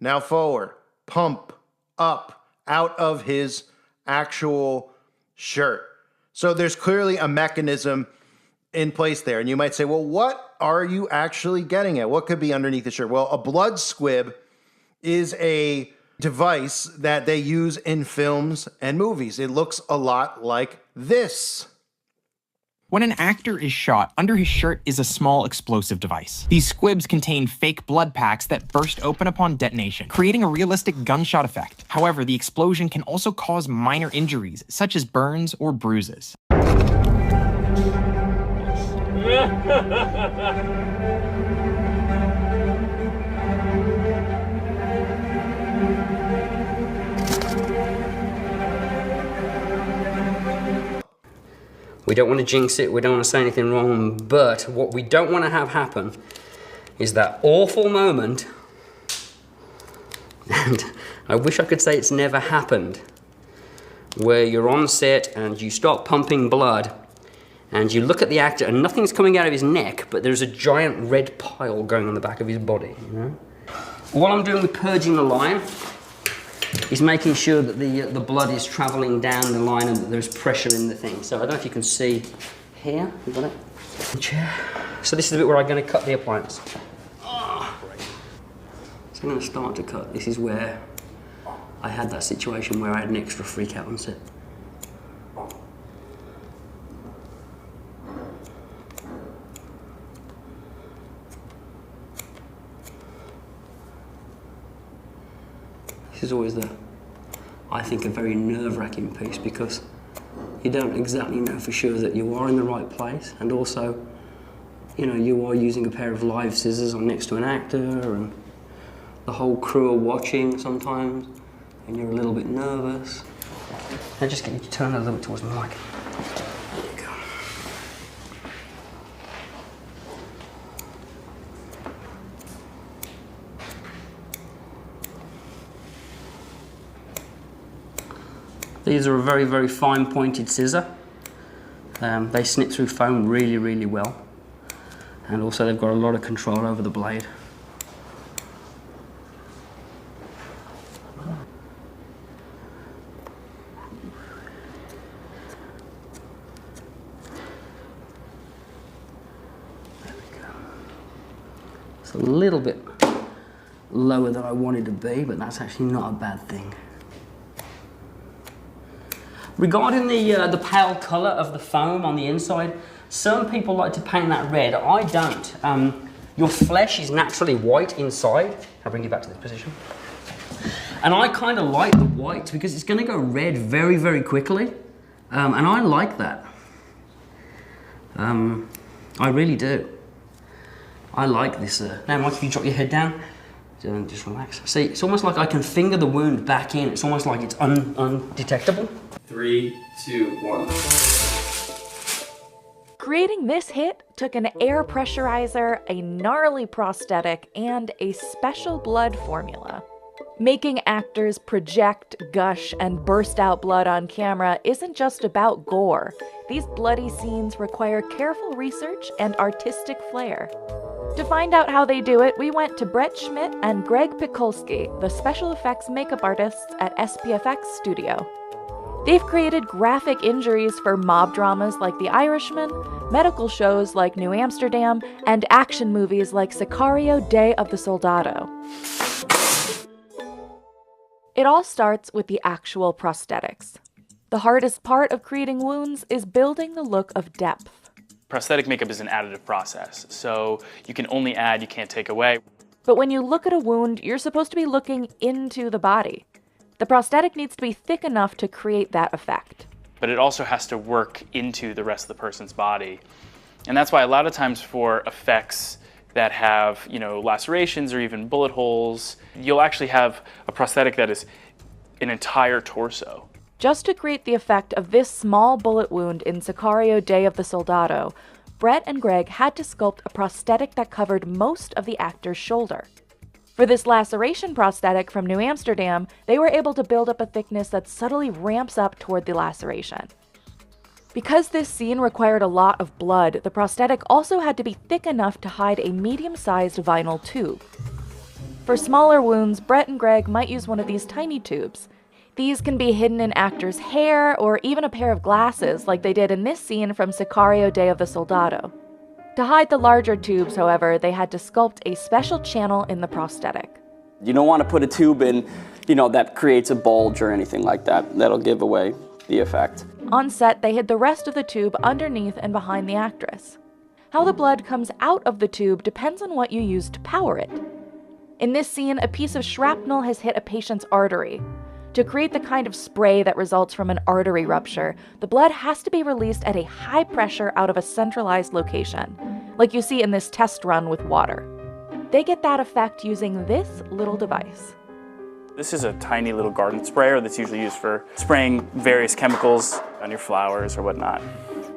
Now forward, pump, up, out of his actual shirt. So there's clearly a mechanism in place there. And you might say, well, what are you actually getting at? What could be underneath the shirt? Well, a blood squib is a device that they use in films and movies. It looks a lot like this. When an actor is shot, under his shirt is a small explosive device. These squibs contain fake blood packs that burst open upon detonation, creating a realistic gunshot effect. However, the explosion can also cause minor injuries, such as burns or bruises. We don't want to jinx it, we don't want to say anything wrong, but what we don't want to have happen is that awful moment, and I wish I could say it's never happened, where you're on set and you start pumping blood and you look at the actor and nothing's coming out of his neck, but there's a giant red pile going on the back of his body. You know? All I'm doing with purging the line is making sure that the blood is traveling down the line and that there's pressure in the thing. So I don't know if you can see here. You got it? Chair. So this is the bit where I'm going to cut the appliance. Oh. So I'm going to start to cut. This is where I had that situation where I had an extra freak out on set. This is always I think, a very nerve-wracking piece because you don't exactly know for sure that you are in the right place, and also, you know, you are using a pair of live scissors on next to an actor, and the whole crew are watching sometimes, and you're a little bit nervous. I just get you to turn a little bit towards the mic. There you go. These are a very, very fine pointed scissor. They snip through foam really, really well. And also they've got a lot of control over the blade. There we go. It's a little bit lower than I wanted to be, but that's actually not a bad thing. Regarding the pale colour of the foam on the inside, some people like to paint that red. I don't. Your flesh is naturally white inside. I'll bring you back to this position. And I kind of like the white because it's going to go red very, very quickly. And I like that. I really do. I like this. Now, Mike, if you drop your head down, just relax. See, it's almost like I can finger the wound back in. It's almost like it's undetectable. 3, 2, 1. Creating this hit took an air pressurizer, a gnarly prosthetic, and a special blood formula. Making actors project, gush, and burst out blood on camera isn't just about gore. These bloody scenes require careful research and artistic flair. To find out how they do it, we went to Brett Schmidt and Greg Pikulski, the special effects makeup artists at SPFX Studio. They've created graphic injuries for mob dramas like The Irishman, medical shows like New Amsterdam, and action movies like Sicario: Day of the Soldado. It all starts with the actual prosthetics. The hardest part of creating wounds is building the look of depth. Prosthetic makeup is an additive process, so you can only add, you can't take away. But when you look at a wound, you're supposed to be looking into the body. The prosthetic needs to be thick enough to create that effect. But it also has to work into the rest of the person's body. And that's why a lot of times for effects that have, lacerations or even bullet holes, you'll actually have a prosthetic that is an entire torso. Just to create the effect of this small bullet wound in Sicario: Day of the Soldado, Brett and Greg had to sculpt a prosthetic that covered most of the actor's shoulder. For this laceration prosthetic from New Amsterdam, they were able to build up a thickness that subtly ramps up toward the laceration. Because this scene required a lot of blood, the prosthetic also had to be thick enough to hide a medium-sized vinyl tube. For smaller wounds, Brett and Greg might use one of these tiny tubes. These can be hidden in actors' hair or even a pair of glasses like they did in this scene from Sicario: Day of the Soldado. To hide the larger tubes, however, they had to sculpt a special channel in the prosthetic. You don't want to put a tube in, that creates a bulge or anything like that. That'll give away the effect. On set, they hid the rest of the tube underneath and behind the actress. How the blood comes out of the tube depends on what you use to power it. In this scene, a piece of shrapnel has hit a patient's artery. To create the kind of spray that results from an artery rupture, the blood has to be released at a high pressure out of a centralized location, like you see in this test run with water. They get that effect using this little device. This is a tiny little garden sprayer that's usually used for spraying various chemicals on your flowers or whatnot.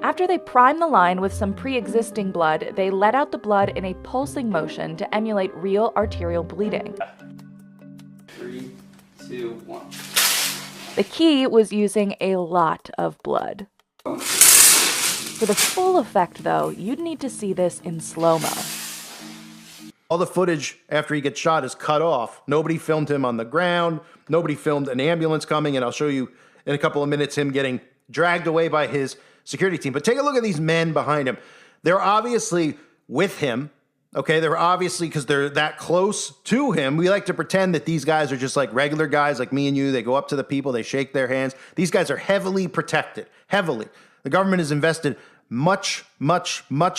After they prime the line with some pre-existing blood, they let out the blood in a pulsing motion to emulate real arterial bleeding. 3, 2, 1. The key was using a lot of blood. For the full effect, though, you'd need to see this in slow-mo. All the footage after he gets shot is cut off. Nobody filmed him on the ground. Nobody filmed an ambulance coming, and I'll show you in a couple of minutes him getting dragged away by his security team. But take a look at these men behind him. They're obviously with him. Okay, they're obviously, because they're that close to him, we like to pretend that these guys are just like regular guys like me and you. They go up to the people, they shake their hands. These guys are heavily protected, heavily. The government has invested much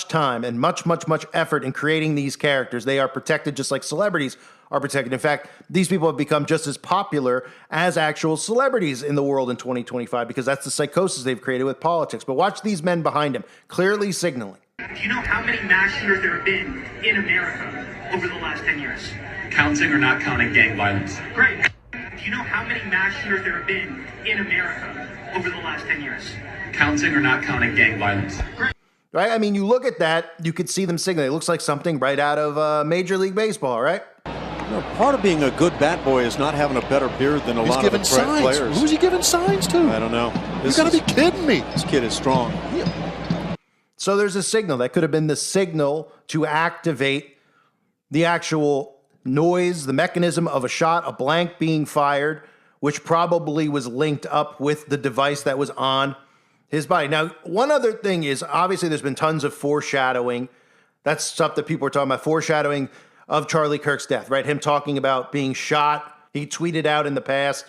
time and much effort in creating these characters. They are protected just like celebrities are protected. In fact, these people have become just as popular as actual celebrities in the world in 2025 because that's the psychosis they've created with politics. But watch these men behind him, clearly signaling. Do you know how many mass shooters there have been in America over the last 10 years? Counting or not counting gang violence? Great. Do you know how many mass shooters there have been in America over the last 10 years? Counting or not counting gang violence? Great. Right? I mean, you look at that, you could see them signaling. It looks like something right out of Major League Baseball, right? You know, part of being a good bat boy is not having a better beard than a lot of the players. Who's he giving signs to? I don't know. You gotta be kidding me. This kid is strong. So there's a signal. That could have been the signal to activate the actual noise, the mechanism of a shot, a blank being fired, which probably was linked up with the device that was on his body. Now, one other thing is, obviously there's been tons of foreshadowing. That's stuff that people are talking about, foreshadowing of Charlie Kirk's death, right? Him talking about being shot. He tweeted out in the past,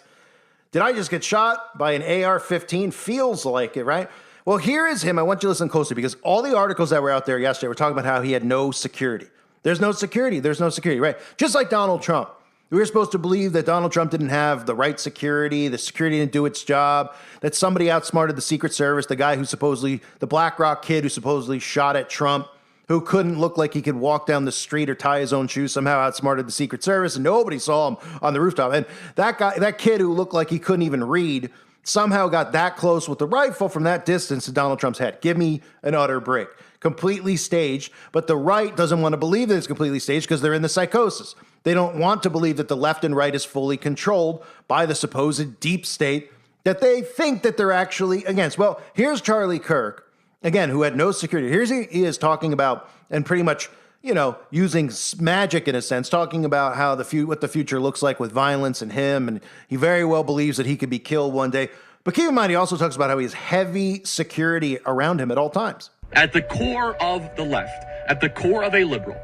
"Did I just get shot by an AR-15? Feels like it," right? Well, here is him. I want you to listen closely because all the articles that were out there yesterday were talking about how he had no security. There's no security. There's no security, right? Just like Donald Trump. We were supposed to believe that Donald Trump didn't have the right security didn't do its job, that somebody outsmarted the Secret Service, the guy who supposedly, the BlackRock kid who supposedly shot at Trump, who couldn't look like he could walk down the street or tie his own shoes, somehow outsmarted the Secret Service, and nobody saw him on the rooftop. And that guy, that kid who looked like he couldn't even read, somehow got that close with the rifle from that distance to Donald Trump's head. Give me an utter break. Completely staged, but the right doesn't want to believe that it's completely staged because they're in the psychosis. They don't want to believe that the left and right is fully controlled by the supposed deep state that they think that they're actually against. Well, here's Charlie Kirk, again, who had no security. Here's he is talking about, and pretty much, you know, using magic in a sense, talking about how what the future looks like with violence and him, and he very well believes that he could be killed one day. But keep in mind, he also talks about how he has heavy security around him at all times. At the core of the left, at the core of a liberal,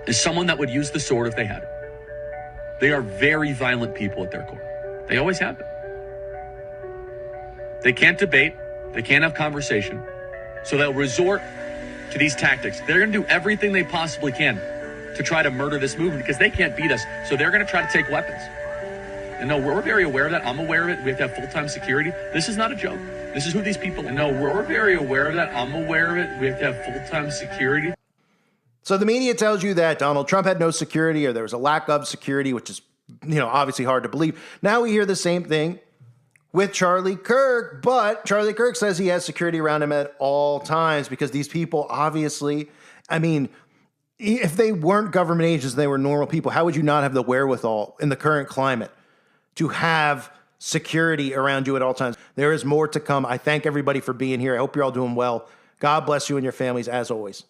is someone that would use the sword if they had it. They are very violent people at their core. They always have been. They can't debate. They can't have conversation. So they'll resort to these tactics. They're going to do everything they possibly can to try to murder this movement because they can't beat us. So they're going to try to take weapons. And no, we're very aware of that. I'm aware of it. We have to have full-time security. This is not a joke. This is who these people are. And no, we're very aware of that. I'm aware of it. We have to have full-time security. So the media tells you that Donald Trump had no security or there was a lack of security, which is, you know, obviously hard to believe. Now we hear the same thing with Charlie Kirk, but Charlie Kirk says he has security around him at all times because these people obviously, I mean, if they weren't government agents, they were normal people, how would you not have the wherewithal in the current climate to have security around you at all times? There is more to come. I thank everybody for being here. I hope you're all doing well. God bless you and your families as always.